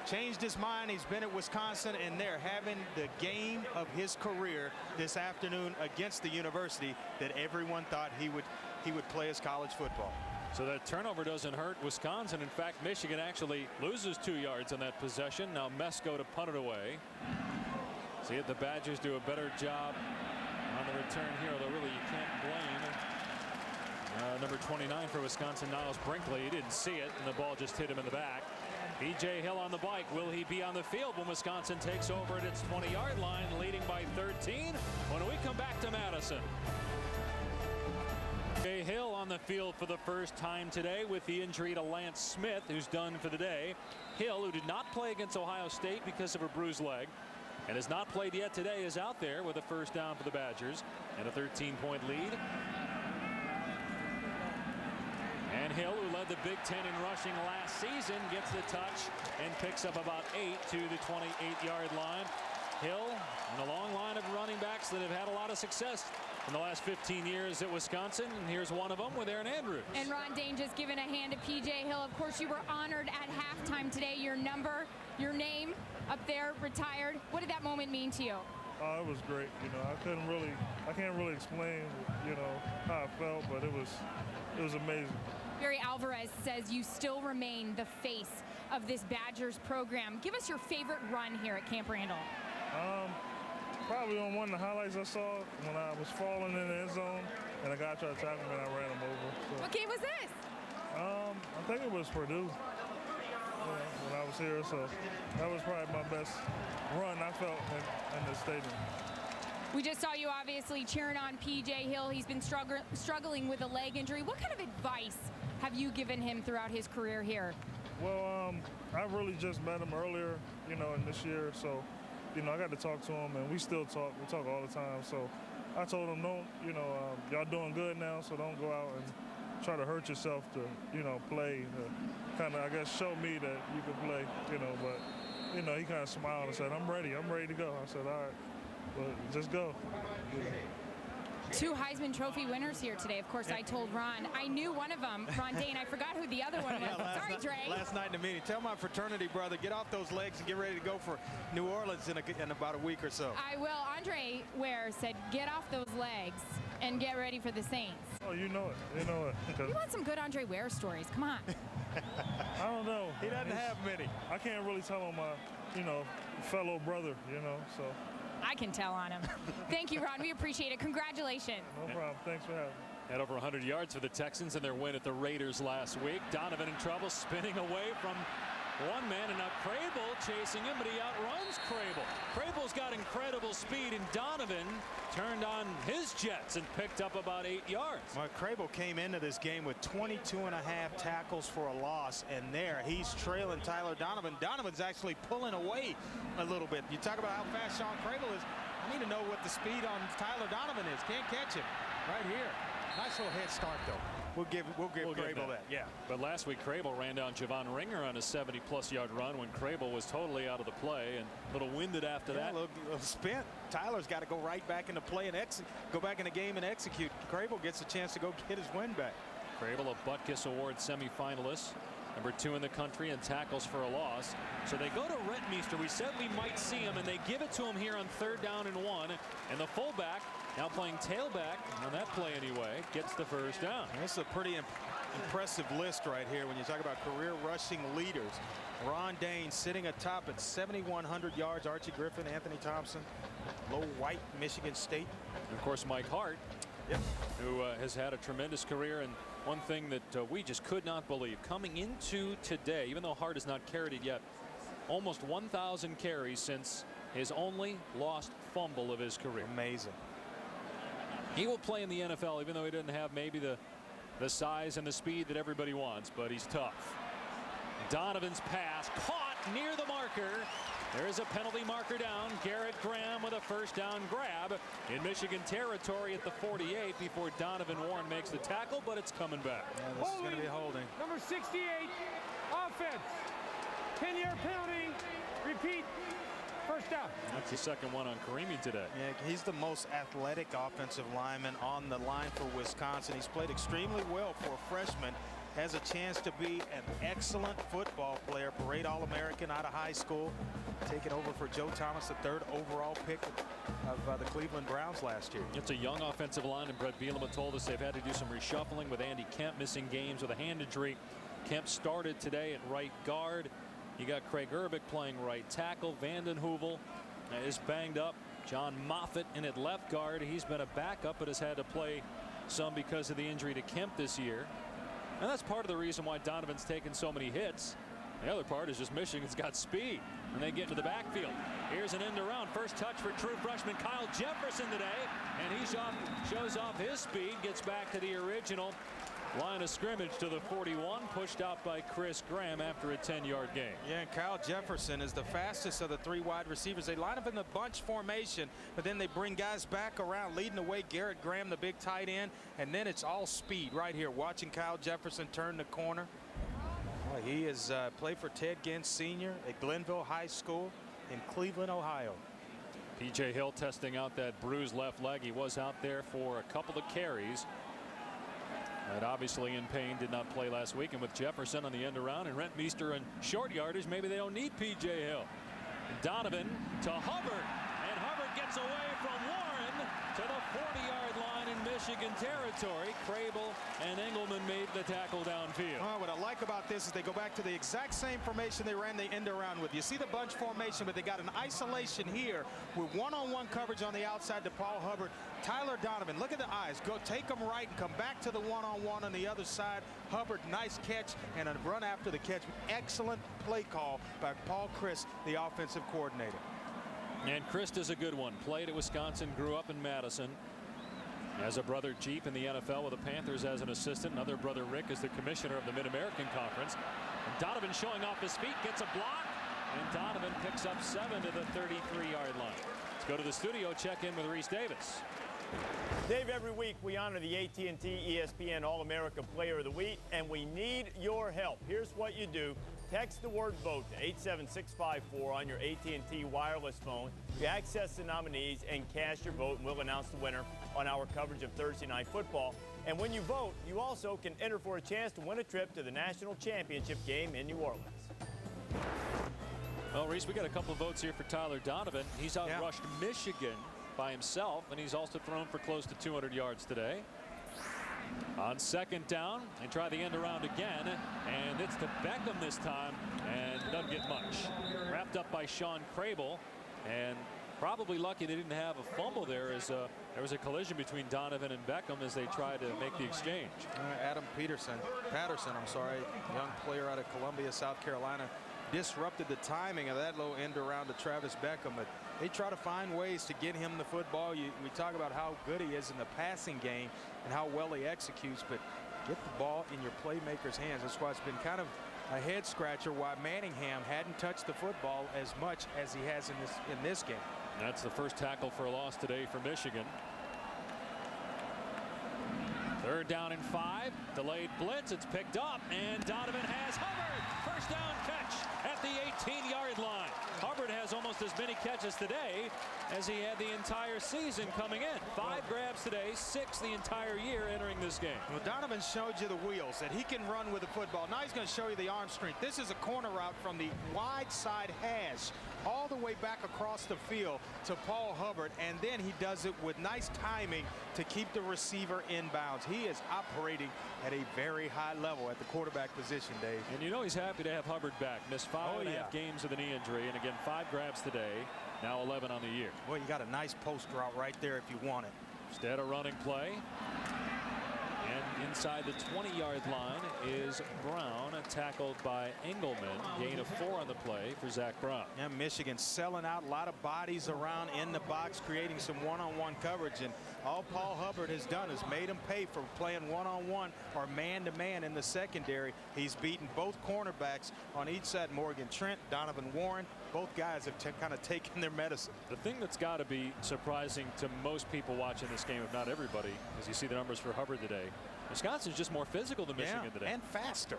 changed his mind. He's been at Wisconsin, and they're having the game of his career this afternoon against the university that everyone thought he would play his college football. So that turnover doesn't hurt Wisconsin. In fact, Michigan actually loses 2 yards on that possession. Now Mesko to punt it away. See if the Badgers do a better job on the return here, although really you can't blame number 29 for Wisconsin, Niles Brinkley. He didn't see it, and the ball just hit him in the back. B.J. Hill on the bike. Will he be on the field when Wisconsin takes over at its 20-yard line, leading by 13? When we come back to Madison. B.J. Hill on the field for the first time today with the injury to Lance Smith, who's done for the day. Hill, who did not play against Ohio State because of a bruised leg and has not played yet today, is out there with a 1st down for the Badgers and a 13-point lead. And Hill, who led the Big Ten in rushing last season, gets the touch and picks up about 8 to the 28-yard line. Hill and a long line of running backs that have had a lot of success in the last 15 years at Wisconsin, and here's one of them with Aaron Andrews. And Ron Dane just giving a hand to P.J. Hill. Of course, you were honored at halftime today. Your number, your name up there, retired. What did that moment mean to you? It was great. You know, I can't really explain, you know, how I felt, but it was amazing. Barry Alvarez says you still remain the face of this Badgers program. Give us your favorite run here at Camp Randall. Probably on one of the highlights I saw when I was falling in the end zone and a guy tried to tackle me and I ran him over. So, what game was this? I think it was Purdue when I was here. So that was probably my best run I felt in the stadium. We just saw you obviously cheering on P.J. Hill. He's been struggling with a leg injury. What kind of advice have you given him throughout his career here? Well, I really just met him earlier, you know, in this year. So, you know, I got to talk to him, and we still talk. We talk all the time. So I told him, don't, you know, y'all doing good now, so don't go out and try to hurt yourself to, you know, play. Kind of, I guess, show me that you can play, you know. But, you know, he kind of smiled and said, I'm ready to go. I said, all right. But just go. Yeah. 2 Heisman Trophy winners here today. Of course, I told Ron. I knew one of them, Ron Dane. I forgot who the other one was. Sorry, Dre. Last night in the meeting. Tell my fraternity brother, get off those legs and get ready to go for New Orleans in about a week or so. I will. Andre Ware said, get off those legs and get ready for the Saints. Oh, you know it. You know it. You want some good Andre Ware stories. Come on. I don't know. He doesn't have many. I can't really tell him my, you know, fellow brother, you know, so. I can tell on him. Thank you, Ron. We appreciate it. Congratulations. No problem. Thanks for having me. Had over 100 yards for the Texans in their win at the Raiders last week. Donovan in trouble, spinning away from one man, and now Crable chasing him, but he outruns Crable. Crable's got incredible speed, and Donovan turned on his jets and picked up about 8 yards. Well, Crable came into this game with 22.5 tackles for a loss, and there he's trailing Tyler Donovan. Donovan's actually pulling away a little bit. You talk about how fast Sean Crable is. I need to know what the speed on Tyler Donovan is. Can't catch him right here. Nice little head start, though. We'll give Crable that. Yeah. But last week, Crable ran down Javon Ringer on a 70-plus yard run when Crable was totally out of the play and a little winded after that. A little spent. Tyler's got to go right back into play and go back in the game and execute. Crable gets a chance to go get his win back. Crable, a Butkus Award semifinalist, number 2 in the country in tackles for a loss. So they go to Rentmeester. We said we might see him, and they give it to him here on 3rd down and 1. And the fullback, now playing tailback on that play anyway, gets the first down. This is a pretty impressive list right here when you talk about career rushing leaders. Ron Dane sitting atop at 7,100 yards. Archie Griffin, Anthony Thompson, Low White, Michigan State. And of course, Mike Hart, who has had a tremendous career. And one thing that we just could not believe coming into today, even though Hart has not carried it yet, almost 1,000 carries since his only lost fumble of his career. Amazing. He will play in the NFL, even though he doesn't have maybe the size and the speed that everybody wants, but he's tough. Donovan's pass caught near the marker. There is a penalty marker down. Garrett Graham with a first down grab in Michigan territory at the 48 before Donovan Warren makes the tackle, but it's coming back. Yeah, this is going to be holding. Number 68, offense. 10-yard penalty. Repeat. First down. That's the second one on Karimi today. Yeah, he's the most athletic offensive lineman on the line for Wisconsin. He's played extremely well for a freshman. Has a chance to be an excellent football player. Parade All-American out of high school. Taking over for Joe Thomas, the 3rd overall pick of the Cleveland Browns last year. It's a young offensive line, and Brett Bielema told us they've had to do some reshuffling with Andy Kemp missing games with a hand injury. Kemp started today at right guard. You got Craig Urbick playing right tackle. Vanden Heuvel is banged up. John Moffitt in at left guard. He's been a backup but has had to play some because of the injury to Kemp this year. And that's part of the reason why Donovan's taken so many hits. The other part is just Michigan's got speed when they get into the backfield. Here's an end around. First touch for true freshman Kyle Jefferson today. And he shows off his speed. Gets back to the original line of scrimmage to the 41, pushed out by Chris Graham after a 10-yard gain. Yeah, and Kyle Jefferson is the fastest of the 3 wide receivers. They line up in the bunch formation, but then they bring guys back around, leading the way. Garrett Graham, the big tight end, and then it's all speed right here. Watching Kyle Jefferson turn the corner. Well, he has played for Ted Ginn Sr. at Glenville High School in Cleveland, Ohio. P.J. Hill testing out that bruised left leg. He was out there for a couple of carries. And obviously in pain, did not play last week. And with Jefferson on the end around and Rentmeester and short yardage, maybe they don't need P.J. Hill. Donovan to Hubbard, and Hubbard gets away from Warren to the 40-yard line in Michigan territory. Crable and Engelman made the tackle downfield. What I like about this is they go back to the exact same formation they ran the end around with. You see the bunch formation, but they got an isolation here with one-on-one coverage on the outside to Paul Hubbard. Tyler Donovan, look at the eyes. Go take them right and come back to the one-on-one on the other side. Hubbard, nice catch and a run after the catch. Excellent play call by Paul Chryst, the offensive coordinator. And Chryst is a good one. Played at Wisconsin, grew up in Madison. Has a brother Jeep in the NFL with the Panthers as an assistant. Another brother Rick is the commissioner of the Mid-American Conference. And Donovan showing off his feet, gets a block, and Donovan picks up 7 to the 33-yard line. Let's go to the studio, check in with Reese Davis. Dave, every week we honor the AT&T ESPN All-America Player of the Week, and we need your help. Here's what you do. Text the word VOTE to 87654 on your AT&T wireless phone. You access the nominees and cast your vote, and we'll announce the winner on our coverage of Thursday Night Football. And when you vote, you also can enter for a chance to win a trip to the national championship game in New Orleans. Well, Reese, we got a couple of votes here for Tyler Donovan. He's outrushed Michigan by himself, and he's also thrown for close to 200 yards today. On second down, they try the end around again, and it's to Beckham this time, and doesn't get much. Wrapped up by Sean Crable, and Probably lucky they didn't have a fumble there, as there was a collision between Donovan and Beckham as they tried to make the exchange. Adam Patterson, I'm sorry, young player out of Columbia, South Carolina, disrupted the timing of that low end around to Travis Beckham, but they try to find ways to get him the football. We talk about how good he is in the passing game and how well he executes, but get the ball in your playmaker's hands. That's why it's been kind of a head scratcher why Manningham hadn't touched the football as much as he has in this game. That's the first tackle for a loss today for Michigan. 3rd down and 5. Delayed blitz. It's picked up, and Donovan has Hubbard. First down catch at the 18-yard line. Hubbard has almost as many catches today as he had the entire season coming in. 5 grabs today, 6 the entire year entering this game. Well, Donovan showed you the wheels, that he can run with the football. Now he's going to show you the arm strength. This is a corner route from the wide side hash all the way back across the field to Paul Hubbard, and then he does it with nice timing to keep the receiver in bounds. He is operating at a very high level at the quarterback position, Dave. And you know he's happy to have Hubbard back. Missed 5.5 games with a knee injury, and again 5 grabs today, now 11 on the year. Well, you got a nice post route right there if you want it. Instead of running play. And inside the 20-yard line is Brown, tackled by Engelman. Gain of 4 on the play for Zach Brown. Yeah, Michigan selling out, a lot of bodies around in the box, creating some one-on-one coverage, and all Paul Hubbard has done is made him pay for playing one-on-one or man-to-man in the secondary. He's beaten both cornerbacks on each side. Morgan Trent, Donovan Warren, both guys have kind of taken their medicine. The thing that's got to be surprising to most people watching this game, if not everybody, as you see the numbers for Hubbard today, Wisconsin's just more physical than Michigan today. And faster.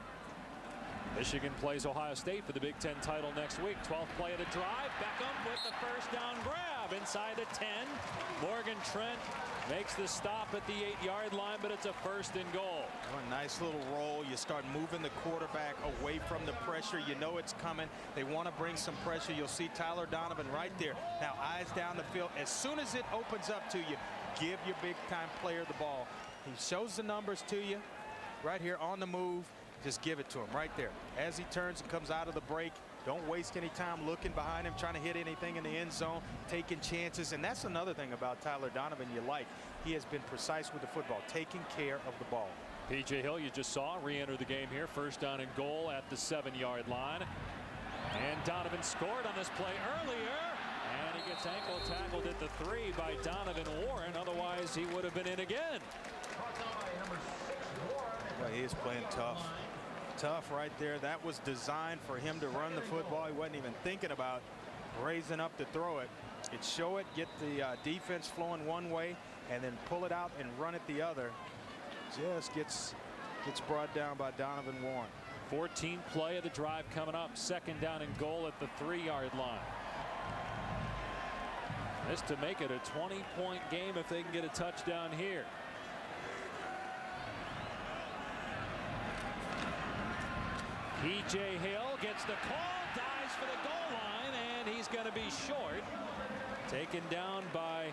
Michigan plays Ohio State for the Big Ten title next week. 12th play of the drive. Beckham with the first down grab inside the 10. Morgan Trent makes the stop at the 8-yard line, but it's a 1st and goal. A nice little roll. You start moving the quarterback away from the pressure. You know it's coming. They want to bring some pressure. You'll see Tyler Donovan right there. Now eyes down the field. As soon as it opens up to you, give your big-time player the ball. He shows the numbers to you right here on the move. Just give it to him right there. As he turns and comes out of the break, don't waste any time looking behind him, trying to hit anything in the end zone, taking chances. And that's another thing about Tyler Donovan you like. He has been precise with the football, taking care of the ball. P.J. Hill, you just saw, re-enter the game here. First down and goal at the 7-yard line. And Donovan scored on this play earlier. And he gets ankle tackled at the 3 by Donovan Warren. Otherwise, he would have been in again. Well, he is playing tough. Tough right there. That was designed for him to run the football. He wasn't even thinking about raising up to throw it. It's show it, get the defense flowing one way, and then pull it out and run it the other. Just gets brought down by Donovan Warren. 14th play of the drive coming up. 2nd down and goal at the 3-yard line. This to make it a 20-point game if they can get a touchdown here. P.J. Hill gets the call, dives for the goal line, and he's going to be short. Taken down by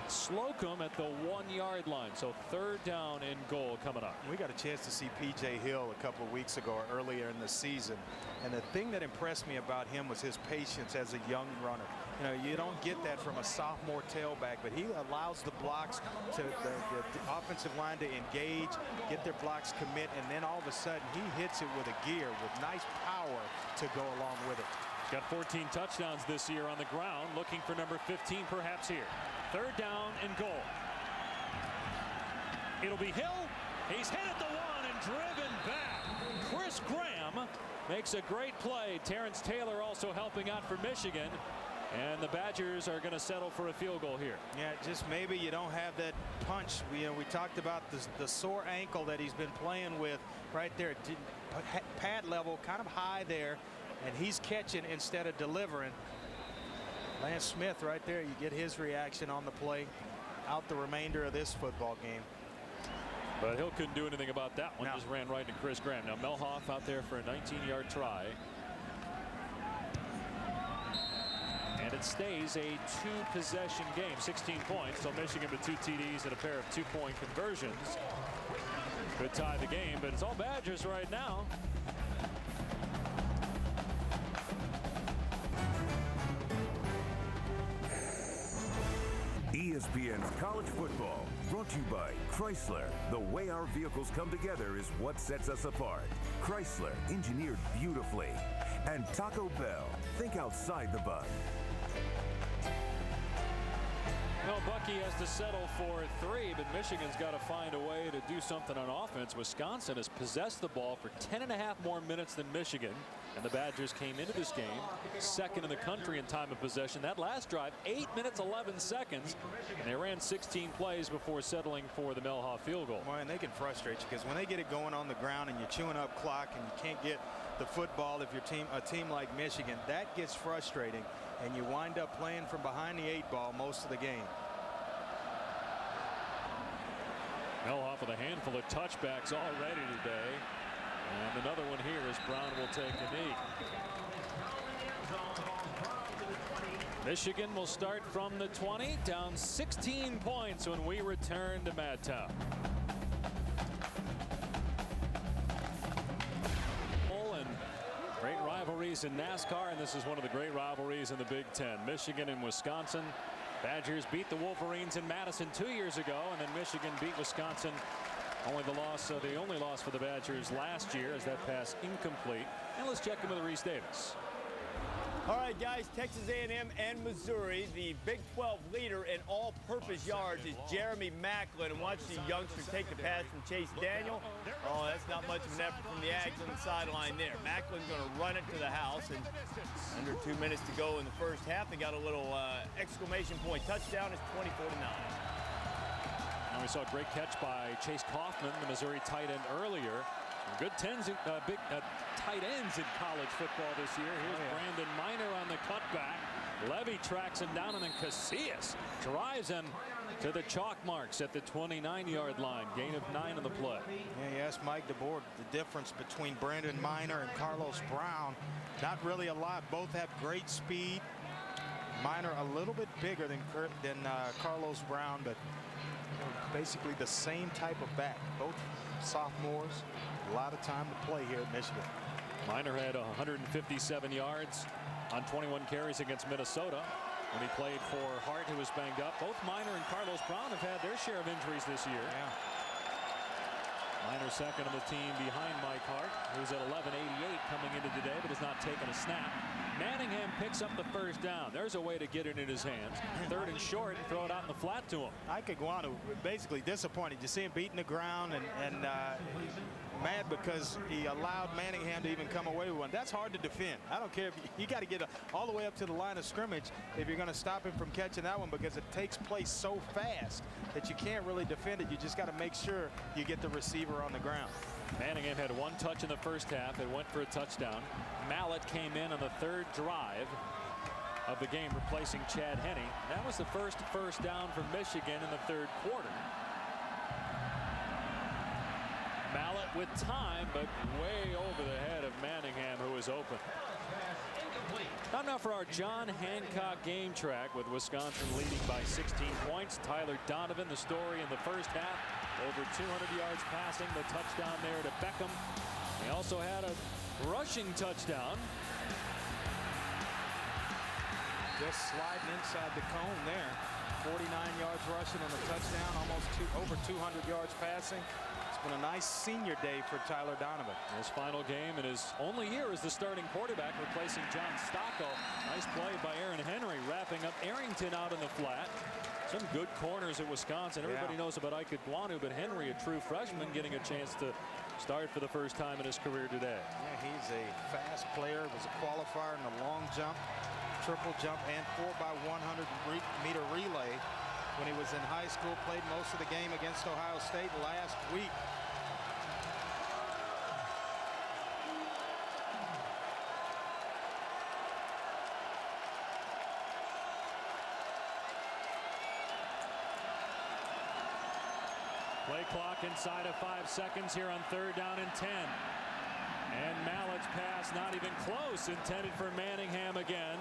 Slocum at the 1-yard line. So 3rd down and goal coming up. We got a chance to see P.J. Hill a couple of weeks ago or earlier in the season. And the thing that impressed me about him was his patience as a young runner. You know, you don't get that from a sophomore tailback, but he allows the blocks to the offensive line to engage, get their blocks commit, and then all of a sudden he hits it with a gear with nice power to go along with it. He's got 14 touchdowns this year on the ground, looking for number 15 perhaps here. 3rd down and goal. It'll be Hill. He's hit at the 1 and driven back. Chris Graham makes a great play. Terrence Taylor also helping out for Michigan. And the Badgers are going to settle for a field goal here. Yeah, just maybe you don't have that punch. We talked about the sore ankle that he's been playing with right there. Pad level kind of high there, and he's catching instead of delivering. Lance Smith right there, you get his reaction on the play. Out the remainder of this football game. But Hill couldn't do anything about that one. Just ran right into Chris Graham. Now Melhoff out there for a 19-yard try. And it stays a 2-possession game, 16 points. So Michigan with 2 TDs and a pair of 2-point conversions could tie the game, but it's all Badgers right now. ESPN's College Football, brought to you by Chrysler. The way our vehicles come together is what sets us apart. Chrysler, engineered beautifully. And Taco Bell, think outside the bun. Well, Bucky has to settle for 3, but Michigan's got to find a way to do something on offense. Wisconsin has possessed the ball for 10.5 more minutes than Michigan, and the Badgers came into this game second in the country in time of possession. That last drive, 8 minutes 11 seconds, and they ran 16 plays before settling for the Melha field goal. Well, and they can frustrate you because when they get it going on the ground and you're chewing up clock and you can't get the football, if you're a team like Michigan, that gets frustrating, and you wind up playing from behind the 8 ball most of the game. Melhoff with a handful of touchbacks already today, and another one here as Brown will take a knee. Michigan will start from the 20, down 16 points when we return to Madtown. Great rivalries in NASCAR, and this is one of the great rivalries in the Big Ten. Michigan and Wisconsin. Badgers beat the Wolverines in Madison 2 years ago, and then Michigan beat Wisconsin. The only loss for the Badgers last year, as that pass incomplete. And let's check in with Reese Davis. All right, guys, Texas A&M and Missouri. The Big 12 leader in all-purpose yards is Jeremy Macklin. And watch the youngster take the pass from Chase Daniel. Oh, that's not much of an effort from the Ags on the sideline there. Macklin's going to run it to the house. And under 2 minutes to go in the first half, they got a little exclamation point touchdown. It's 24-9. And we saw a great catch by Chase Kaufman, the Missouri tight end, earlier. Good big tight ends in college football this year. Here's Brandon Miner on the cutback. Levy tracks him down, and then Casillas drives him to the chalk marks at the 29-yard line. Gain of 9 on the play. Yeah, you asked Mike DeBoer the difference between Brandon Miner and Carlos Brown. Not really a lot. Both have great speed. Miner a little bit bigger than Carlos Brown, but basically the same type of back. Both sophomores. A lot of time to play here at Michigan. Miner had 157 yards on 21 carries against Minnesota when he played for Hart, who was banged up. Both Miner and Carlos Brown have had their share of injuries this year. Yeah. Miner second on the team behind Mike Hart, who's at 11.88 coming into today, but has not taken a snap. Manningham picks up the first down. There's a way to get it in his hands. Third and short, and throw it out in the flat to him. Ike Iguanu basically disappointed. You see him beating the ground and mad because he allowed Manningham to even come away with one. That's hard to defend. I don't care if you got to get all the way up to the line of scrimmage if you're going to stop him from catching that one, because it takes place so fast that you can't really defend it. You just got to make sure you get the receiver on the ground. Manningham had 1 touch in the first half. It went for a touchdown. Mallett came in on the 3rd drive of the game, replacing Chad Henne. That was the first down for Michigan in the 3rd quarter. Mallett with time, but way over the head of Manningham, who was open. Time now for our John Hancock game track, with Wisconsin leading by 16 points. Tyler Donovan, the story in the first half. Over 200 yards passing, the touchdown there to Beckham. He also had a rushing touchdown. Just sliding inside the cone there. 49 yards rushing and a touchdown, over 200 yards passing. It's been a nice senior day for Tyler Donovan. His final game in his only year as the starting quarterback, replacing John Stocco. Nice play by Aaron Henry, wrapping up Arrington out in the flat. Some good corners at Wisconsin. Everybody knows about Ike Iguanu, but Henry, a true freshman, getting a chance to start for the first time in his career today. Yeah, he's a fast player. Was a qualifier in the long jump, triple jump, and 4x100 meter relay when he was in high school. Played most of the game against Ohio State last week. Play clock inside of 5 seconds here on 3rd down and 10. And Mallett's pass not even close, intended for Manningham again.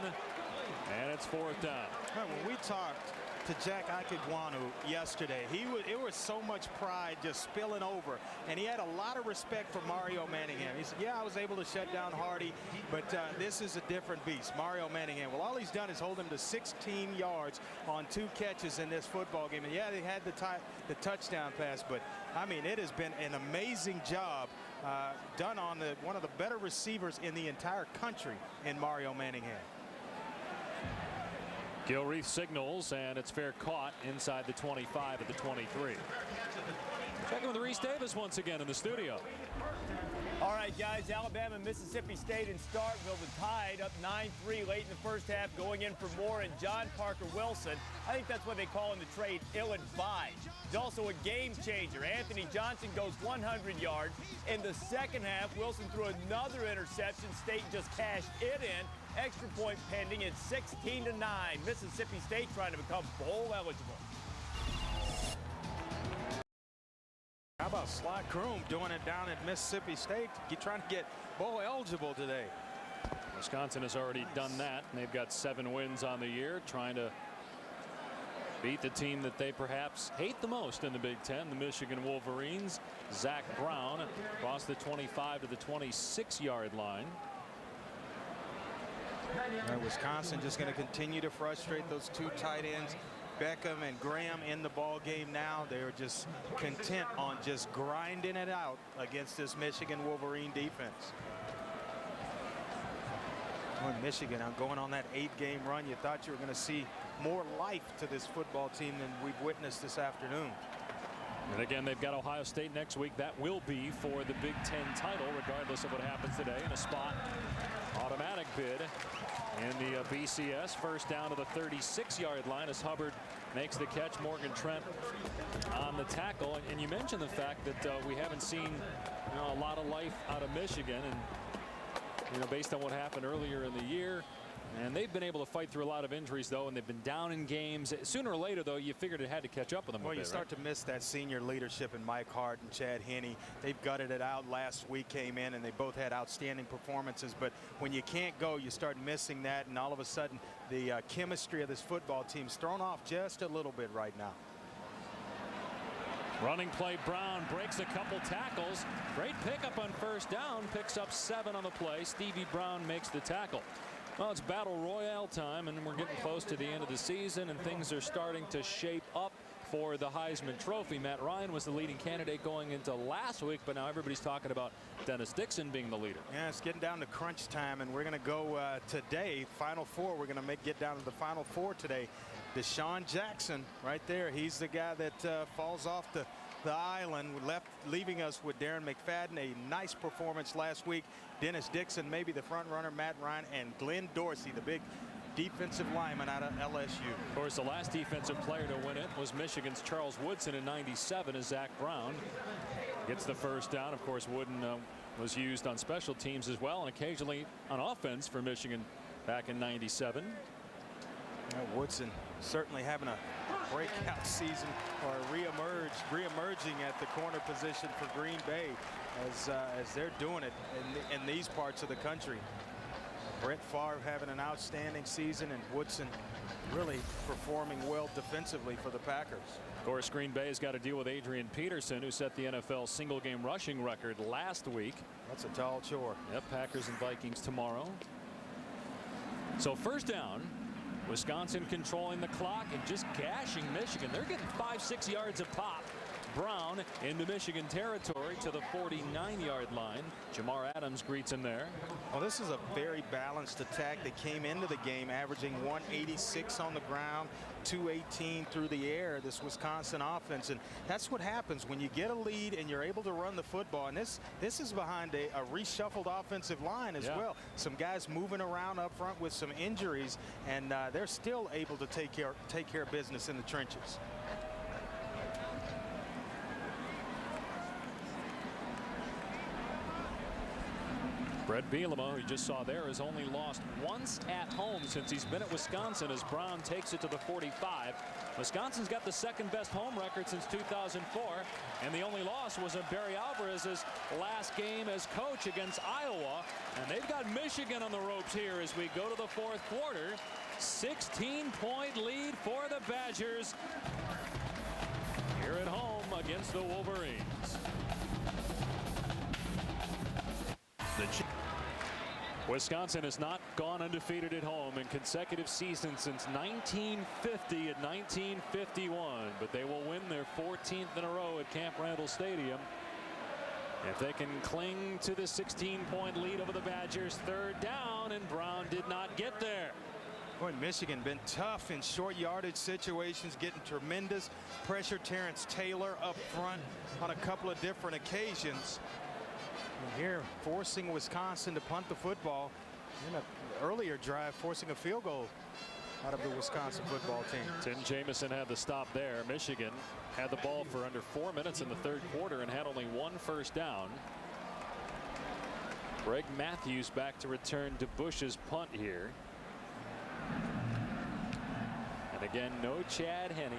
And it's 4th down. When we talked to Jack Ikegwonu yesterday, it was so much pride just spilling over, and he had a lot of respect for Mario Manningham. He said, yeah, I was able to shut down Hardy, but this is a different beast, Mario Manningham. Well, all he's done is hold him to 16 yards on 2 catches in this football game. And yeah, they had the touchdown pass, but I mean, it has been an amazing job done on one of the better receivers in the entire country in Mario Manningham. Gilreath signals, and it's fair caught inside the 25 of the 23. Checking with Reese Davis once again in the studio. All right, guys, Alabama and Mississippi State in Starkville, the Tide up 9-3 late in the first half, going in for more, and John Parker Wilson, I think that's what they call in the trade ill-advised. He's also a game changer. Anthony Johnson goes 100 yards. In the second half, Wilson threw another interception. State just cashed it in. Extra point pending. It's 16-9. Mississippi State trying to become bowl eligible. How about Sly Kroom doing it down at Mississippi State? Trying to get bowl eligible today. Wisconsin has already done that, and they've got 7 wins on the year, trying to beat the team that they perhaps hate the most in the Big Ten, the Michigan Wolverines. Zach Brown across the 25 to the 26-yard line. Wisconsin just going to continue to frustrate those 2 tight ends. Beckham and Graham in the ball game now. They're just content on just grinding it out against this Michigan Wolverine defense. When Michigan going on that 8-game run, you thought you were going to see more life to this football team than we've witnessed this afternoon. And again, they've got Ohio State next week. That will be for the Big Ten title, regardless of what happens today. In a spot automatic bid in the BCS. First down to the 36-yard line as Hubbard makes the catch. Morgan Trent on the tackle. And you mentioned the fact that we haven't seen a lot of life out of Michigan, and based on what happened earlier in the year. And they've been able to fight through a lot of injuries, though, and they've been down in games. Sooner or later, though, you figured it had to catch up with them. Well, a bit, you start right? to miss that senior leadership in Mike Hart and Chad Henne. They've gutted it out last week, came in, and they both had outstanding performances. But when you can't go, you start missing that, and all of a sudden, the chemistry of this football team's thrown off just a little bit right now. Running play, Brown breaks a couple tackles. Great pickup on first down, picks up 7 on the play. Stevie Brown makes the tackle. Well, it's battle royale time, and we're getting close to the end of the season, and things are starting to shape up for the Heisman Trophy. Matt Ryan was the leading candidate going into last week, but now everybody's talking about Dennis Dixon being the leader. Yeah, it's getting down to crunch time, and we're going to go today, Final Four. We're going to get down to the Final Four today. Deshaun Jackson right there. He's the guy that falls off the island, leaving us with Darren McFadden. A nice performance last week. Dennis Dixon, maybe the front runner, Matt Ryan, and Glenn Dorsey, the big defensive lineman out of LSU. Of course, the last defensive player to win it was Michigan's Charles Woodson in '97 as Zach Brown gets the first down. Of course, Wooden was used on special teams as well, and occasionally on offense for Michigan back in '97. Woodson certainly having a breakout season, or re-emerging at the corner position for Green Bay as they're doing it in these parts of the country. Brett Favre having an outstanding season, and Woodson really performing well defensively for the Packers. Of course, Green Bay has got to deal with Adrian Peterson, who set the NFL single-game rushing record last week. That's a tall chore. Yep, Packers and Vikings tomorrow. So first down. Wisconsin controlling the clock and just gashing Michigan. They're getting 5-6 yards a pop. Brown into Michigan territory to the 49-yard line. Jamar Adams greets him there. Well, this is a very balanced attack that came into the game averaging 186 on the ground, 218 through the air, this Wisconsin offense. And that's what happens when you get a lead and you're able to run the football. And this is behind a reshuffled offensive line as well. Some guys moving around up front with some injuries, and they're still able to take care of business in the trenches. Brett Bielema, who you just saw there, has only lost once at home since he's been at Wisconsin, as Brown takes it to the 45. Wisconsin's got the second best home record since 2004, and the only loss was in Barry Alvarez's last game as coach against Iowa. And they've got Michigan on the ropes here as we go to the fourth quarter. 16-point lead for the Badgers here at home against the Wolverines. Wisconsin has not gone undefeated at home in consecutive seasons since 1950 and 1951, but they will win their 14th in a row at Camp Randall Stadium if they can cling to the 16-point lead over the Badgers. Third down, and Brown did not get there. Boy, Michigan been tough in short yardage situations, getting tremendous pressure. Terrence Taylor up front on a couple of different occasions. And here, forcing Wisconsin to punt the football in an earlier drive, forcing a field goal out of the Wisconsin football team. Tim Jamison had the stop there. Michigan had the ball for under 4 minutes in the third quarter and had only one first down. Greg Matthews back to return to Bush's punt here. And again, no Chad Henne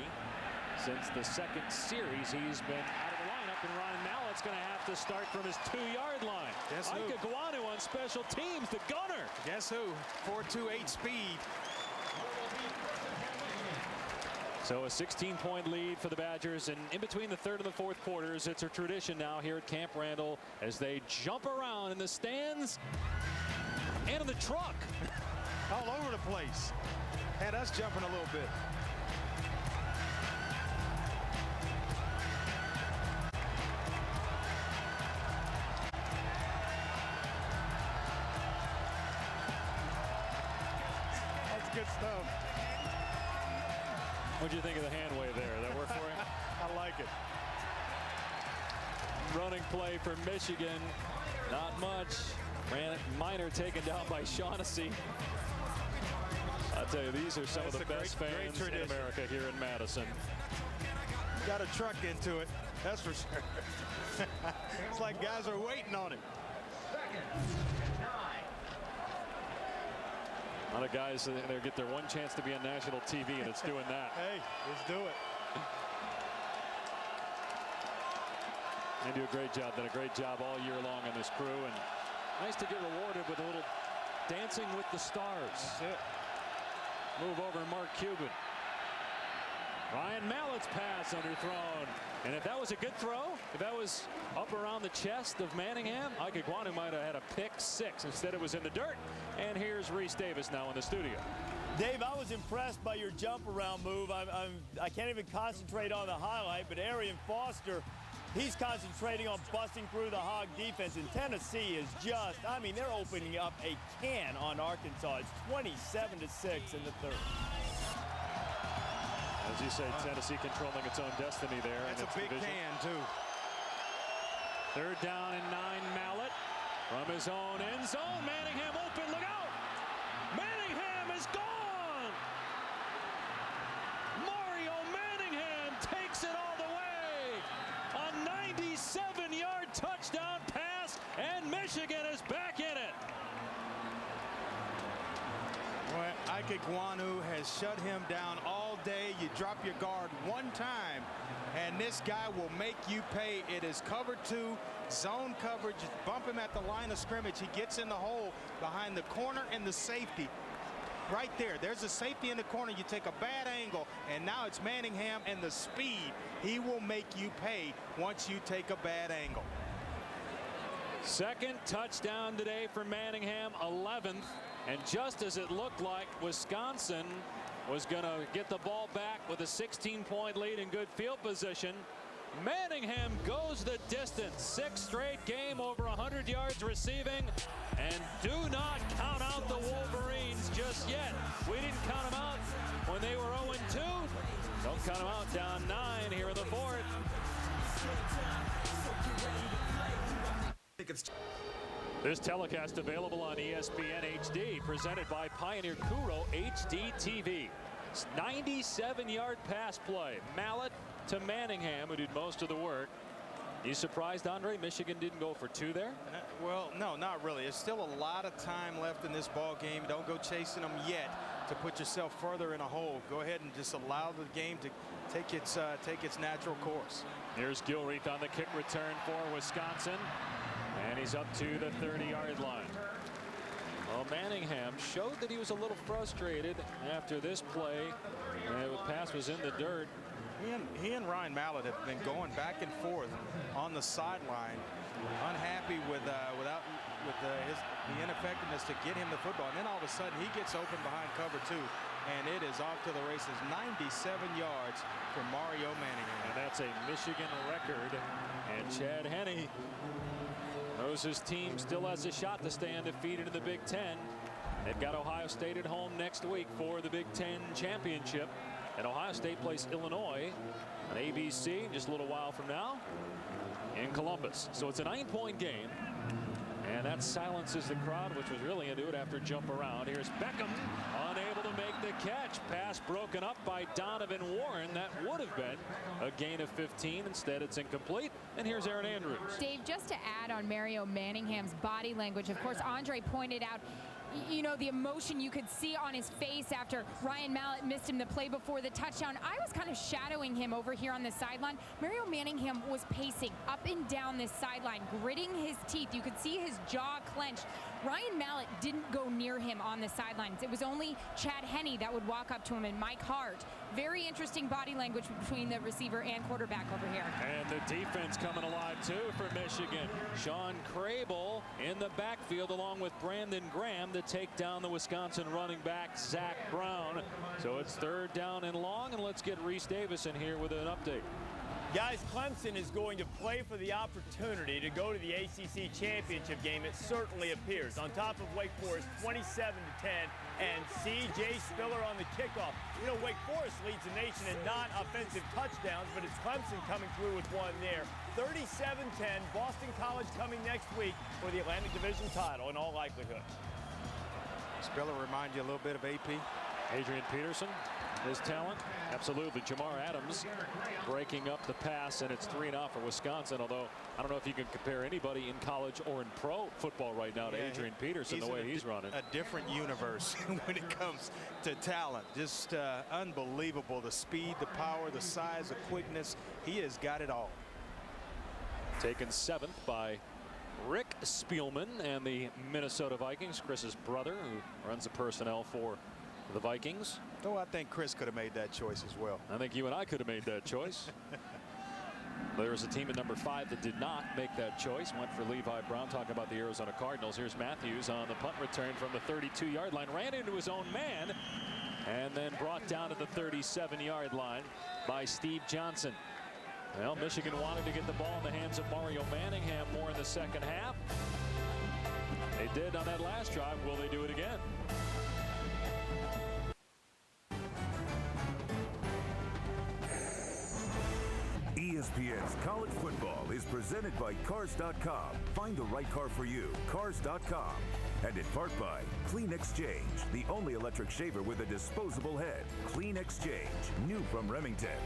since the second series. He's been out of the lineup, and Ryan Mallett's going to have to start from his 2-yard line. Guess who? Ike Iguanu on special teams, the gunner. Guess who? 4.28 speed. So a 16-point lead for the Badgers, and in between the third and the fourth quarters, it's a tradition now here at Camp Randall as they jump around in the stands and in the truck. All over the place. Had us jumping a little bit. That's good stuff. What'd you think of the hand wave there? That work for you? I like it. Running play for Michigan. Not much. Minor taken down by Shaughnessy. I'll tell you, these are some of the best fans in America here in Madison. Got a truck into it, that's for sure. It's like guys are waiting on it. A lot of guys they get their one chance to be on national TV, and it's doing that. Hey, let's do it. They do a great job. Done a great job all year long on this crew, and nice to get rewarded with a little dancing with the stars. That's it. Move over Mark Cuban. Ryan Mallett's pass underthrown. And if that was a good throw, if that was up around the chest of Manningham, Ike Iguanu might have had a pick six. Instead, it was in the dirt. And here's Reese Davis now in the studio. Dave, I was impressed by your jump around move. I can't even concentrate on the highlight, but Arian Foster, he's concentrating on busting through the Hog defense. And Tennessee is just, I mean, they're opening up a can on Arkansas. It's 27-6 in the third. As you say, Tennessee controlling its own destiny there. That's a big can, too. Third down and 9, Mallett from his own end zone. Manningham open, look out! Manningham is gone! Mario Manningham takes it all the way! A 97-yard touchdown pass, and Michigan is back in it! Well, Ike Iguanu has shut him down all day. You drop your guard one time, and this guy will make you pay. It is cover two, zone coverage. Bump him at the line of scrimmage. He gets in the hole behind the corner and the safety. Right there. There's a safety in the corner. You take a bad angle, and now it's Manningham and the speed. He will make you pay once you take a bad angle. Second touchdown today for Manningham, 11th. And just as it looked like Wisconsin was going to get the ball back with a 16-point lead in good field position, Manningham goes the distance. Sixth straight game over 100 yards receiving. And do not count out the Wolverines just yet. We didn't count them out when they were 0-2. Don't count them out, down 9 here in the fourth. This telecast available on ESPN HD, presented by Pioneer Kuro HD TV. 97-yard pass play. Mallett to Manningham, who did most of the work. You surprised, Andre? Michigan didn't go for 2 there? Well, no, not really. There's still a lot of time left in this ball game. Don't go chasing them yet to put yourself further in a hole. Go ahead and just allow the game to take its natural course. Here's Gilreath on the kick return for Wisconsin. And he's up to the 30-yard line. Well, Manningham showed that he was a little frustrated after this play. And the pass was in the dirt. He and Ryan Mallett have been going back and forth on the sideline, unhappy with the ineffectiveness to get him the football. And then all of a sudden he gets open behind cover 2, and it is off to the races. 97 yards for Mario Manningham. And that's a Michigan record. And Chad Henne knows his team still has a shot to stay undefeated in the Big Ten. They've got Ohio State at home next week for the Big Ten championship. And Ohio State plays Illinois on ABC just a little while from now in Columbus. So it's a 9-point game. And that silences the crowd, which was really into it after jump around. Here's Beckham, unable to make the catch. Pass broken up by Donovan Warren. That would have been a gain of 15. Instead, it's incomplete. And here's Aaron Andrews. Dave, just to add on Mario Manningham's body language, of course, Andre pointed out, you know, the emotion you could see on his face after Ryan Mallett missed him the play before the touchdown. I was kind of shadowing him over here on the sideline. Mario Manningham was pacing up and down this sideline, gritting his teeth. You could see his jaw clenched. Ryan Mallett didn't go near him on the sidelines. It was only Chad Henne that would walk up to him, and Mike Hart. Very interesting body language between the receiver and quarterback over here. And the defense coming alive too for Michigan. Sean Crable in the backfield along with Brandon Graham to take down the Wisconsin running back Zach Brown. So it's 3rd down and long, and let's get Reese Davis in here with an update. Guys, Clemson is going to play for the opportunity to go to the ACC championship game. It certainly appears. On top of Wake Forest, 27-10, and C.J. Spiller on the kickoff. You know, Wake Forest leads the nation in non-offensive touchdowns, but it's Clemson coming through with one there. 37-10, Boston College coming next week for the Atlantic Division title in all likelihood. Spiller remind you a little bit of AP? Adrian Peterson, his talent, absolutely. Jamar Adams breaking up the pass, and it's 3-0 for Wisconsin. Although I don't know if you can compare anybody in college or in pro football right now to Adrian Peterson, the way he's running. A different universe when it comes to talent. Just unbelievable. The speed, the power, the size, the quickness. He has got it all. Taken 7th by Rick Spielman and the Minnesota Vikings, Chris's brother, who runs the personnel for the Vikings. Oh, I think Chris could have made that choice as well. I think you and I could have made that choice. There's a team at number 5 that did not make that choice. Went for Levi Brown, talking about the Arizona Cardinals. Here's Matthews on the punt return from the 32-yard line. Ran into his own man and then brought down to the 37-yard line by Steve Johnson. Well, Michigan wanted to get the ball in the hands of Mario Manningham more in the second half. They did on that last drive. Will they do it again? ESPN's college football is presented by Cars.com. Find the right car for you. Cars.com. And in part by Clean Exchange, the only electric shaver with a disposable head. Clean Exchange, new from Remington.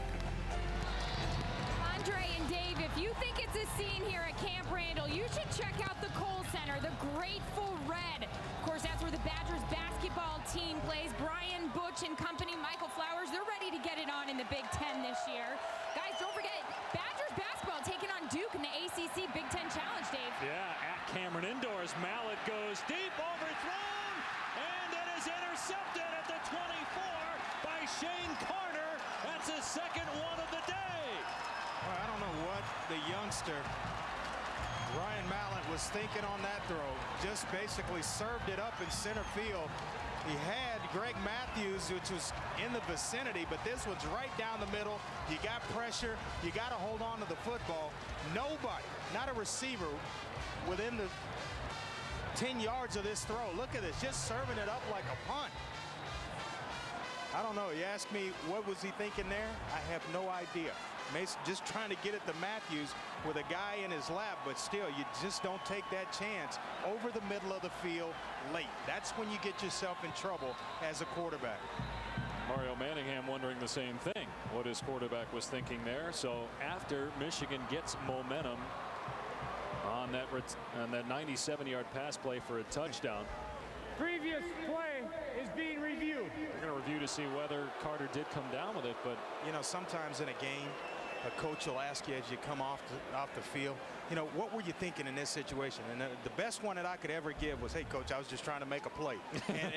Andre and Dave, if you think it's a scene here at Camp Randall, you should check out the Kohl Center, the Grateful Red. Of course, that's where the Badgers basketball team plays. Brian Butch and company, Michael Flowers, they're ready to get it on in the Big Ten this year. Guys, don't forget, Badgers basketball taking on Duke in the ACC Big Ten Challenge, Dave. Yeah, at Cameron indoors, Mallett goes deep, overthrown, and it is intercepted at the 24 by Shane Carter. That's his second one of the day. Well, I don't know what the youngster Ryan Mallett was thinking on that throw. Just basically served it up in center field. He had Greg Matthews, which was in the vicinity, but this was right down the middle. You got pressure. You got to hold on to the football. Nobody, not a receiver, within the 10 yards of this throw. Look at this, just serving it up like a punt. I don't know. You ask me, what was he thinking there? I have no idea. Mason just trying to get it to Matthews with a guy in his lap, but still, you just don't take that chance over the middle of the field late. That's when you get yourself in trouble as a quarterback. Mario Manningham wondering the same thing, what his quarterback was thinking there. So after Michigan gets momentum on that 97-yard pass play for a touchdown. Previous play is being reviewed. We're going to review to see whether Carter did come down with it, but you know, sometimes in a game a coach will ask you as you come off the field, you know, what were you thinking in this situation? And the best one that I could ever give was, hey, coach, I was just trying to make a play.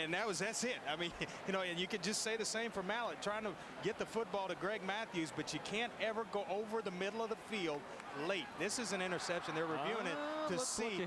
and that's it. I mean, you know, and you could just say the same for Mallett, trying to get the football to Greg Matthews, but you can't ever go over the middle of the field late. This is an interception. They're reviewing it to see.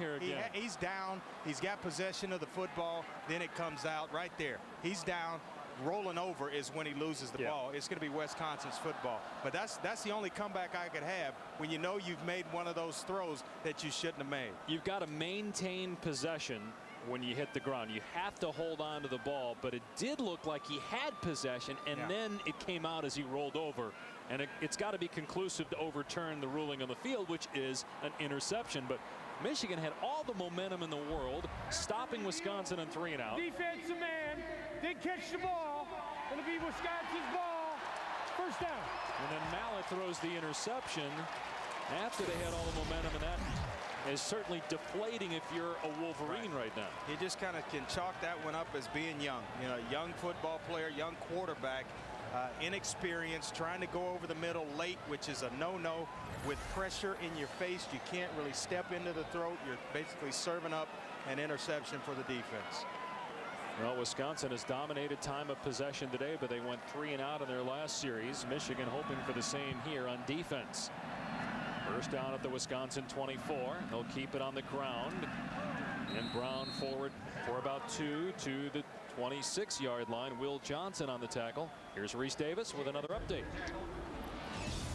He's down. He's got possession of the football. Then it comes out right there. He's down. Rolling over is when he loses the ball. It's going to be Wisconsin's football. But that's the only comeback I could have when you know you've made one of those throws that you shouldn't have made. You've got to maintain possession when you hit the ground. You have to hold on to the ball, but it did look like he had possession, and then it came out as he rolled over. And it's got to be conclusive to overturn the ruling on the field, which is an interception. But Michigan had all the momentum in the world, stopping Wisconsin on 3 and out. Defensive man did catch the ball. It'll be Wisconsin's ball. First down. And then Mallett throws the interception after they had all the momentum, and that is certainly deflating if you're a Wolverine right now. You just kind of can chalk that one up as being young. You know, young football player, young quarterback, inexperienced, trying to go over the middle late, which is a no-no. With pressure in your face, you can't really step into the throat. You're basically serving up an interception for the defense. Well, Wisconsin has dominated time of possession today, but they went 3 and out in their last series. Michigan hoping for the same here on defense. First down at the Wisconsin 24. They'll keep it on the ground. And Brown forward for about 2 to the 26-yard line. Will Johnson on the tackle. Here's Reese Davis with another update.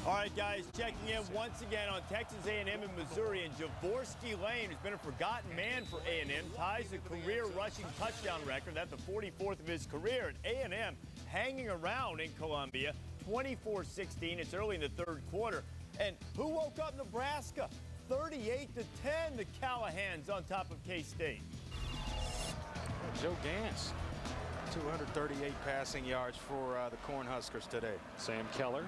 All right, guys, checking in once again on Texas A&M and Missouri, and Jaworski Lane, who's been a forgotten man for A&M, ties the career rushing touchdown record. That's the 44th of his career. And A&M hanging around in Columbia, 24-16. It's early in the third quarter. And who woke up Nebraska? 38-10, the Callahans on top of K-State. Joe Gantz, 238 passing yards for the Cornhuskers today. Sam Keller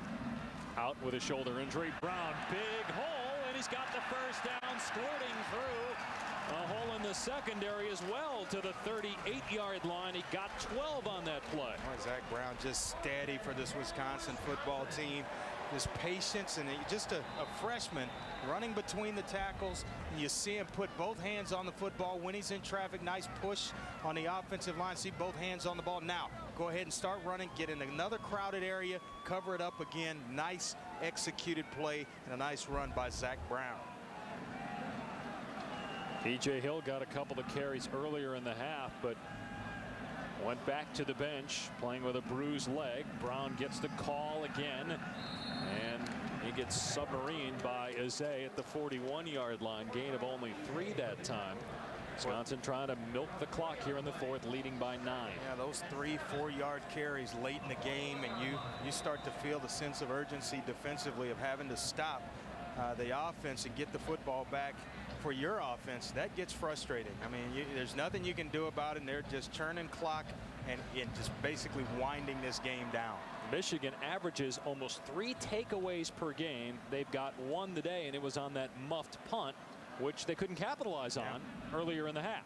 out with a shoulder injury. Brown, big hole, and he's got the first down, squirting through a hole in the secondary as well to the 38-yard line. He got 12 on that play. Zach Brown just steady for this Wisconsin football team. His patience, and just a freshman running between the tackles. And you see him put both hands on the football when he's in traffic. Nice push on the offensive line. See both hands on the ball. Now go ahead and start running. Get in another crowded area. Cover it up again. Nice executed play and a nice run by Zach Brown. P.J. Hill got a couple of carries earlier in the half, but went back to the bench playing with a bruised leg. Brown gets the call again, and he gets submarined by Azay at the 41-yard line. Gain of only 3 that time. Wisconsin trying to milk the clock here in the fourth, leading by 9. Yeah, those 3-4 yard carries late in the game, and you start to feel the sense of urgency defensively of having to stop the offense and get the football back for your offense. That gets frustrating. I mean, there's nothing you can do about it, and they're just churning clock and just basically winding this game down. Michigan averages almost 3 takeaways per game. They've got 1 today, and it was on that muffed punt, which they couldn't capitalize on earlier in the half.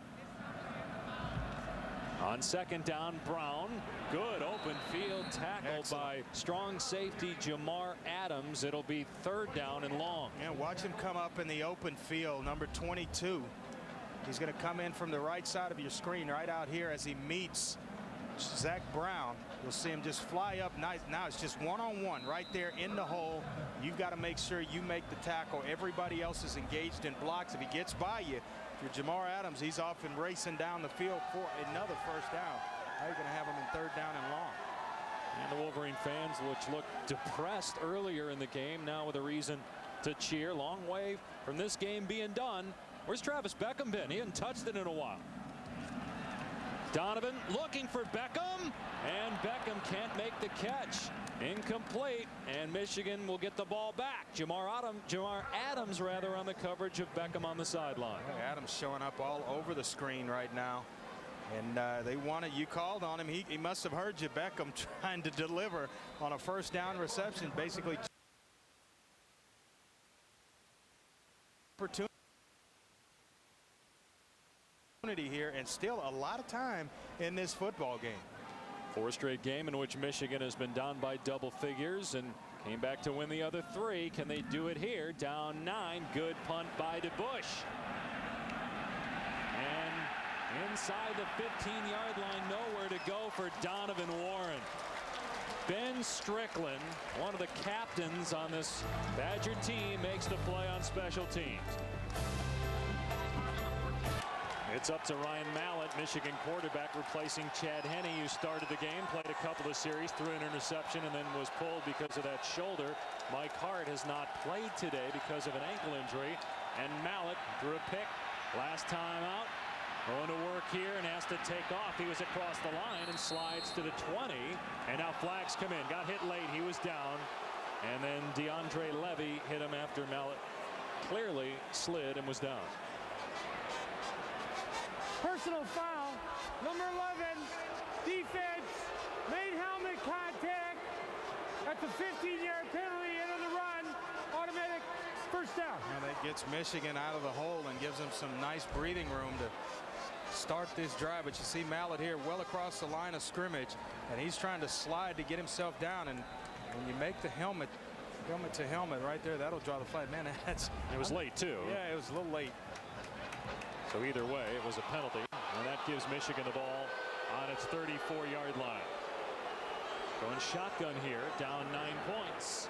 On second down, Brown, good open field tackle by strong safety Jamar Adams. It'll be 3rd down and long. Yeah, watch him come up in the open field, number 22. He's going to come in from the right side of your screen right out here as he meets Zach Brown. You'll see him just fly up nice. Now it's just one-on-one right there in the hole. You've got to make sure you make the tackle. Everybody else is engaged in blocks. If he gets by you, if you're Jamar Adams, he's off and racing down the field for another first down. Now you're going to have him in 3rd down and long. And the Wolverine fans, which looked depressed earlier in the game, now with a reason to cheer. Long way from this game being done. Where's Travis Beckham been? He hasn't touched it in a while. Donovan looking for Beckham, and Beckham can't make the catch. Incomplete, and Michigan will get the ball back. Jamar Adams rather on the coverage of Beckham on the sideline. Adams showing up all over the screen right now, and they wanted, you called on him. He must have heard you. Beckham trying to deliver on a first down reception, basically opportunity here, and still a lot of time in this football game. 4th straight game in which Michigan has been down by double figures and Came back to win the other 3. Can they do it here? Down 9. Good punt by DeBush. And inside the 15-yard line, nowhere to go for Donovan Warren. Ben Strickland, one of the captains on this Badger team, makes the play on special teams. It's up to Ryan Mallett, Michigan quarterback, replacing Chad Henne, who started the game, played a couple of series, threw an interception, and then was pulled because of that shoulder. Mike Hart has not played today because of an ankle injury, and Mallett threw a pick last time out. Going to work here and has to take off. He was across the line and slides to the 20, and now flags come in. Got hit late. He was down, and then DeAndre Levy hit him after Mallett clearly slid and was down. Personal foul, number 11, defense, made helmet contact. That's a 15-yard penalty into the run, automatic first down. Now that gets Michigan out of the hole and gives them some nice breathing room to start this drive. But you see Mallett here well across the line of scrimmage, and he's trying to slide to get himself down. And when you make the helmet to helmet right there, that'll draw the flag. Man, that's... It was late, too. Yeah, it was a little late. So either way, it was a penalty, and that gives Michigan the ball on its 34-yard line. Going shotgun here, down 9 points.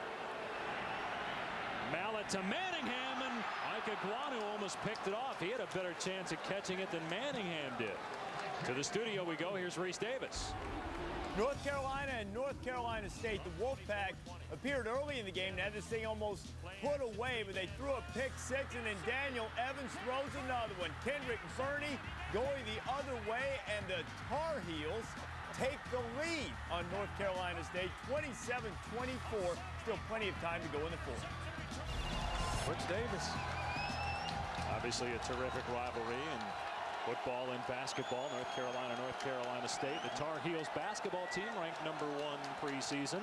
Mallett to Manningham, and Mike Iguanu almost picked it off. He had a better chance at catching it than Manningham did. To the studio we go. Here's Reese Davis. North Carolina and North Carolina State, the Wolfpack appeared early in the game and had this thing almost put away, but they threw a pick 6, and then Daniel Evans throws another one. Kendrick Burney going the other way, and the Tar Heels take the lead on North Carolina State, 27-24. Still plenty of time to go in the fourth. Rich Davis. Obviously a terrific rivalry in football and basketball. North Carolina State. The Tar Heels basketball team ranked number 1 preseason.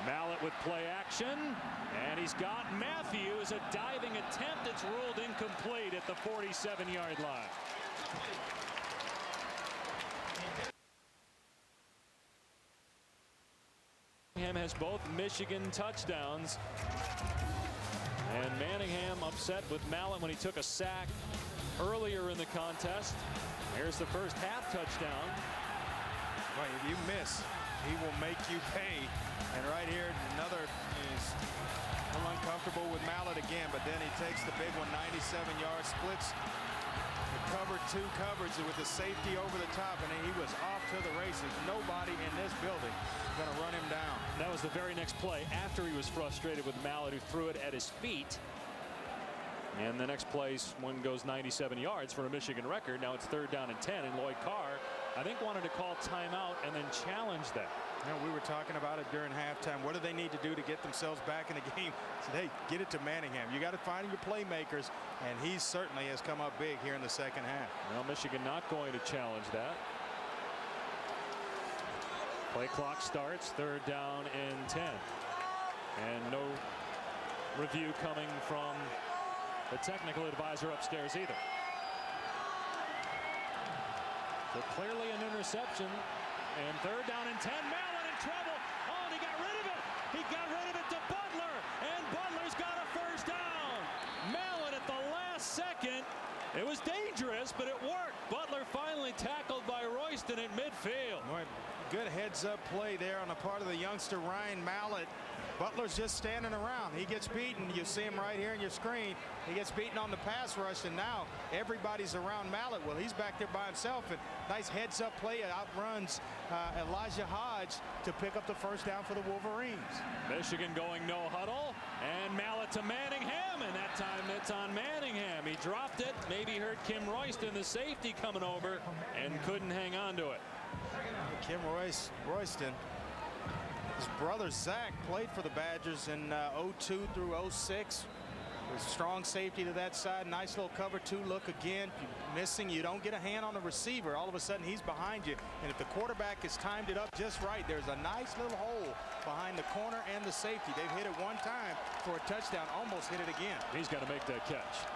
Mallett with play action, and he's got Matthews. A diving attempt. It's ruled incomplete at the 47-yard line. Manningham has both Michigan touchdowns, and Manningham upset with Mallett when he took a sack earlier in the contest. Here's the first half touchdown. Right, if you miss, he will make you pay. And right here, another is a little uncomfortable with Mallett again, but then he takes the big one, 97 yards, splits the cover 2 coverage with the safety over the top, and then he was off to the races. Nobody in this building going to run him down. That was the very next play after he was frustrated with Mallett, who threw it at his feet. And the next place, one goes 97 yards for a Michigan record. Now it's 3rd down and 10, and Lloyd Carr, I think, wanted to call timeout and then challenge that. You know, we were talking about it during halftime. What do they need to do to get themselves back in the game? Said, hey, get it to Manningham. You got to find your playmakers, and he certainly has come up big here in the second half. Well, Michigan not going to challenge that. Play clock starts, 3rd down and 10. And no review coming from the technical advisor upstairs either. So clearly an interception, and 3rd down and 10. Mallett in trouble. Oh, and he got rid of it. He got rid of it to Butler, and Butler's got a first down. Mallett at the last second. It was dangerous, but it worked. Butler finally tackled by Royston at midfield. Right. Good heads-up play there on the part of the youngster Ryan Mallett. Butler's just standing around. He gets beaten. You see him right here on your screen. He gets beaten on the pass rush, and now everybody's around Mallett. Well, he's back there by himself, and nice heads-up play. It outruns Elijah Hodge to pick up the first down for the Wolverines. Michigan going no huddle, and Mallett to Manningham, and that time it's on Manningham. He dropped it, maybe hurt Kim Royston, the safety, coming over, and couldn't hang on to it. Kim Royston, his brother Zach played for the Badgers in 02 through 06. There's a strong safety to that side. Nice little cover 2 look again. If you're missing, you don't get a hand on the receiver. All of a sudden, he's behind you. And if the quarterback has timed it up just right, there's a nice little hole behind the corner and the safety. They've hit it one time for a touchdown, almost hit it again. He's got to make that catch.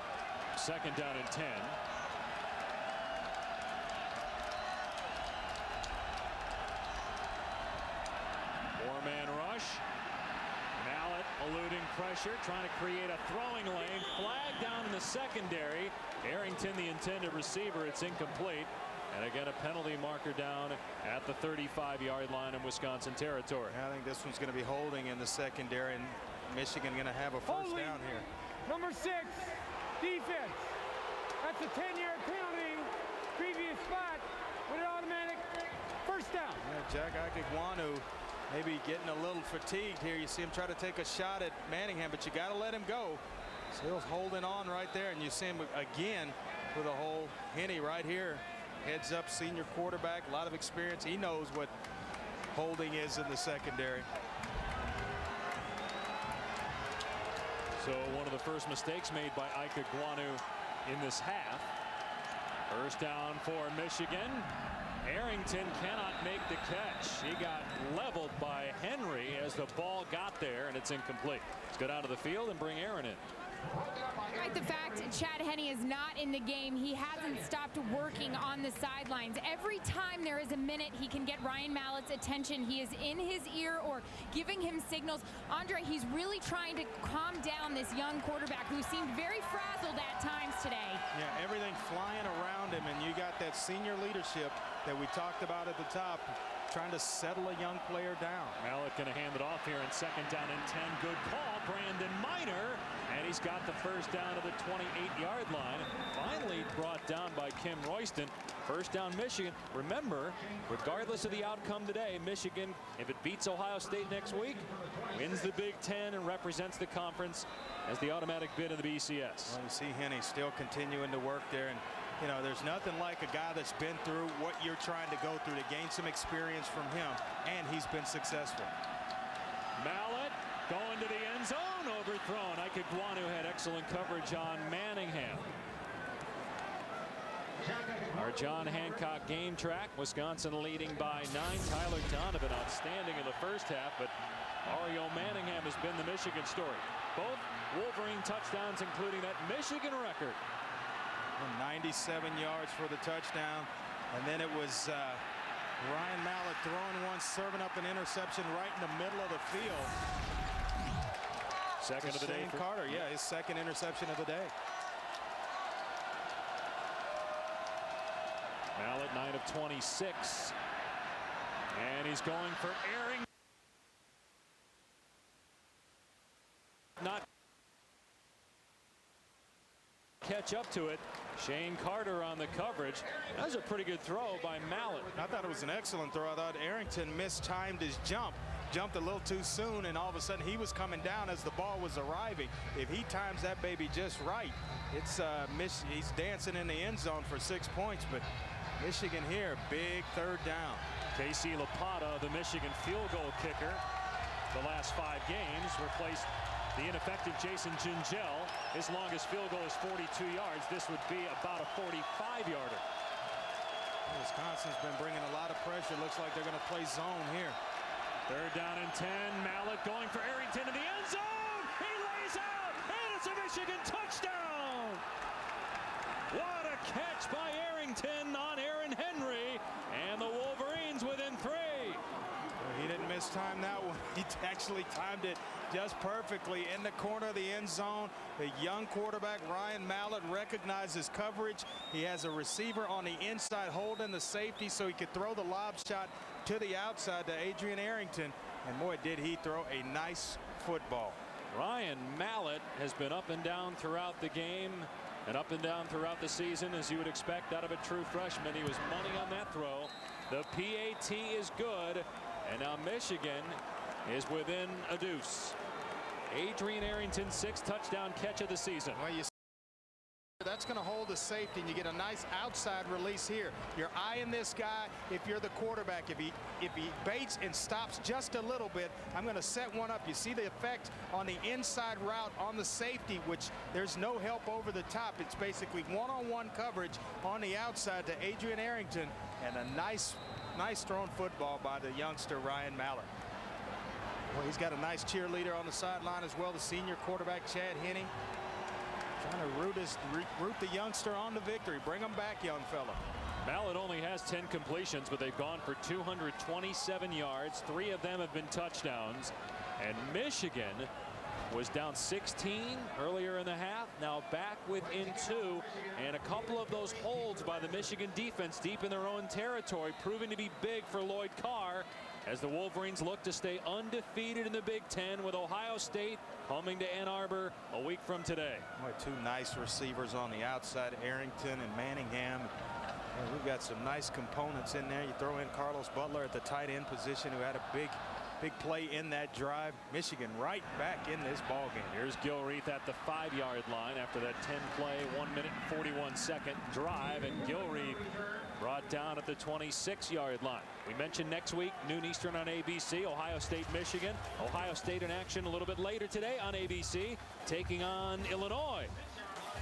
2nd down and 10. 4-man rush. pressure, trying to create a throwing lane. Flag down in the secondary. Arrington, the intended receiver. It's incomplete. And again, a penalty marker down at the 35-yard line in Wisconsin territory. I think this one's going to be holding in the secondary, and Michigan going to have a first down here. Number 6, defense. That's a 10-yard penalty. Previous spot with an automatic first down. Yeah, Jack Ikegwanu maybe getting a little fatigued here. You see him try to take a shot at Manningham, but you got to let him go. Still holding on right there, and you see him again with a hole. Henne right here. Heads up, senior quarterback, a lot of experience. He knows what holding is in the secondary. So one of the first mistakes made by Ikegwanu in this half. First down for Michigan. Arrington cannot make the catch. He got leveled by Henry as the ball got there, and it's incomplete. Let's go down to the field and bring Aaron in. Despite the fact Chad Henne is not in the game, he hasn't stopped working on the sidelines. Every time there is a minute he can get Ryan Mallett's attention, he is in his ear or giving him signals. Andre, he's really trying to calm down this young quarterback who seemed very frazzled at times today. Yeah, everything flying around him, and you got that senior leadership that we talked about at the top, trying to settle a young player down. Mallett going to hand it off here in second down and 10. Good call, Brandon Minor. And he's got the first down to the 28-yard line. Finally brought down by Kim Royston. First down Michigan. Remember, regardless of the outcome today, Michigan, if it beats Ohio State next week, wins the Big Ten and represents the conference as the automatic bid of the BCS. Well, you see Henne still continuing to work there. And you know, there's nothing like a guy that's been through what you're trying to go through to gain some experience from him, and he's been successful. Mallett going to the end zone, overthrown. Ikegwanu had excellent coverage on Manningham. Our John Hancock game track, Wisconsin leading by 9. Tyler Donovan outstanding in the first half, but Mario Manningham has been the Michigan story. Both Wolverine touchdowns, including that Michigan record. 97 yards for the touchdown, and then it was Ryan Mallett throwing one, serving up an interception right in the middle of the field. Second of the day for Carter. Yeah, his second interception of the day. Mallett 9 of 26, and he's going for Arrington. Not catch up to it. Shane Carter on the coverage. That was a pretty good throw by Mallett. I thought it was an excellent throw. I thought Arrington mistimed his jump. Jumped a little too soon, and all of a sudden he was coming down as the ball was arriving. If he times that baby just right, it's he's dancing in the end zone for 6 points. But Michigan here, big third down. Casey Lapata, the Michigan field goal kicker, the last 5 games, replaced the ineffective Jason Gingell. His longest field goal is 42 yards. This would be about a 45-yarder. Wisconsin's been bringing a lot of pressure. Looks like they're going to play zone here. Third down and 10. Mallett going for Arrington in the end zone. He lays out, and it's a Michigan touchdown. What a catch by Arrington on Aaron Henry, and the Wolverines within 3. He didn't mistime that one. He actually timed it just perfectly in the corner of the end zone. The young quarterback Ryan Mallett recognizes coverage. He has a receiver on the inside holding the safety so he could throw the lob shot to the outside to Adrian Arrington. And boy, did he throw a nice football. Ryan Mallett has been up and down throughout the game and up and down throughout the season, as you would expect out of a true freshman. He was money on that throw. The PAT is good. And now Michigan is within a deuce. Adrian Arrington's 6th touchdown catch of the season. Well, you see that's going to hold the safety, and you get a nice outside release here. You're eyeing this guy. If you're the quarterback, if he baits and stops just a little bit, I'm going to set one up. You see the effect on the inside route on the safety, which there's no help over the top. It's basically one-on-one coverage on the outside to Adrian Arrington, and a nice thrown football by the youngster Ryan Mallett. Well, he's got a nice cheerleader on the sideline as well, the senior quarterback Chad Henne. Trying to root the youngster on to victory. Bring him back, young fella. Mallett only has 10 completions, but they've gone for 227 yards. 3 of them have been touchdowns. And Michigan was down 16 earlier in the half. Now back within 2, and a couple of those holds by the Michigan defense deep in their own territory proving to be big for Lloyd Carr as the Wolverines look to stay undefeated in the Big Ten, with Ohio State coming to Ann Arbor a week from today. Boy, 2 nice receivers on the outside, Arrington and Manningham. Well, we've got some nice components in there. You throw in Carlos Butler at the tight end position, who had a big play in that drive. Michigan right back in this ball game. Here's Gilreath at the 5-yard line after that 10-play, 1-minute-41-second drive, and Gilreath brought down at the 26-yard line. We mentioned next week, noon Eastern on ABC, Ohio State, Michigan. Ohio State in action a little bit later today on ABC, taking on Illinois.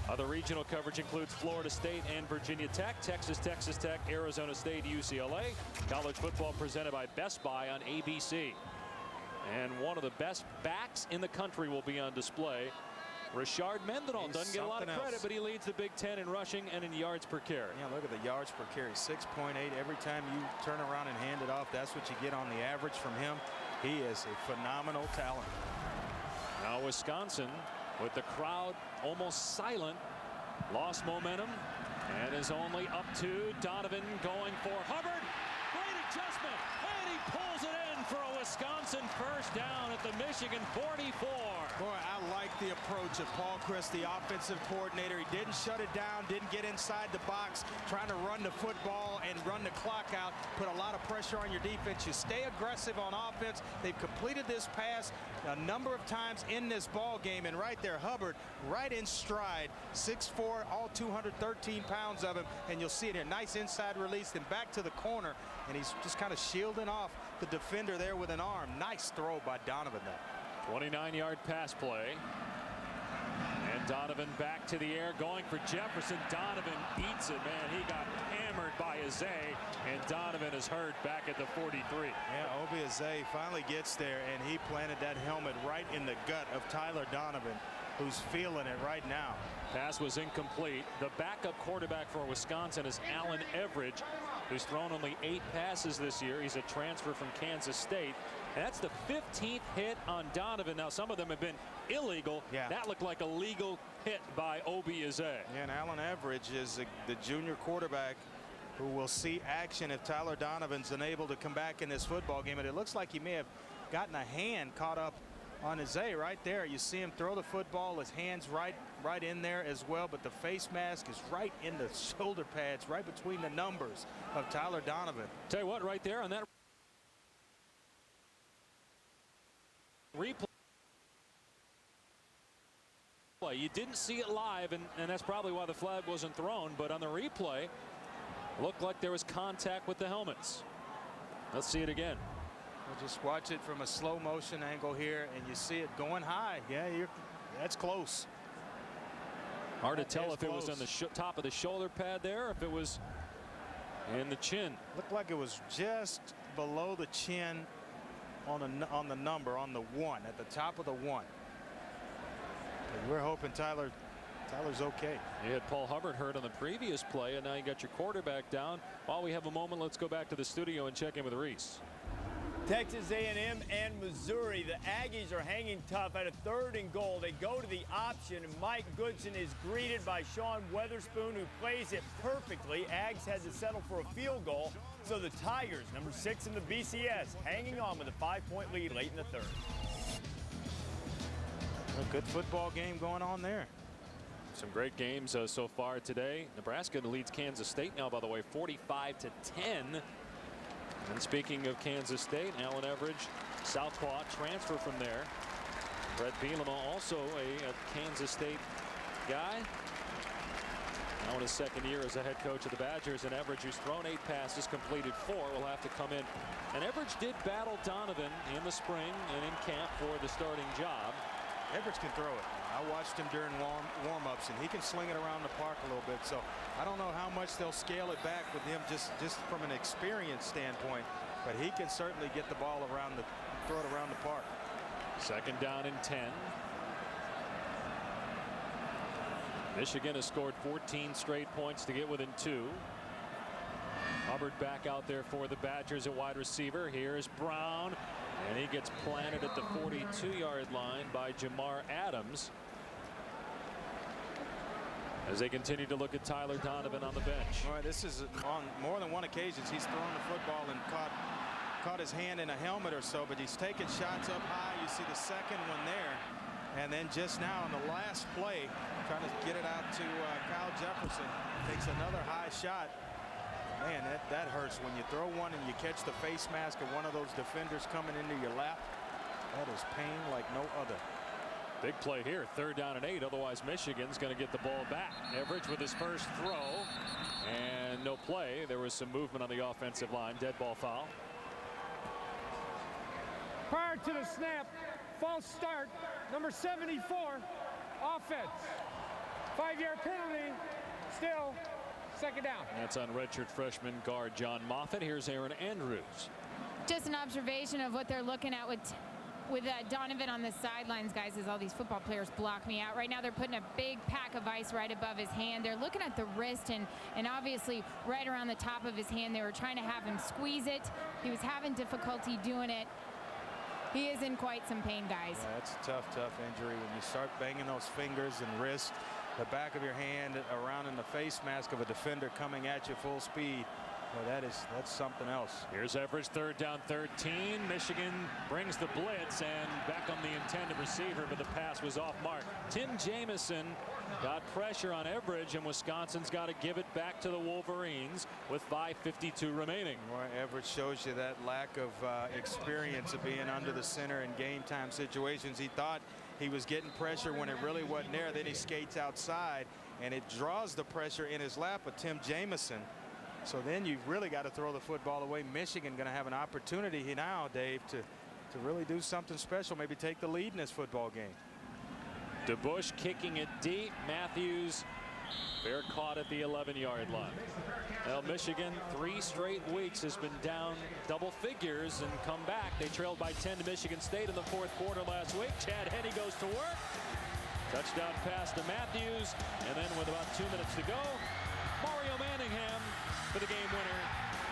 Other regional coverage includes Florida State and Virginia Tech, Texas Tech, Arizona State, UCLA. College football presented by Best Buy on ABC. And one of the best backs in the country will be on display. Rashard Mendenhall doesn't get a lot of credit, but he leads the Big Ten in rushing and in yards per carry. Yeah, look at the yards per carry, 6.8. Every time you turn around and hand it off, that's what you get on the average from him. He is a phenomenal talent. Now Wisconsin, with the crowd almost silent, lost momentum and is only up 2. Donovan going for Hubbard. Great adjustment, and he pulls it in for a Wisconsin first down at the Michigan 44. Boy, I like the approach of Paul Chryst, the offensive coordinator. He didn't shut it down, didn't get inside the box, trying to run the football and run the clock out, put a lot of pressure on your defense. You stay aggressive on offense. They've completed this pass a number of times in this ball game, and right there, Hubbard right in stride, 6'4", all 213 pounds of him, and you'll see it here. Nice inside release, then back to the corner, and he's just kind of shielding off the defender there with an arm. Nice throw by Donovan there. 29-yard pass play. And Donovan back to the air, going for Jefferson. Donovan eats it, man. He got hammered by Azay, and Donovan is hurt back at the 43. Yeah, Obi Azay finally gets there, and he planted that helmet right in the gut of Tyler Donovan, who's feeling it right now. Pass was incomplete. The backup quarterback for Wisconsin is Allen Everidge, who's thrown only 8 passes this year. He's a transfer from Kansas State. And that's the 15th hit on Donovan. Now, some of them have been illegal. Yeah. That looked like a legal hit by Obi Azay. Yeah, and Allen Everidge is the junior quarterback who will see action if Tyler Donovan's unable to come back in this football game. And it looks like he may have gotten a hand caught up on Azay right there. You see him throw the football, his hands right in there as well, but the face mask is right in the shoulder pads, right between the numbers of Tyler Donovan. Tell you what, right there on that replay, you didn't see it live, and that's probably why the flag wasn't thrown, but on the replay looked like there was contact with the helmets. Let's see it again. We'll just watch it from a slow motion angle here, and you see it going high. Yeah, that's close. Hard to tell if it was on the top of the shoulder pad there, or if it was in the chin. Looked like it was just below the chin on the number, on the 1, at the top of the 1. And we're hoping Tyler's okay. You had Paul Hubbard hurt on the previous play, and now you got your quarterback down. While we have a moment, let's go back to the studio and check in with Reese. Texas A&M and Missouri, the Aggies are hanging tough at a 3rd and goal. They go to the option, and Mike Goodson is greeted by Sean Weatherspoon, who plays it perfectly. Ags had to settle for a field goal, so the Tigers, number 6 in the BCS, hanging on with a 5-point lead late in the 3rd. A good football game going on there. Some great games so far today. Nebraska leads Kansas State now, by the way, 45-10. And speaking of Kansas State, Allen Everidge, southpaw, transfer from there. Brett Bielema, also a Kansas State guy. Now in his 2nd year as a head coach of the Badgers, and Everidge, who's thrown 8 passes, completed 4, will have to come in. And Everidge did battle Donovan in the spring and in camp for the starting job. Everidge can throw it. I watched him during warm-ups, and he can sling it around the park a little bit. So I don't know how much they'll scale it back with him just from an experience standpoint, but he can certainly get the ball throw it around the park. 2nd down and 10. Michigan has scored 14 straight points to get within 2. Hubbard back out there for the Badgers at wide receiver. Here's Brown. And he gets planted at the 42-yard line by Jamar Adams. As they continue to look at Tyler Donovan on the bench. All right, this is on more than one occasion he's thrown the football and caught his hand in a helmet or so, but he's taking shots up high. You see the second one there. And then just now on the last play, trying to get it out to Kyle Jefferson, takes another high shot. Man, that hurts when you throw one and you catch the face mask of one of those defenders coming into your lap. That is pain like no other. Big play here, 3rd down and 8. Otherwise, Michigan's going to get the ball back. Everidge with his first throw, and no play. There was some movement on the offensive line. Dead ball foul. Prior to the snap, false start, number 74, offense. 5-yard penalty, still 2nd down. That's on redshirt freshman guard John Moffitt. Here's Aaron Andrews. Just an observation of what they're looking at with Donovan on the sidelines, guys, as all these football players block me out. Right now they're putting a big pack of ice right above his hand. They're looking at the wrist and obviously right around the top of his hand. They were trying to have him squeeze it. He was having difficulty doing it. He is in quite some pain, guys. Yeah, that's a tough injury when you start banging those fingers and wrist, the back of your hand around in the face mask of a defender coming at you full speed. Well, that's something else. Here's Everidge, 3rd down 13. Michigan brings the blitz and back on the intended receiver, but the pass was off mark. Tim Jamison got pressure on Everidge, and Wisconsin's got to give it back to the Wolverines with 5:52 remaining. Well, Everidge shows you that lack of experience of being under the center in game time situations. He thought he was getting pressure when it really wasn't there. Then he skates outside, and it draws the pressure in his lap of Tim Jamison. So then you've really got to throw the football away. Michigan going to have an opportunity here now, Dave, to really do something special, maybe take the lead in this football game. DeBush kicking it deep. Matthews, fair caught at the 11-yard line. Well, Michigan 3 straight weeks has been down double figures and come back. They trailed by 10 to Michigan State in the 4th quarter last week. Chad Henne goes to work. Touchdown pass to Matthews, and then with about 2 minutes to go, Mario Manningham for the game winner.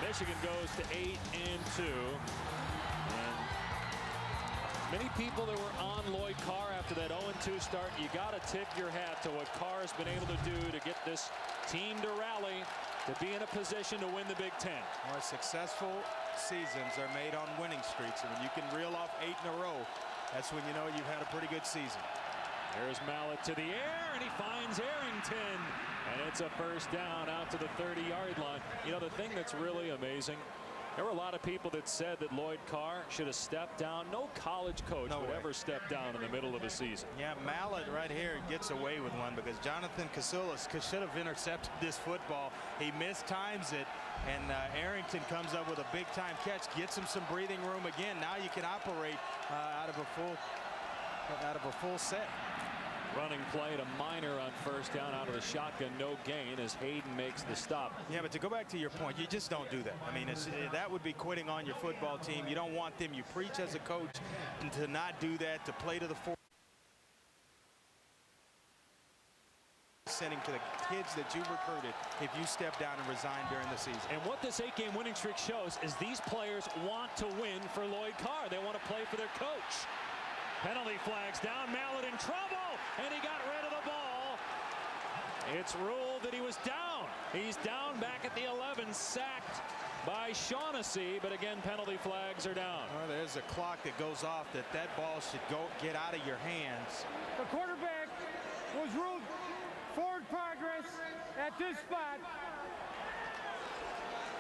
Michigan goes to 8-2. And many people that were on Lloyd Carr after that 0-2 start, you got to tip your hat to what Carr has been able to do to get this team to rally, to be in a position to win the Big Ten. More successful seasons are made on winning streaks, and when you can reel off 8 in a row, that's when you know you've had a pretty good season. There's Mallett to the air, and he finds Arrington. And it's a first down out to the 30-yard line. You know, the thing that's really amazing, there were a lot of people that said that Lloyd Carr should have stepped down. No college coach would ever step down in the middle of a season. Yeah, Mallett right here gets away with one because Jonathan Kasulis should have intercepted this football. He mistimes it, and Arrington comes up with a big-time catch, gets him some breathing room again. Now you can operate out of a full set. Running play to Minor on first down out of the shotgun, no gain as Hayden makes the stop. Yeah, but to go back to your point, you just don't do that. I mean, that would be quitting on your football team. You don't want them. You preach as a coach to not do that, to play to the 4. Sending to the kids that you recruited if you step down and resign during the season. And what this 8-game winning streak shows is these players want to win for Lloyd Carr. They want to play for their coach. Penalty flags down. Mallett in trouble, and he got rid of the ball. It's ruled that he was down. He's down back at the 11, sacked by Shaughnessy, but again, penalty flags are down. Well, there's a clock that goes off that ball should get out of your hands. The quarterback was ruled forward progress at this spot.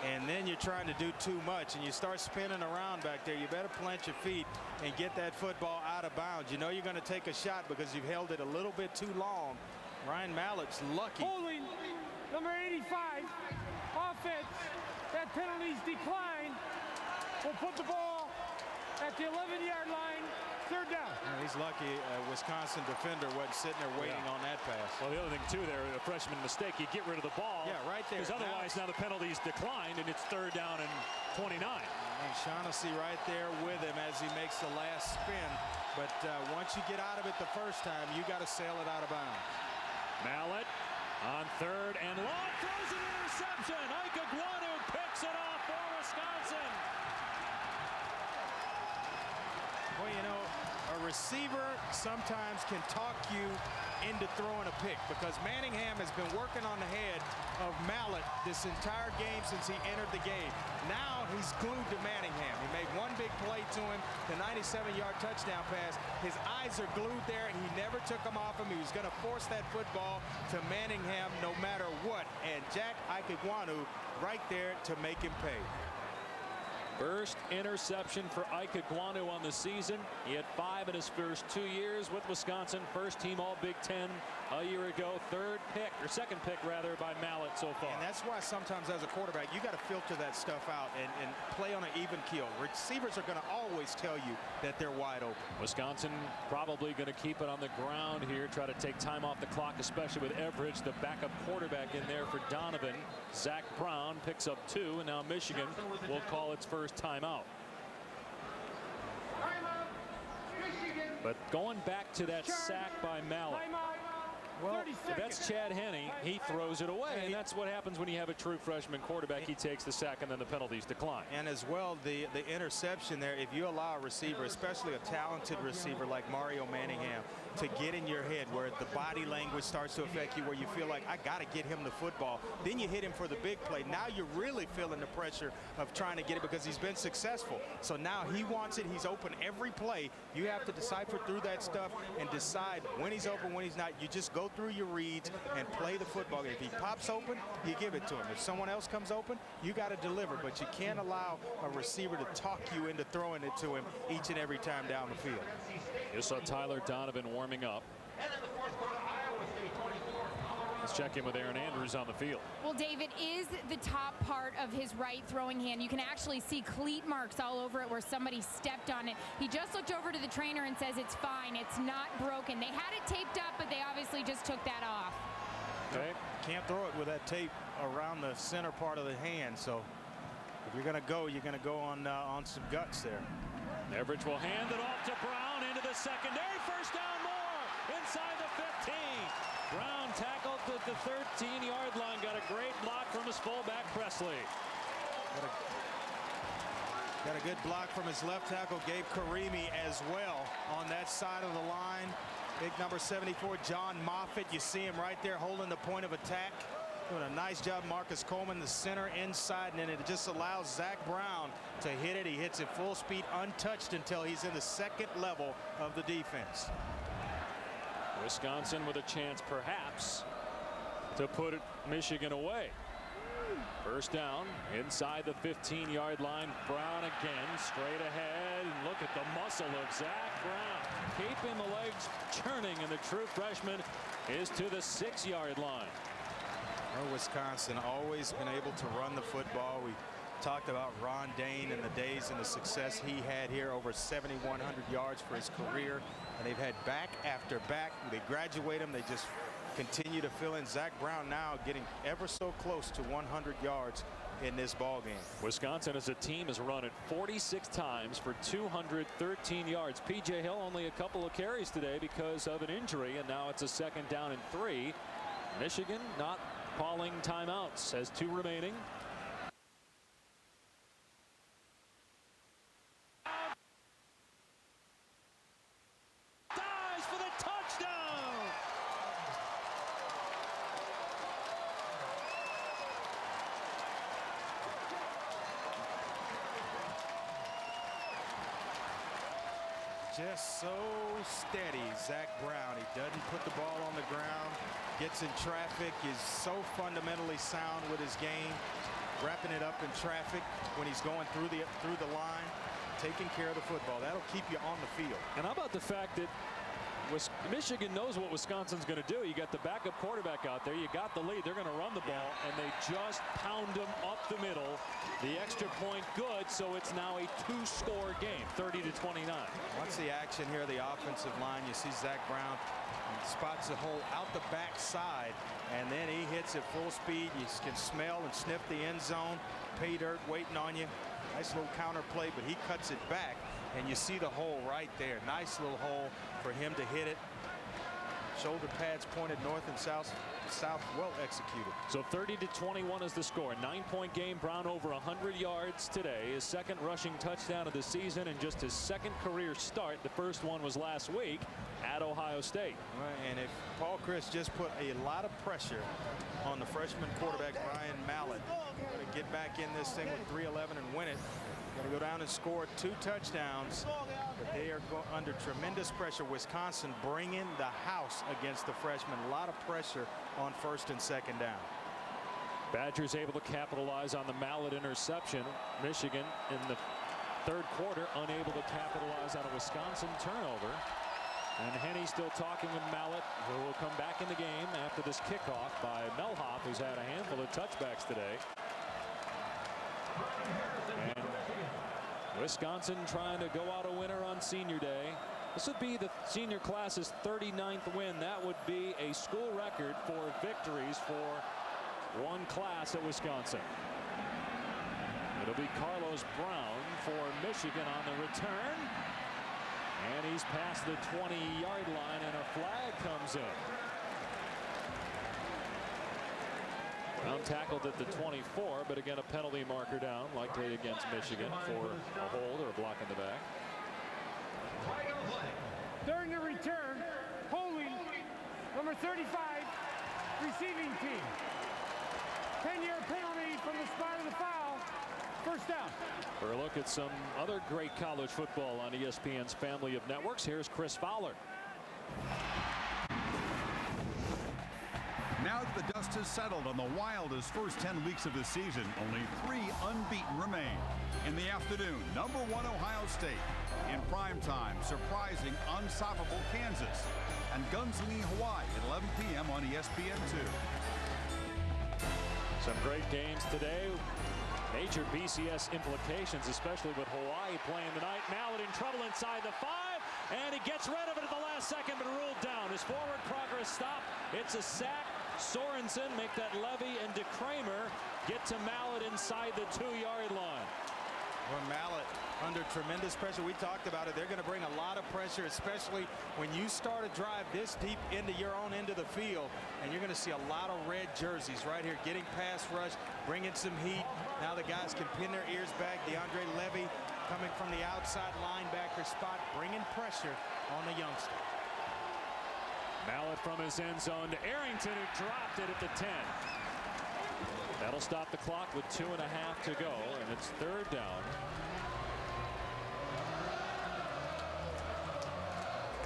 And then you're trying to do too much, and you start spinning around back there. You better plant your feet and get that football out of bounds. You know you're going to take a shot because you've held it a little bit too long. Ryan Mallett's lucky. Holding number 85, offense. That penalty's decline. Will put the ball at the 11-yard line. Third down. He's lucky a Wisconsin defender wasn't sitting there waiting on that pass. Well, the other thing, too, there, a freshman mistake. You get rid of the ball. Yeah, right there. Because otherwise now the penalty's declined, and it's 3rd down and 29. And Shaughnessy right there with him as he makes the last spin. But once you get out of it the first time, you got to sail it out of bounds. Mallett on 3rd and long, throws an interception. Ike Iguanu picks it off for Wisconsin. receiver sometimes can talk you into throwing a pick, because Manningham has been working on the head of Mallett this entire game since he entered the game. Now he's glued to Manningham. He made one big play to him, the 97-yard touchdown pass. His eyes are glued there. He never took them off him. He was going to force that football to Manningham no matter what. And Jack Ikegwonu right there to make him pay. First interception for Ikegwonu on the season. He had 5 in his first 2 years with Wisconsin. First team All Big Ten a year ago. Second pick rather, by Mallett so far. And that's why sometimes as a quarterback, you got to filter that stuff out and play on an even keel. Receivers are going to always tell you that they're wide open. Wisconsin probably going to keep it on the ground here, try to take time off the clock, especially with Everidge, the backup quarterback, in there for Donovan. Zach Brown picks up 2, and now Michigan will call its first timeout. But going back to that sack by Mallett, well, if that's Chad Henne, he throws it away, and that's what happens when you have a true freshman quarterback. He takes the sack, and then the penalties decline. And as well, the interception there, if you allow a receiver, especially a talented receiver like Mario Manningham, to get in your head where the body language starts to affect you, where you feel like, I got to get him the football, then you hit him for the big play. Now you're really feeling the pressure of trying to get it, because he's been successful. So now he wants it. He's open every play. You have to decipher through that stuff and decide when he's open, when he's not. You just go through your reads and play the football game. If he pops open, you give it to him. If someone else comes open, you got to deliver, but you can't allow a receiver to talk you into throwing it to him each and every time down the field. You saw Tyler Donovan warming up. Let's check in with Aaron Andrews on the field. Well, David, is the top part of his right throwing hand. You can actually see cleat marks all over it where somebody stepped on it. He just looked over to the trainer and says it's fine. It's not broken. They had it taped up, but they obviously just took that off. Okay. Can't throw it with that tape around the center part of the hand. So if you're going to go on some guts there. Everidge will hand it off to Brown into the secondary. First down, more inside the 15. Brown tackled at the 13-yard line. Got a great block from his fullback, Presley. Got a good block from his left tackle, Gabe Karimi, as well on that side of the line. Big number 74, John Moffitt. You see him right there holding the point of attack. Doing a nice job. Marcus Coleman, the center inside, and then it just allows Zach Brown to hit it. He hits it full speed, untouched until he's in the second level of the defense. Wisconsin with a chance perhaps to put Michigan away. First down inside the 15-yard line. Brown again straight ahead, and look at the muscle of Zach Brown, keeping the legs churning, and the true freshman is to the 6-yard line. Well, Wisconsin always been able to run the football. We talked about Ron Dane and the days and the success he had here, over 7,100 yards for his career, and they've had back after back. They graduate them, they just continue to fill in. Zach Brown now getting ever so close to 100 yards in this ball game. Wisconsin as a team has run it 46 times for 213 yards. P.J. Hill only a couple of carries today because of an injury, and now it's a second down and 3. Michigan not calling timeouts, has 2 remaining. Dives for the touchdown. Just so steady, Zach Brown. He doesn't put the ball on the ground, gets in traffic, is so fundamentally sound with his game, wrapping it up in traffic when he's going through the line, taking care of the football. That'll keep you on the field. And how about the fact that Michigan knows what Wisconsin's going to do. You got the backup quarterback out there. You got the lead. They're going to run the ball, and they just pound them up the middle. The extra point good, so it's now a 2-score game, 30-29. Once the action here, the offensive line, you see Zach Brown spots the hole out the backside, and then he hits it full speed. You can smell and sniff the end zone. Pay dirt waiting on you. Nice little counter play, but he cuts it back, and you see the hole right there. Nice little hole for him to hit it. Shoulder pads pointed north and south, well executed. So 30-21 is the score. 9-point game. Brown over 100 yards today. His second rushing touchdown of the season and just his second career start. The first one was last week at Ohio State. Right, and if Paul Chris just put a lot of pressure on the freshman quarterback Ryan Mallett to get back in this thing with 3:11 and win it. Going to go down and score 2 touchdowns. But they are under tremendous pressure. Wisconsin bringing the house against the freshman. A lot of pressure on 1st and 2nd down. Badgers able to capitalize on the Mallett interception. Michigan in the 3rd quarter unable to capitalize on a Wisconsin turnover. And Henne still talking with Mallett, who will come back in the game after this kickoff by Melhoff, who's had a handful of touchbacks today. And Wisconsin trying to go out a winner on Senior Day. This would be the senior class's 39th win. That would be a school record for victories for one class at Wisconsin. It'll be Carlos Brown for Michigan on the return. And he's past the 20-yard line, and a flag comes in. Brown tackled at the 24, but again a penalty marker down, likely against Michigan for a hold or a block in the back. During the return, holding number 35, receiving team. 10-yard penalty from the spot of the foul. First down. For a look at some other great college football on ESPN's family of networks, here's Chris Fowler. Now that the dust has settled on the Wildest first 10 weeks of the season, only 3 unbeaten remain. In the afternoon, #1 Ohio State. In prime time, surprising, unstoppable Kansas. And Gunslinger Hawaii at 11 p.m. on ESPN2. Some great games today. Major BCS implications, especially with Hawaii playing tonight. Mallett in trouble inside the 5, and he gets rid of it at the last second, but ruled down. His forward progress stopped. It's a sack. Sorensen make that Levy and DeKramer get to Mallett inside the 2-yard line. Well, Mallett under tremendous pressure. We talked about it. They're going to bring a lot of pressure, especially when you start a drive this deep into your own end of the field. And you're going to see a lot of red jerseys right here, getting pass rush, bringing some heat. Now the guys can pin their ears back. DeAndre Levy coming from the outside linebacker spot, bringing pressure on the youngster. Mallett from his end zone to Arrington, who dropped it at the 10. That'll stop the clock with 2.5 to go, and it's 3rd down.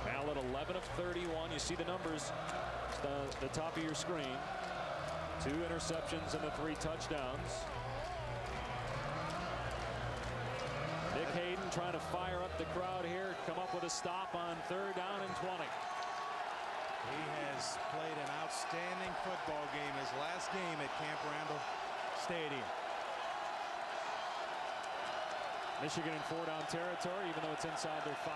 Mallett 11 of 31. You see the numbers at the top of your screen. 2 interceptions and the 3 touchdowns. Nick Hayden trying to fire up the crowd here, come up with a stop on 3rd down and 20. He has played an outstanding football game, his last game at Camp Randall Stadium. Michigan in 4-down territory, even though it's inside their 5.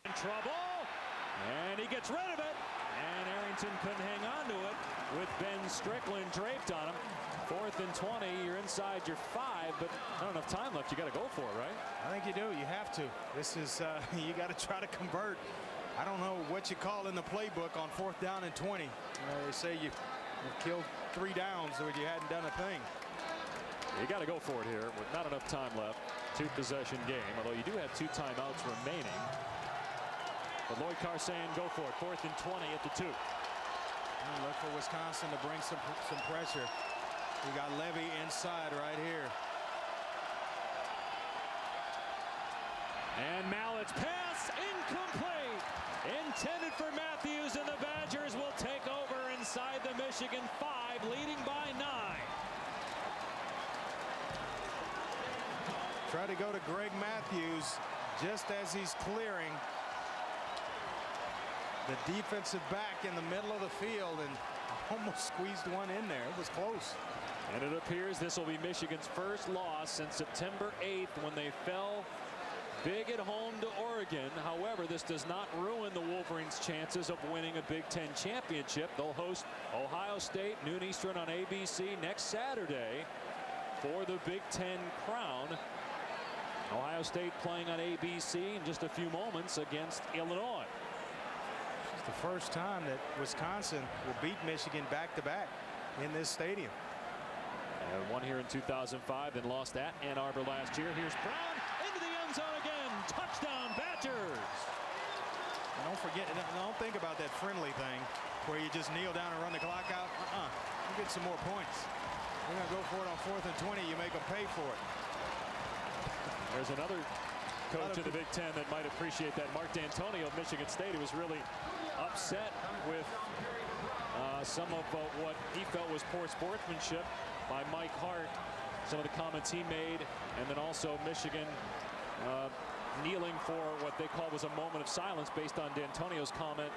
In trouble, and he gets rid of it, and Arrington couldn't hang on to it with Ben Strickland draped on him. 4th and 20, you're inside your 5, but not enough time left. You got to go for it, right? I think you do. You have to. This is you got to try to convert. I don't know what you call in the playbook on 4th down and 20. They say you've killed 3 downs, but you hadn't done a thing. You got to go for it here with not enough time left. 2-possession game, although you do have 2 timeouts remaining. But Lloyd Carr saying go for it. 4th and 20 at the 2. And look for Wisconsin to bring some pressure. We got Levy inside right here. And Mallett's pass incomplete. Intended for Matthews, and the Badgers will take over inside the Michigan 5, leading by 9. Try to go to Greg Matthews just as he's clearing the defensive back in the middle of the field and almost squeezed one in there. It was close. And it appears this will be Michigan's first loss since September 8th when they fell big at home to Oregon. However, this does not ruin the Wolverines' chances of winning a Big Ten championship. They'll host Ohio State, noon Eastern on ABC next Saturday. for the Big Ten crown. Ohio State playing on ABC in just a few moments against Illinois. It's the first time that Wisconsin will beat Michigan back-to-back in this stadium. Won here in 2005, then lost at Ann Arbor last year. Here's Brown into the end zone again. Touchdown, Badgers. And don't forget, don't think about that friendly thing where you just kneel down and run the clock out. You get some more points. You're going to go for it on 4th and 20. You make them pay for it. There's another coach of the Big Ten that might appreciate that. Mark D'Antonio of Michigan State, who was really upset with some of what he felt was poor sportsmanship by Mike Hart, some of the comments he made, and then also Michigan kneeling for what they called was a moment of silence based on D'Antonio's comment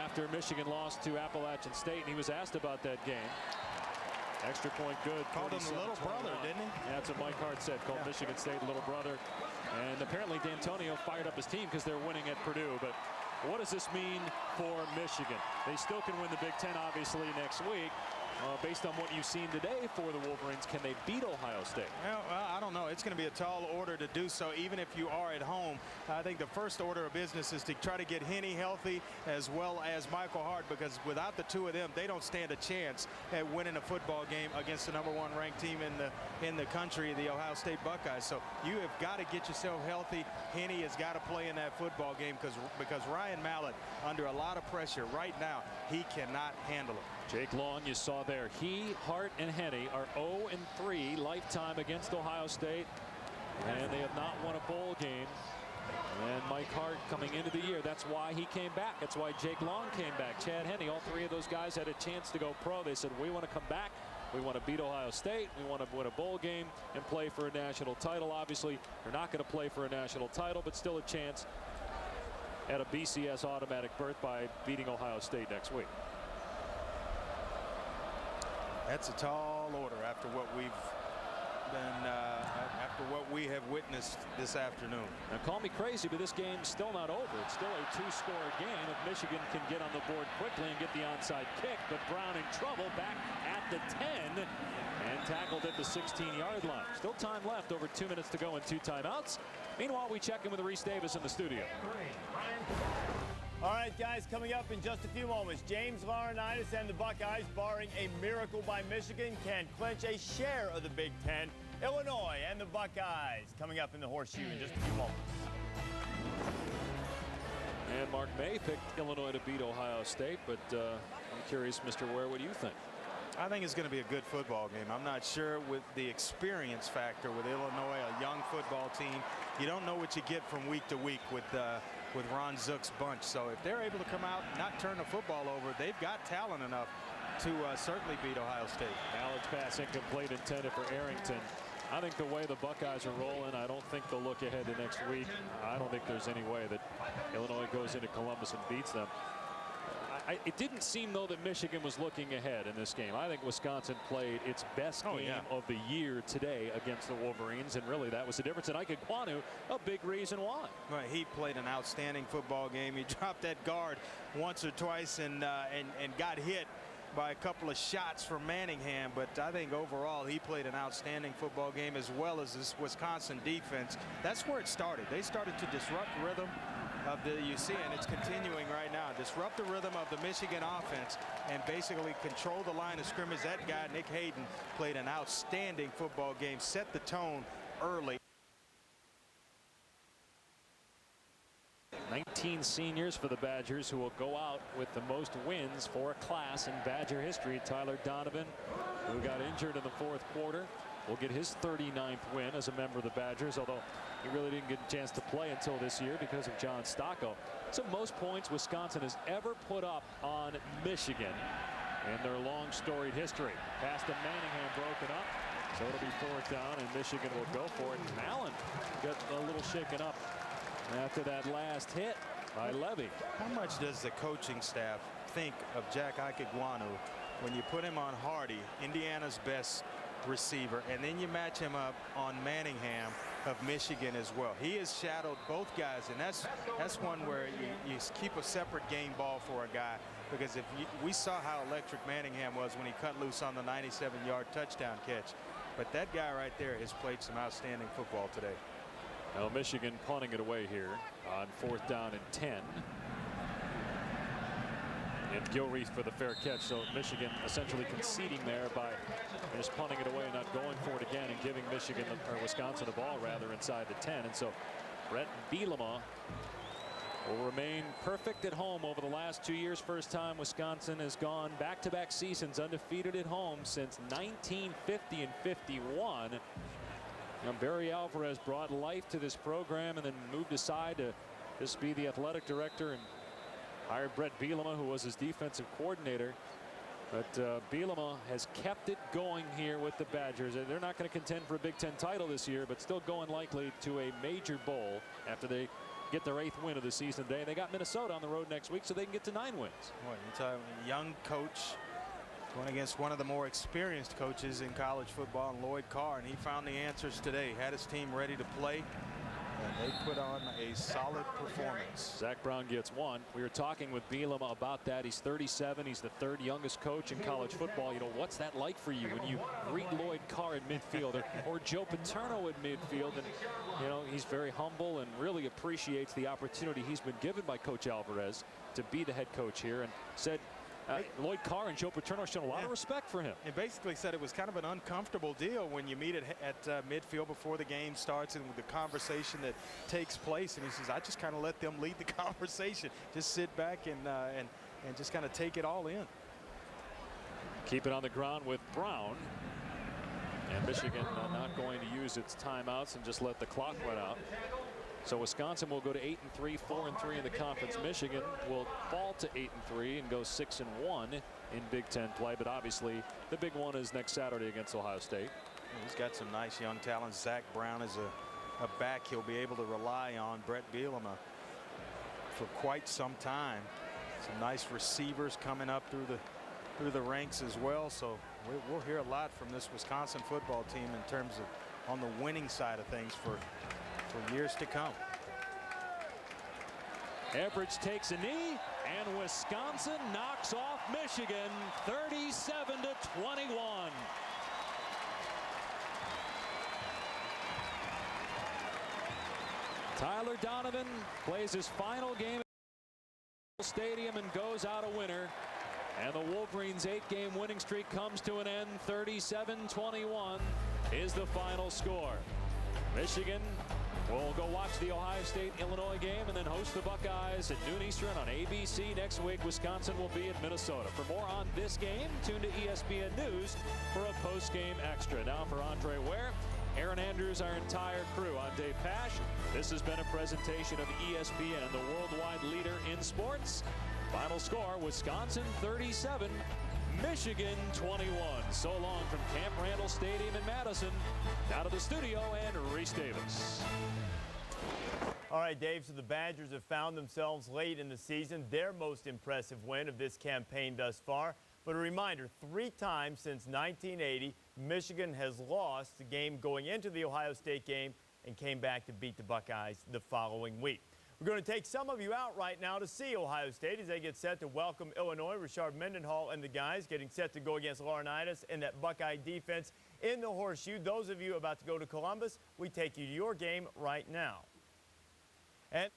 after Michigan lost to Appalachian State, and he was asked about that game. Extra point good. Called him the little brother, didn't he? Yeah, that's what Mike Hart said. Called Michigan State little brother. And apparently D'Antonio fired up his team because they're winning at Purdue. But what does this mean for Michigan? They still can win the Big Ten, obviously, next week. Based on what you've seen today for the Wolverines, can they beat Ohio State? Well, I don't know. It's going to be a tall order to do so, even if you are at home. I think the first order of business is to try to get Henne healthy as well as Michael Hart, because without the two of them, they don't stand a chance at winning a football game against the #1 ranked team in the country, the Ohio State Buckeyes. So you have got to get yourself healthy. Henne has got to play in that football game because Ryan Mallett, under a lot of pressure right now, he cannot handle it. Jake Long, you saw there. He, Hart, and Henne are 0-3 lifetime against Ohio State, and they have not won a bowl game. And Mike Hart coming into the year, that's why he came back. That's why Jake Long came back. Chad Henne, all three of those guys had a chance to go pro. They said, we want to come back. We want to beat Ohio State. We want to win a bowl game and play for a national title. Obviously, you're not going to play for a national title, but still a chance at a BCS automatic berth by beating Ohio State next week. That's a tall order after what we've been, after what we have witnessed this afternoon. Now, call me crazy, but this game's still not over. It's still a 2-score game. If Michigan can get on the board quickly and get the onside kick, but Brown in trouble back at the 10 and tackled at the 16-yard line. Still time left, over 2 minutes to go and 2 timeouts. Meanwhile, we check in with Reese Davis in the studio. All right, guys, coming up in just a few moments, James Laurinaitis and the Buckeyes, barring a miracle by Michigan, can clinch a share of the Big Ten. Illinois and the Buckeyes coming up in the Horseshoe in just a few moments. And Mark May picked Illinois to beat Ohio State, but I'm curious, Mr. Ware, what do you think? I think it's going to be a good football game. I'm not sure with the experience factor with Illinois, a young football team. You don't know what you get from week to week with Ron Zook's bunch. So if they're able to come out and not turn the football over, they've got talent enough to certainly beat Ohio State. Allen's pass incomplete, intended for Arrington. I think the way the Buckeyes are rolling, I don't think they'll look ahead to next week. I don't think there's any way that Illinois goes into Columbus and beats them. It didn't seem, though, that Michigan was looking ahead in this game. I think Wisconsin played its best game of the year today against the Wolverines, and really that was the difference. And Ike Ekwonu, a big reason why. Right, he played an outstanding football game. He dropped that guard once or twice and got hit by a couple of shots from Manningham, but I think overall he played an outstanding football game, as well as this Wisconsin defense. That's where it started. They started to disrupt rhythm of the UC, and it's continuing right now. Disrupt the rhythm of the Michigan offense and basically control the line of scrimmage. That guy, Nick Hayden, played an outstanding football game, set the tone early. 19 seniors for the Badgers, who will go out with the most wins for a class in Badger history. Tyler Donovan, who got injured in the 4th quarter, will get his 39th win as a member of the Badgers, although he really didn't get a chance to play until this year because of John Stocco. It's the most points Wisconsin has ever put up on Michigan in their long storied history. Pass to Manningham, broken up, so it'll be 4th down and Michigan will go for it. And Allen got a little shaken up after that last hit by Levy. How much does the coaching staff think of Jack Ike Ekwonu when you put him on Hardy, Indiana's best receiver, and then you match him up on Manningham of Michigan as well? He has shadowed both guys, and that's one where you keep a separate game ball for a guy, because we saw how electric Manningham was when he cut loose on the 97-yard touchdown catch. But that guy right there has played some outstanding football today. Now Michigan punting it away here on 4th down and 10. And Gilreath for the fair catch. So Michigan essentially conceding there by just punting it away, not going for it again, and giving Michigan or Wisconsin the ball rather inside the 10. And so Brett Bielema will remain perfect at home over the last 2 years. First time Wisconsin has gone back-to-back seasons undefeated at home since 1950 and 51. And Barry Alvarez brought life to this program and then moved aside to just be the athletic director and hired Brett Bielema, who was his defensive coordinator. But Bielema has kept it going here with the Badgers. They're not going to contend for a Big Ten title this year, but still going likely to a major bowl after they get their 8th win of the season today. They got Minnesota on the road next week, so they can get to 9 wins. Boy, you're talking a young coach going against one of the more experienced coaches in college football, Lloyd Carr, and he found the answers today. Had his team ready to play, and they put on a solid performance. Zach Brown gets 1. We were talking with Bielema about that. He's 37. He's the 3rd youngest coach in college football. You know, what's that like for you when you greet Lloyd Carr at midfield or Joe Paterno at midfield? And, you know, he's very humble and really appreciates the opportunity he's been given by Coach Alvarez to be the head coach here, and said Lloyd Carr and Joe Paterno shown a lot of respect for him. It basically said it was kind of an uncomfortable deal when you meet at midfield before the game starts and with the conversation that takes place. And he says, I just kind of let them lead the conversation. Just sit back and just kind of take it all in. Keep it on the ground with Brown. And Michigan not going to use its timeouts and just let the clock run out. So Wisconsin will go to 8-3, 4-3 in the conference. Michigan will fall to 8-3 and go 6-1 in Big Ten play. But obviously, the big one is next Saturday against Ohio State. He's got some nice young talent. Zach Brown is a back he'll be able to rely on. Brett Bielema for quite some time. Some nice receivers coming up through the ranks as well. So we'll hear a lot from this Wisconsin football team in terms of on the winning side of things for years to come. Everidge takes a knee, and Wisconsin knocks off Michigan 37-21. Tyler Donovan plays his final game at Stadium and goes out a winner. And the Wolverines' 8-game winning streak comes to an end. 37-21 is the final score. Michigan will go watch the Ohio State-Illinois game and then host the Buckeyes at noon Eastern on ABC next week. Wisconsin will be at Minnesota. For more on this game, tune to ESPN News for a post-game extra. Now for Andre Ware, Aaron Andrews, our entire crew. I'm Dave Pasch. This has been a presentation of ESPN, the worldwide leader in sports. Final score, Wisconsin 37, Michigan 21. So long from Camp Randall Stadium in Madison. Now to the studio and Reese Davis. All right, Dave, so the Badgers have found themselves late in the season, their most impressive win of this campaign thus far. But a reminder, 3 times since 1980, Michigan has lost the game going into the Ohio State game and came back to beat the Buckeyes the following week. We're going to take some of you out right now to see Ohio State as they get set to welcome Illinois. Richard Mendenhall and the guys getting set to go against Laurinaitis and that Buckeye defense in the Horseshoe. Those of you about to go to Columbus, we take you to your game right now. And